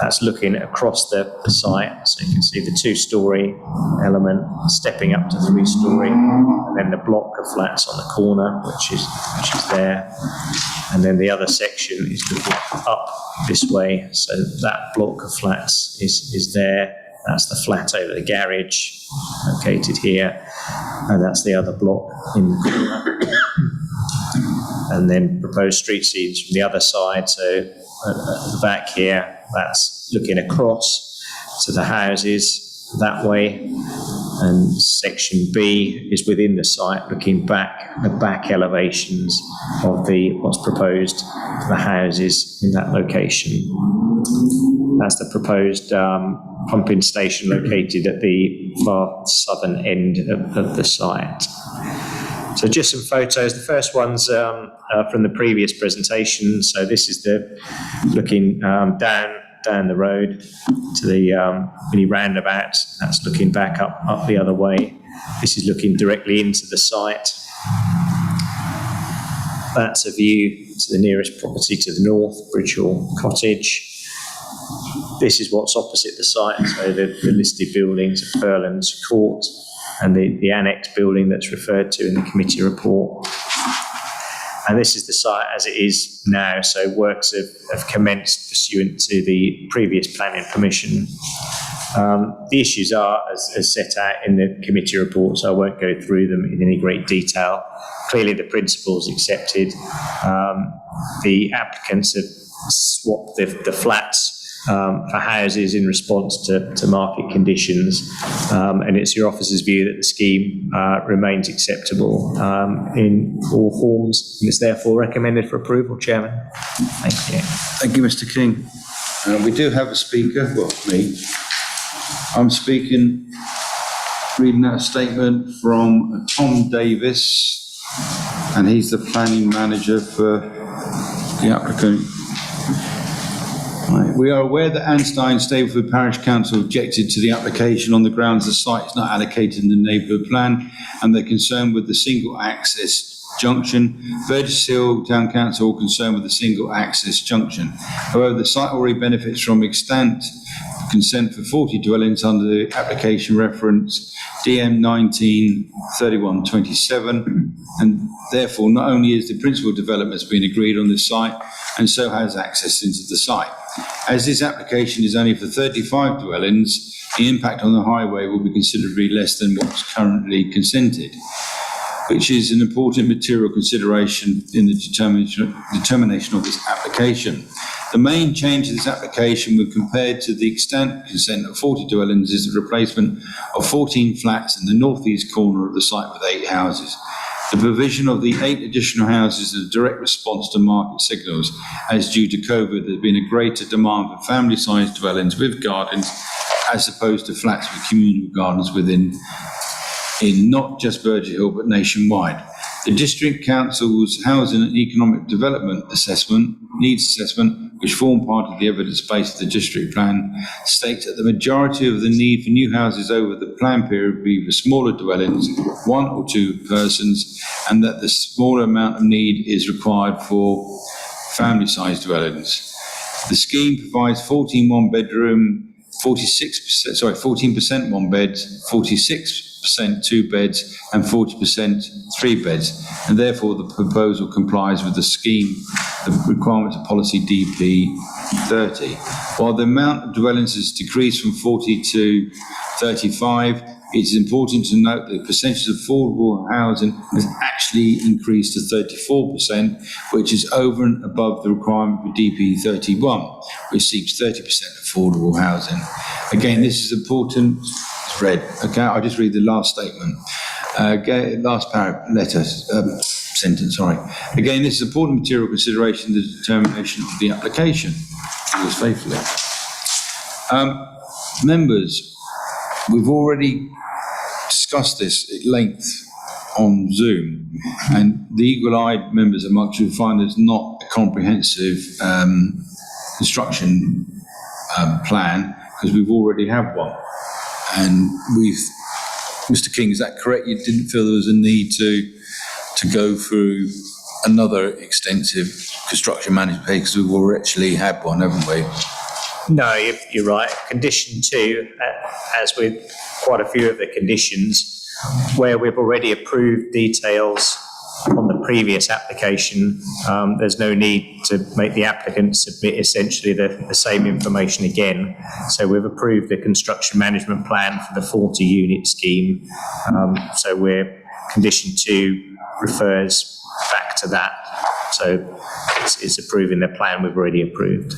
[SPEAKER 18] That's looking across the site, so you can see the two-storey element stepping up to three-storey, and then the block of flats on the corner, which is there, and then the other section is looking up this way. So that block of flats is there. That's the flat over the garage, located here, and that's the other block in the corner. And then proposed street scenes from the other side. So at the back here, that's looking across to the houses that way. And section B is within the site, looking back, the back elevations of what's proposed to the houses in that location. That's the proposed pumping station located at the far southern end of the site. So just some photos. The first one's from the previous presentation. So this is looking down the road to the mini roundabout. That's looking back up the other way. This is looking directly into the site. That's a view to the nearest property to the north, Bridgehall Cottage. This is what's opposite the site, so the listed buildings of Furlands Court and the annex building that's referred to in the committee report. And this is the site as it is now, so works have commenced pursuant to the previous planning permission. The issues are as set out in the committee report, so I won't go through them in any great detail. Clearly the principles accepted. The applicants have swapped the flats for houses in response to market conditions, and it's your officer's view that the scheme remains acceptable in all forms, and is therefore recommended for approval. Chairman. Thank you.
[SPEAKER 19] Thank you, Mr. King. We do have a speaker, well, me. I'm speaking, reading out a statement from Tom Davis, and he's the planning manager for the applicant. Right. We are aware that Anstine Stapleford Parish Council objected to the application on the grounds the site is not allocated in the neighbourhood plan, and they're concerned with the single access junction. Burgess Hill Town Council are concerned with the single access junction. However, the site already benefits from extant consent for 40 dwellings under the application reference DM 193127, and therefore not only is the principal development has been agreed on this site, and so has access into the site. As this application is only for 35 dwellings, the impact on the highway will be considerably less than what's currently consented, which is an important material consideration in the determination of this application. The main change to this application when compared to the extant consent of 40 dwellings is the replacement of 14 flats in the northeast corner of the site with 8 houses. The provision of the 8 additional houses is a direct response to market signals, as due to COVID there's been a greater demand for family-sized dwellings with gardens as opposed to flats with communal gardens within, in not just Burgess Hill but nationwide. The District Council's Housing and Economic Development Assessment, Needs Assessment, which form part of the evidence base of the District Plan, states that the majority of the need for new houses over the plan period will be for smaller dwellings, 1 or 2 persons, and that the smaller amount of need is required for family-sized dwellings. The scheme provides 14 one-bedroom, 14% one beds, 46% 2 beds, and 40% 3 beds, and therefore the proposal complies with the scheme, the requirements of policy DP 30. While the amount of dwellings has decreased from 40 to 35, it's important to note that the percentage of affordable housing has actually increased to 34%, which is over and above the requirement for DP 31, which seeks 30% affordable housing. Again, this is important. It's red. Okay, I'll just read the last statement. Last sentence, sorry. Again, this is important material consideration in the determination of the application. Yours faithfully. Members, we've already discussed this at length on Zoom, and the eagle-eyed members amongst you find there's not a comprehensive construction plan, because we've already had one. And Mr. King, is that correct? You didn't feel there was a need to go through another extensive construction management because we've already actually had one, haven't we?
[SPEAKER 18] No, you're right. Condition 2, as with quite a few of the conditions, where we've already approved details on the previous application, there's no need to make the applicant submit essentially the same information again. So we've approved the construction management plan for the 40-unit scheme. So condition 2 refers back to that. So it's approving the plan we've already approved.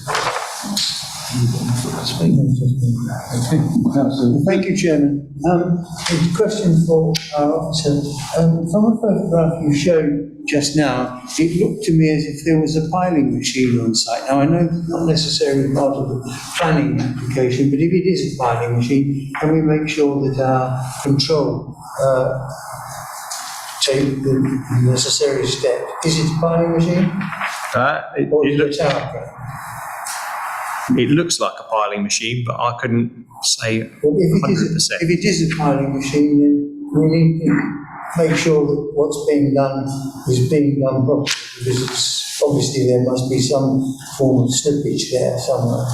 [SPEAKER 2] Thank you, Chairman. A question for our officer. From a photograph you showed just now, it looked to me as if there was a piling machine on site. Now, I know not necessarily part of the planning application, but if it is a piling machine, can we make sure that our control take the necessary step? Is it a piling machine?
[SPEAKER 18] It looks like a piling machine, but I couldn't say 100%.
[SPEAKER 2] If it is a piling machine, then we need to make sure that what's being done is being done properly, because obviously there must be some form of slippage there somewhere.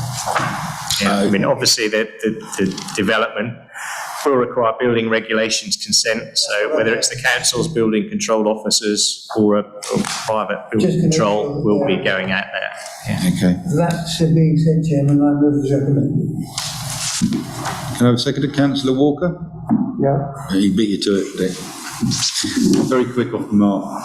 [SPEAKER 18] Yeah, I mean, obviously the development will require building regulations consent, so whether it's the council's building control officers or private building control will be going out there. Yeah.
[SPEAKER 19] Okay.
[SPEAKER 2] That being said, Chairman, I move as recommended.
[SPEAKER 19] Can I have a second to Councillor Walker?
[SPEAKER 2] Yeah.
[SPEAKER 19] He beat you to it, Dick. Very quick off the mark.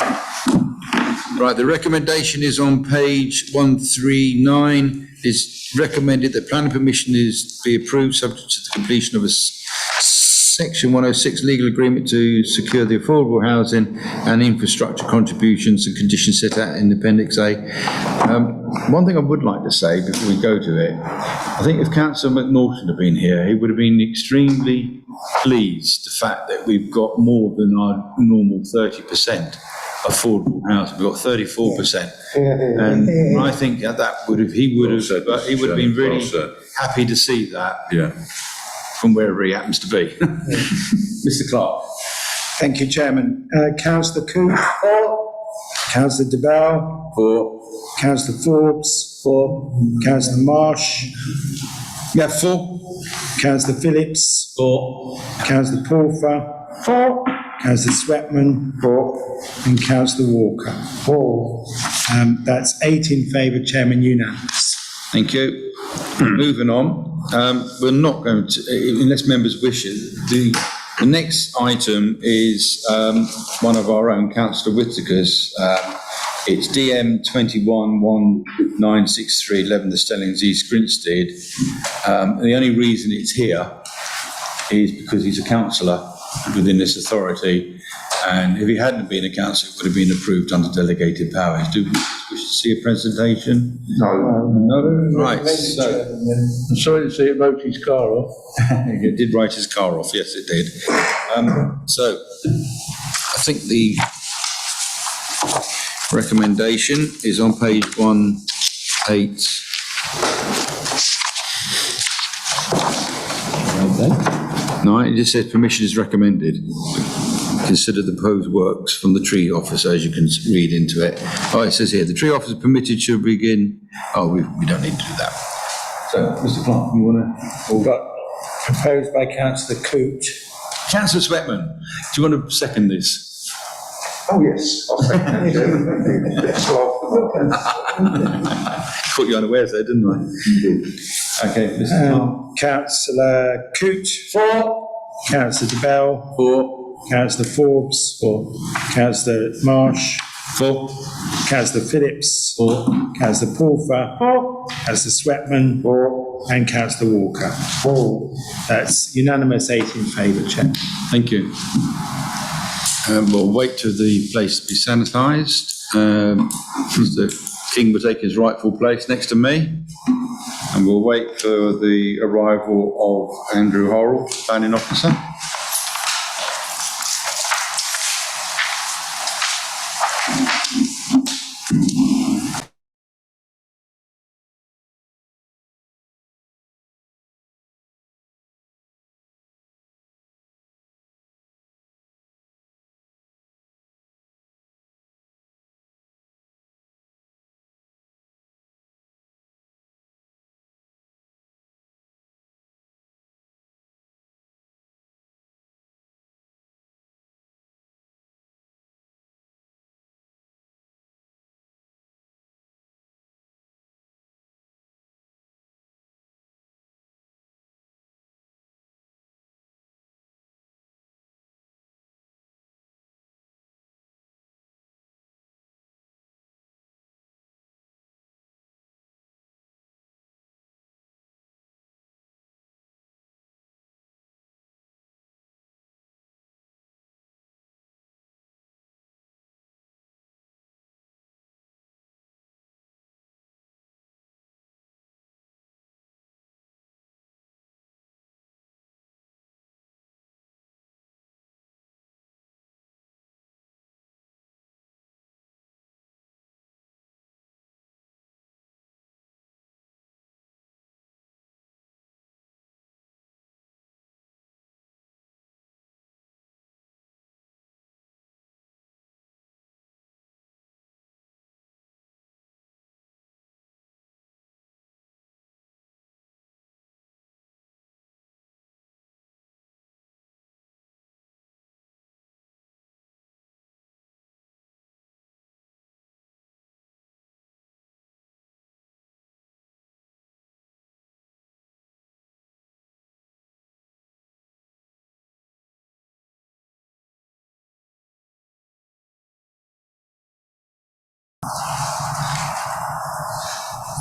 [SPEAKER 19] Right, the recommendation is on page 139. It's recommended that planning permission is be approved subject to the completion of a Section 106 legal agreement to secure the affordable housing and infrastructure contributions and conditions set out in Appendix A. One thing I would like to say before we go to it, I think if Councillor McNaughton had been here, he would have been extremely pleased the fact that we've got more than our normal 30% affordable housing. We've got 34%. And I think that would have, he would have been really happy to see that.
[SPEAKER 6] Yeah.
[SPEAKER 19] From wherever he happens to be. Mr. Clark.
[SPEAKER 11] Thank you, Chairman. Councillor Coote. For. Councillor DeBell.
[SPEAKER 19] For.
[SPEAKER 11] Councillor Forbes. For. Councillor Marsh.
[SPEAKER 19] Yeah, for.
[SPEAKER 11] Councillor Phillips.
[SPEAKER 19] For.
[SPEAKER 11] Councillor Pulfer. For. Councillor Swetman. For. And Councillor Walker. For. That's 8 in favour, Chairman, unanimous.
[SPEAKER 19] Thank you. Moving on. We're not going to, unless members wish it, the next item is one of our own, Councillor Whittaker's. It's DM 211963 11 the Stellings East Grinstead. The only reason it's here is because he's a councillor within this authority, and if he hadn't been a councillor, it would have been approved under delegated powers. Do we wish to see a presentation?
[SPEAKER 6] No.
[SPEAKER 19] Right, so...
[SPEAKER 10] I'm sorry to see it wrote his car off.
[SPEAKER 19] It did write his car off, yes it did. So, I think the recommendation is on page 18. No, it just says permission is recommended. Consider the proposed works from the tree officer, as you can read into it. Oh, it says here, the tree officer permitted should begin... Oh, we don't need to do that. So, Mr. Clark, you want to...
[SPEAKER 11] Proposed by Councillor Coote.
[SPEAKER 19] Councillor Swetman, do you want to second this?
[SPEAKER 6] Oh, yes. I'll second it.
[SPEAKER 19] Caught you unawares there, didn't I? Okay, Mr. Clark.
[SPEAKER 11] Councillor Coote. For. Councillor DeBell.
[SPEAKER 19] For.
[SPEAKER 11] Councillor Forbes. For. Councillor Marsh.
[SPEAKER 19] For.
[SPEAKER 11] Councillor Phillips.
[SPEAKER 19] For.
[SPEAKER 11] Councillor Pulfer. For. Councillor Swetman. For. And Councillor Walker. For. That's unanimous, 8 in favour, Chair.
[SPEAKER 19] Thank you. We'll wait till the place to be sanitised. Mr. King will take his rightful place next to me. And we'll wait for the arrival of Andrew Horrell, planning officer.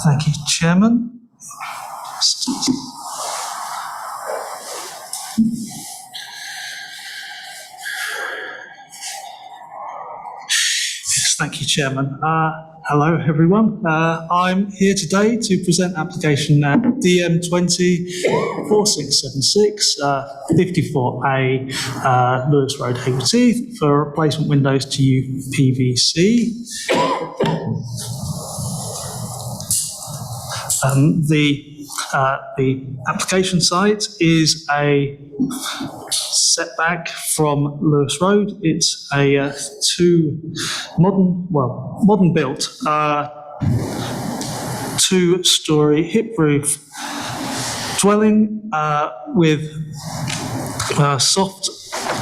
[SPEAKER 21] Thank you, Chairman. Yes, thank you, Chairman. Hello, everyone. I'm here today to present application DM20-4676, 54A Lewis Road, Hayward Heath, for replacement windows to UPVC. The application site is a setback from Lewis Road. It's a modern built, 2-storey hip roof dwelling with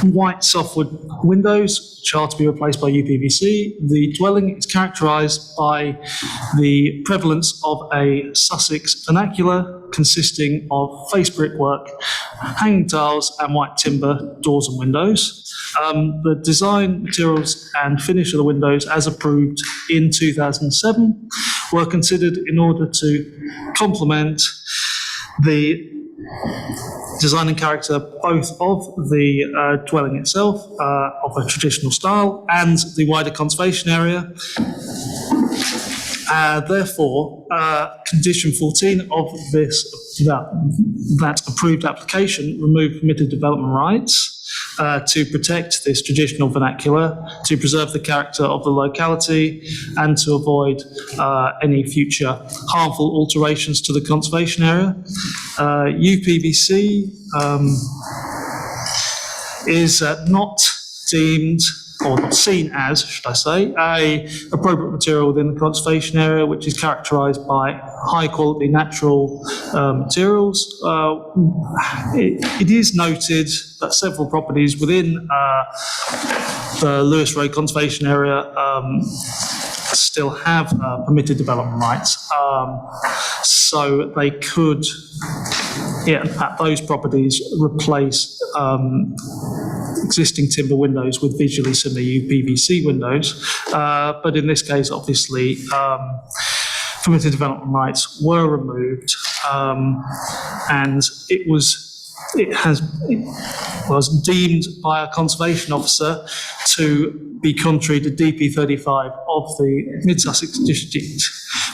[SPEAKER 21] white softwood windows, which are to be replaced by UPVC. The dwelling is characterised by the prevalence of a Sussex vernacular consisting of face brickwork, hanging tiles and white timber doors and windows. The design, materials and finish of the windows, as approved in 2007, were considered in order to complement the design and character both of the dwelling itself, of a traditional style, and the wider conservation area. Therefore, condition 14 of that approved application removed permitted development rights to protect this traditional vernacular, to preserve the character of the locality, and to avoid any future harmful alterations to the conservation area. UPVC is not deemed, or not seen as, should I say, a appropriate material within the conservation area, which is characterised by high quality natural materials. It is noted that several properties within the Lewis Road conservation area still have permitted development rights, so they could, at those properties, replace existing timber windows with visually similar UPVC windows. But in this case, obviously, permitted development rights were removed, and it was deemed by a conservation officer to be contrary to DP 35 of the Mid-Sussex District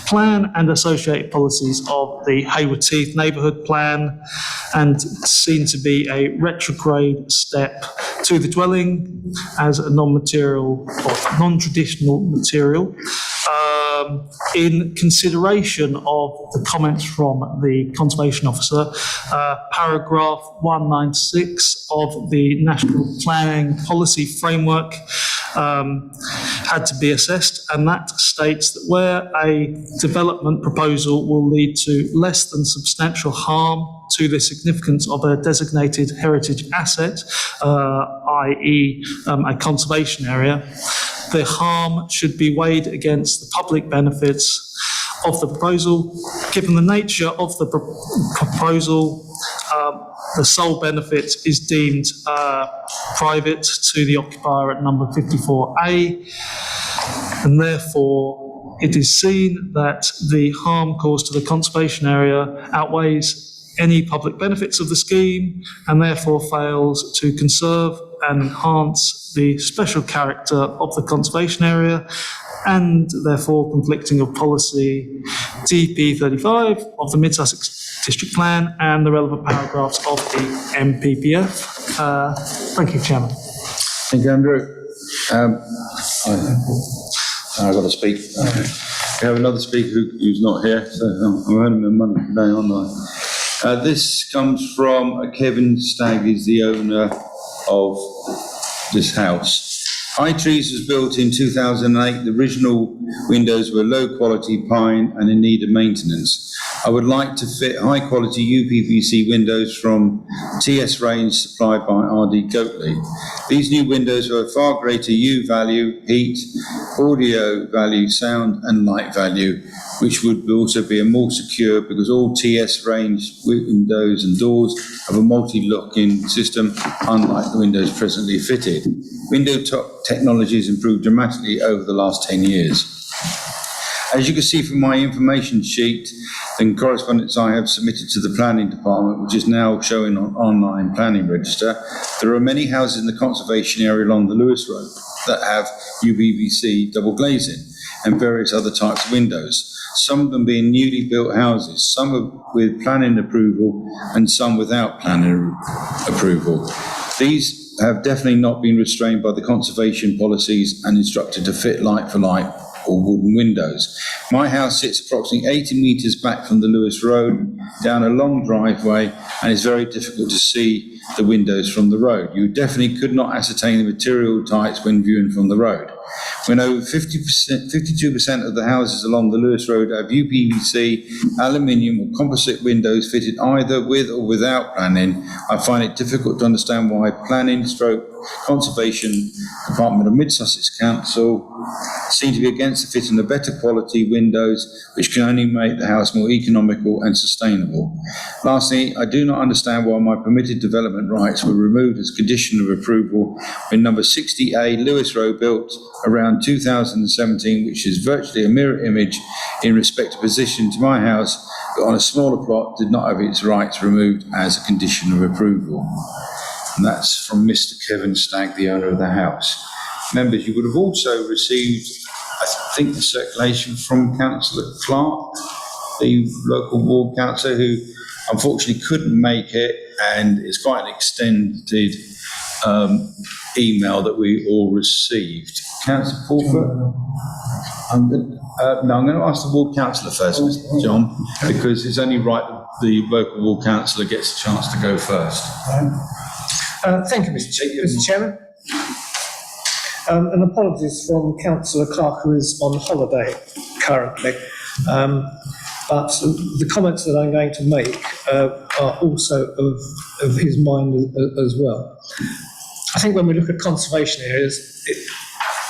[SPEAKER 21] Plan and associated policies of the Hayward Heath Neighbourhood Plan, and seen to be a retrograde step to the dwelling as a non-material or non-traditional material. In consideration of the comments from the Conservation Officer, paragraph 196 of the National Planning Policy Framework had to be assessed, and that states that where a development proposal will lead to less than substantial harm to the significance of a designated heritage asset, i.e. a conservation area, the harm should be weighed against the public benefits of the proposal. Given the nature of the proposal, the sole benefit is deemed private to the occupier at number 54A, and therefore it is seen that the harm caused to the conservation area outweighs any public benefits of the scheme, and therefore fails to conserve and enhance the special character of the conservation area, and therefore conflicting of policy DP 35 of the Mid-Sussex District Plan and the relevant paragraphs of the MPPF. Thank you, Chairman.
[SPEAKER 19] Thank you, Andrew. I've got to speak. We have another speaker who's not here, so I'm earning my money today, aren't I? This comes from Kevin Stagg, is the owner of this house. High Trees was built in 2008. The original windows were low quality pine and in need of maintenance. I would like to fit high quality UPVC windows from TS range supplied by RD Goatley. These new windows have a far greater U value, heat, audio value, sound and light value, which would also be a more secure because all TS range windows and doors have a multi-lock-in system, unlike the windows presently fitted. Window technology has improved dramatically over the last 10 years.
[SPEAKER 1] As you can see from my information sheet and correspondence I have submitted to the planning department, which is now showing on online planning register, there are many houses in the conservation area along the Lewis Road that have UPVC double glazing and various other types of windows. Some of them being newly built houses, some with planning approval and some without planning approval. These have definitely not been restrained by the conservation policies and instructed to fit light for light or wooden windows. My house sits approximately 80 metres back from the Lewis Road, down a long driveway, and it's very difficult to see the windows from the road. You definitely could not ascertain the material types when viewing from the road. When over 52% of the houses along the Lewis Road have UPVC, aluminium or composite windows fitted either with or without planning, I find it difficult to understand why planning / conservation department of Mid Sussex Council seem to be against the fitting of better quality windows, which can only make the house more economical and sustainable. Lastly, I do not understand why my permitted development rights were removed as condition of approval when number 60A Lewis Road built around 2017, which is virtually a mirror image in respect to position to my house, but on a smaller plot did not have its rights removed as a condition of approval. And that's from Mr. Kevin Stagg, the owner of the house. Members, you would have also received, I think, the circulation from Councillor Clark, the local ward councillor, who unfortunately couldn't make it, and it's quite an extended email that we all received. Councillor Pulford? I'm going to ask the ward councillor first, Mr. John, because it's only right that the local ward councillor gets a chance to go first.
[SPEAKER 3] Thank you, Mr. Chairman. And apologies from Councillor Clark, who is on holiday currently. But the comments that I'm going to make are also of his mind as well. I think when we look at conservation areas,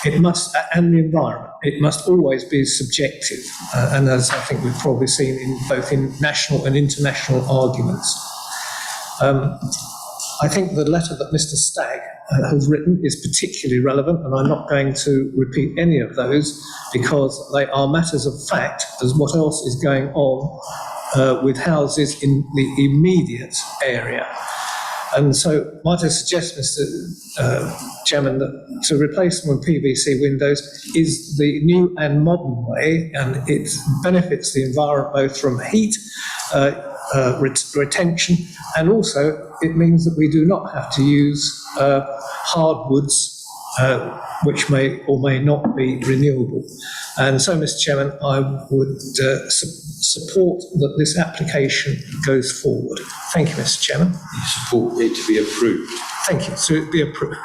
[SPEAKER 3] it must, and the environment, it must always be subjective. And as I think we've probably seen in both in national and international arguments. I think the letter that Mr. Stagg has written is particularly relevant, and I'm not going to repeat any of those because they are matters of fact as what else is going on with houses in the immediate area. And so might I suggest, Mr. Chairman, that to replace them with PVC windows is the new and modern way, and it benefits the environment both from heat, retention, and also it means that we do not have to use hardwoods, which may or may not be renewable. And so, Mr. Chairman, I would support that this application goes forward. Thank you, Mr. Chairman.
[SPEAKER 1] You support it to be approved?
[SPEAKER 3] Thank you, to be approved.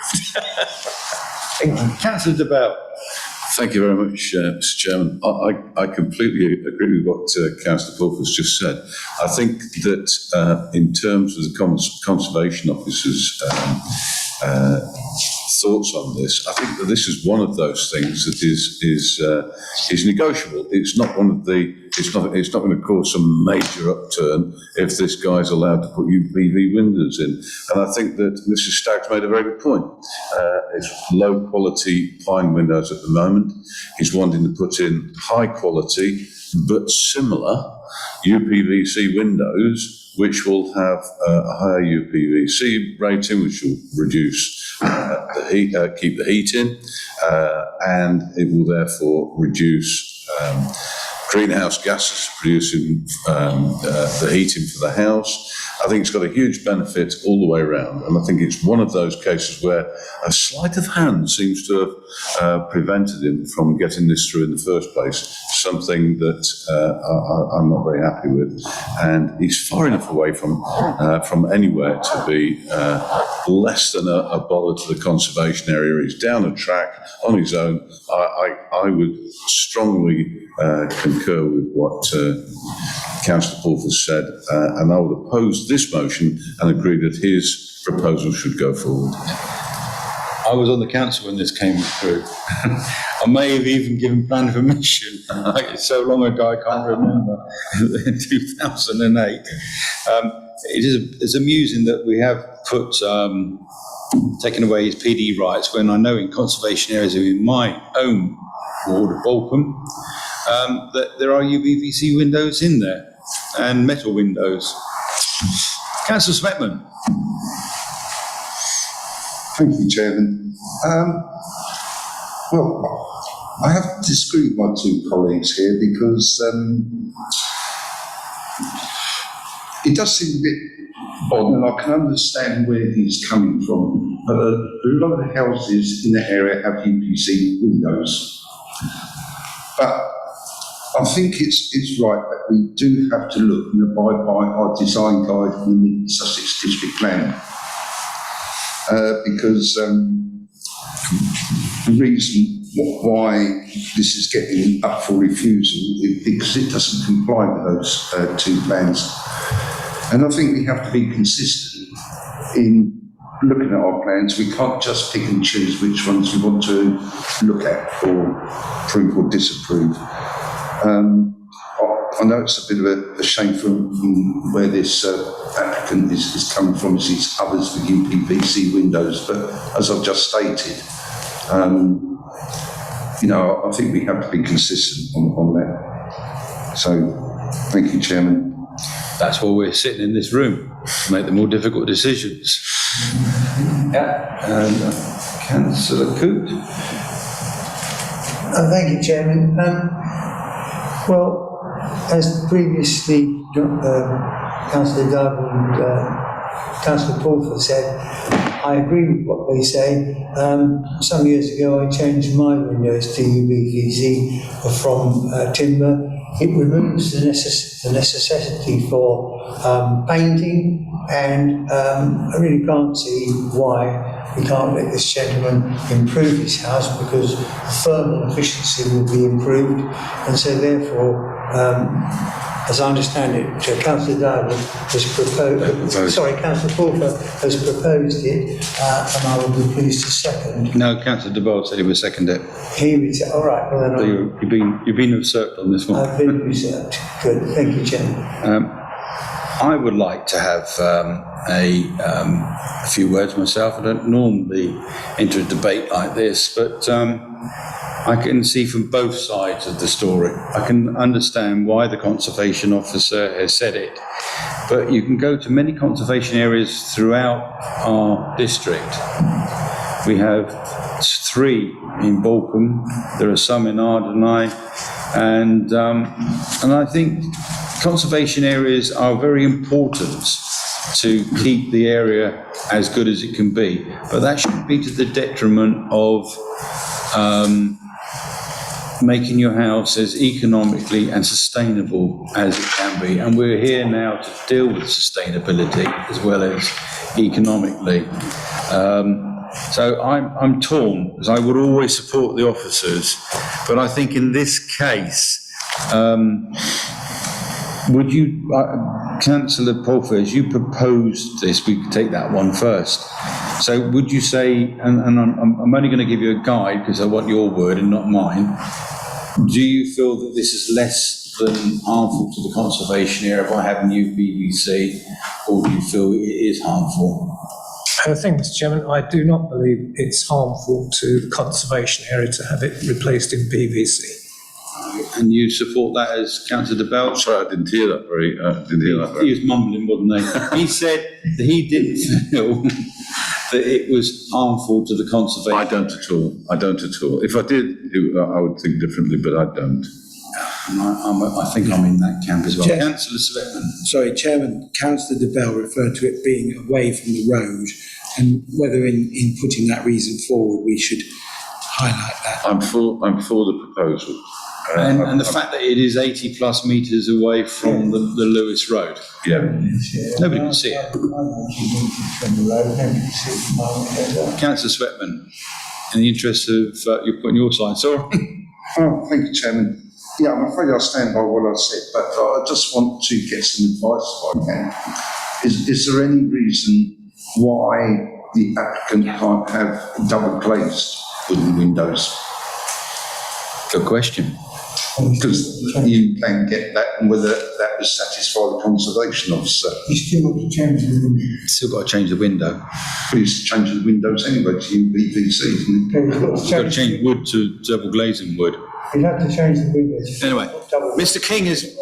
[SPEAKER 3] Thank you.
[SPEAKER 1] Councillor DeBell.
[SPEAKER 5] Thank you very much, Mr. Chairman. I completely agree with what Councillor Pulford's just said. I think that in terms of the Conservation Officer's thoughts on this, I think that this is one of those things that is negotiable. It's not one of the. It's not going to cause some major upturn if this guy's allowed to put UPV windows in. And I think that Mr. Stagg's made a very good point. It's low quality pine windows at the moment. He's wanting to put in high quality but similar UPVC windows, which will have a higher UPVC rating, which will reduce the heat, keep the heat in, and it will therefore reduce greenhouse gases producing the heating for the house. I think it's got a huge benefit all the way around, and I think it's one of those cases where a sleight of hand seems to have prevented him from getting this through in the first place, something that I'm not very happy with. And he's far enough away from anywhere to be less than a bother to the conservation area. He's down a track on his own. I would strongly concur with what Councillor Pulford said, and I would oppose this motion and agree that his proposal should go forward.
[SPEAKER 1] I was on the council when this came through. I may have even given planning permission. It's so long ago I can't remember. In 2008. It's amusing that we have put taken away his PD rights when I know in conservation areas in my own ward of Balcombe,
[SPEAKER 19] that there are UPVC windows in there and metal windows. Councillor Smetman.
[SPEAKER 8] Thank you, Chairman. Well, I have to disagree with my two colleagues here because it does seem a bit odd, and I can understand where he's coming from. But a lot of the houses in the area have UPVC windows. But I think it's right that we do have to look and abide by our design guide from the Mid-Sussex District Plan. Because the reason why this is getting up for refusal is because it doesn't comply with those two plans. And I think we have to be consistent in looking at our plans. We can't just pick and choose which ones we want to look at or approve or disapprove. I know it's a bit of a shame from where this applicant is coming from, is these others with UPVC windows, but as I've just stated, I think we have to be consistent on that. So, thank you, Chairman.
[SPEAKER 19] That's why we're sitting in this room, to make the more difficult decisions. Yeah, and Councillor Coote.
[SPEAKER 2] Thank you, Chairman. Well, as previously Councillor Dove and Councillor Pulford said, I agree with what they say. Some years ago I changed my windows to UPVC from timber. It removes the necessity for painting, and I really can't see why we can't let this gentleman improve his house, because the thermal efficiency will be improved, and so therefore, as I understand it, Councillor Darwood has proposed, Councillor Porter has proposed it, and I would be pleased to second.
[SPEAKER 19] No, Councillor DeBold said he would second it.
[SPEAKER 2] He would say, all right, well then
[SPEAKER 19] So you've been usurped on this one.
[SPEAKER 2] I've been usurped. Good, thank you, Chairman.
[SPEAKER 19] I would like to have a few words myself. I don't normally enter a debate like this, but I can see from both sides of the story. I can understand why the conservation officer has said it, but you can go to many conservation areas throughout our district. We have 3 in Balcombe, there are some in Ardernay, and I think conservation areas are very important to keep the area as good as it can be, but that shouldn't be to the detriment of making your house as economically and sustainable as it can be. And we're here now to deal with sustainability as well as economically. So I'm torn, because I would always support the officers, but I think in this case, would you, Councillor Pulford, you proposed this, we could take that one first. So would you say, and I'm only going to give you a guide because I want your word and not mine, do you feel that this is less than harmful to the conservation area by having UPVC, or do you feel it is harmful?
[SPEAKER 3] I think, Mr. Chairman, I do not believe it's harmful to the conservation area to have it replaced in PVC.
[SPEAKER 19] And you support that as Councillor DeBell?
[SPEAKER 5] Sorry, I didn't hear that very.
[SPEAKER 19] He was mumbling, wasn't he? He said that he didn't feel that it was harmful to the conservation.
[SPEAKER 5] I don't at all. I don't at all. If I did, I would think differently, but I don't.
[SPEAKER 19] I think I'm in that camp as well.
[SPEAKER 11] Chair-
[SPEAKER 19] Councillor Svetman.
[SPEAKER 11] Sorry, Chairman, Councillor DeBell referred to it being away from the road, and whether in putting that reason forward we should highlight that.
[SPEAKER 5] I'm for the proposal.
[SPEAKER 19] And the fact that it is 80 plus metres away from the Lewis Road.
[SPEAKER 5] Yeah.
[SPEAKER 19] Nobody can see it. Councillor Svetman, in the interest of you're putting your side, sorry.
[SPEAKER 8] Oh, thank you, Chairman. Yeah, I'm afraid I'll stand by what I said, but I just want to get some advice if I can. Is there any reason why the applicant can't have double glazed wooden windows?
[SPEAKER 19] Good question.
[SPEAKER 8] Because you can get that, and whether that would satisfy the conservation officer.
[SPEAKER 11] You still got to change the window.
[SPEAKER 19] Still got to change the window.
[SPEAKER 8] Please change the windows anyway to UPVC, isn't it?
[SPEAKER 19] You've got to change wood to double glazing wood.
[SPEAKER 2] You'd have to change the windows.
[SPEAKER 19] Anyway, Mr. King is.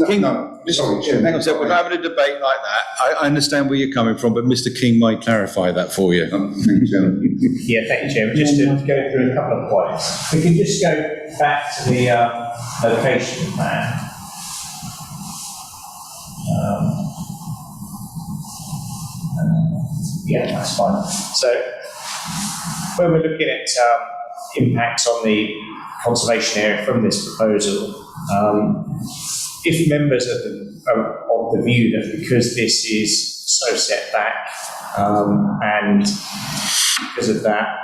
[SPEAKER 19] King,
[SPEAKER 8] sorry, Chair.
[SPEAKER 19] hang on a second, we're having a debate like that. I understand where you're coming from, but Mr. King might clarify that for you.
[SPEAKER 18] Yeah, thank you, Chairman. Just to go through a couple of points. We can just go back to the location plan. Yeah, that's fine. So, when we're looking at impacts on the conservation area from this proposal, if members of the view that because this is so set back and because of that,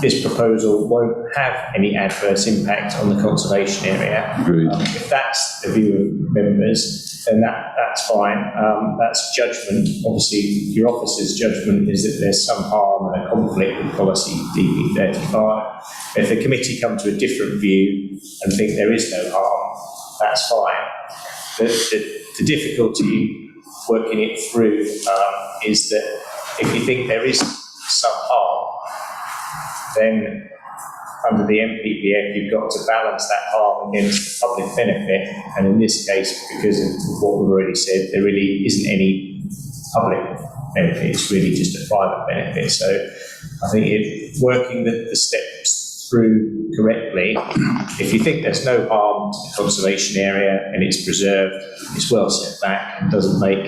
[SPEAKER 18] this proposal won't have any adverse impact on the conservation area. If that's the view of members, then that's fine. That's judgment. Obviously, your officer's judgment is that there's some harm and a conflict with policy DP35. If the committee come to a different view and think there is no harm, that's fine. The difficulty working it through is that if you think there is some harm, then under the MPPF you've got to balance that harm against the public benefit, and in this case, because of what we've already said, there really isn't any public benefit, it's really just a private benefit. So I think working the steps through correctly, if you think there's no harm to the conservation area and it's preserved, it's well set back and doesn't make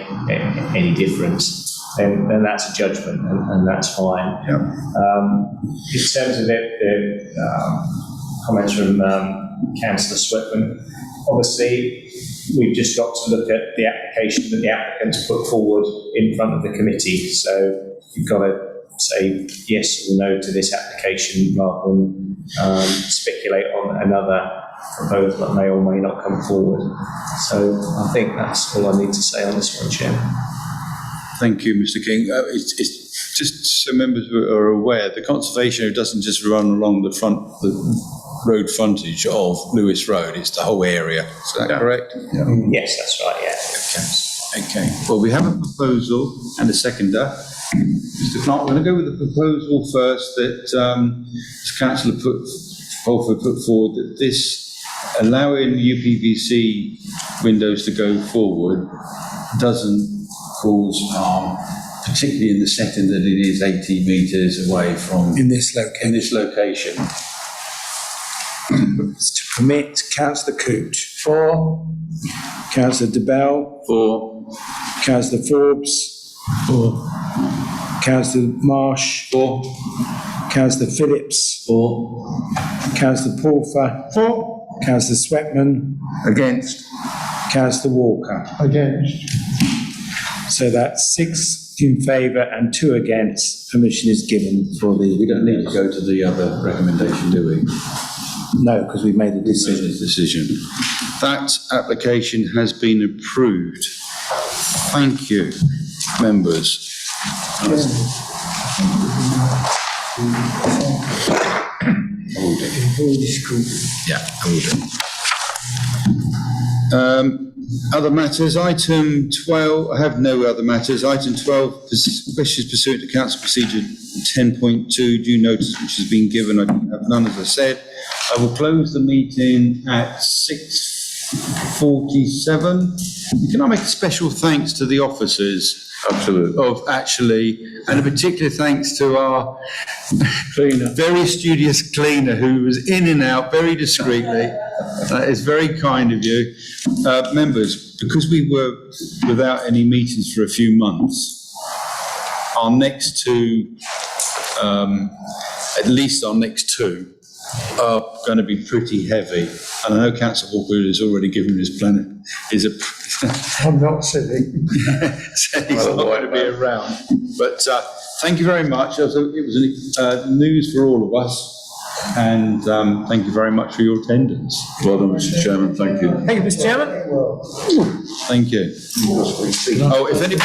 [SPEAKER 18] any difference, then that's a judgment and that's fine.
[SPEAKER 19] Yeah.
[SPEAKER 18] In terms of the comments from Councillor Sweatman, obviously we've just got to look at the application that the applicants put forward in front of the committee. So you've got to say yes or no to this application rather than speculate on another proposal that may or may not come forward. So I think that's all I need to say on this one, Chairman.
[SPEAKER 19] Thank you, Mr. King. It's just so members are aware, the conservation area doesn't just run along the road frontage of Lewis Road, it's the whole area. Is that correct?
[SPEAKER 18] Yeah. Yes, that's right, yeah.
[SPEAKER 19] Okay. Well, we have a proposal and a seconder. Mr. Clark, we're going to go with the proposal first that Councillor Fulford put forward, that this allowing UPVC windows to go forward doesn't cause harm, particularly in the setting that it is 80 metres away from...
[SPEAKER 11] In this location. To permit Councillor Coote. For. Councillor DeBell.
[SPEAKER 19] For.
[SPEAKER 11] Councillor Forbes. For. Councillor Marsh.
[SPEAKER 19] For.
[SPEAKER 11] Councillor Phillips.
[SPEAKER 19] For.
[SPEAKER 11] Councillor Pulfer.
[SPEAKER 6] For.
[SPEAKER 11] Councillor Sweatman.
[SPEAKER 6] Against.
[SPEAKER 11] Councillor Walker.
[SPEAKER 6] Against.
[SPEAKER 11] So that's 6 in favour and 2 against. Permission is given for the...
[SPEAKER 19] We don't need to go to the other recommendation, do we?
[SPEAKER 11] No, because we've made a decision.
[SPEAKER 19] That application has been approved. Thank you, members. Yeah, I will do. Other matters, item 12, I have no other matters. Item 12, questions pursuant to Council Procedure 10.2, due notice which has been given. I have none, as I said. I will close the meeting at 6:47. Can I make a special thanks to the officers?
[SPEAKER 5] Absolutely.
[SPEAKER 19] And a particular thanks to our cleaner, very studious cleaner who was in and out very discreetly. That is very kind of you. Members, because we were without any meetings for a few months, our next two, at least our next two, are going to be pretty heavy. And I know Councillor Walker has already given his plan.
[SPEAKER 6] I'm not silly.
[SPEAKER 19] So he's not going to be around. But thank you very much. It was news for all of us. And thank you very much for your attendance.
[SPEAKER 5] Well done, Mr. Chairman. Thank you.
[SPEAKER 3] Thank you, Mr. Chairman.
[SPEAKER 19] Thank you. Oh, if anybody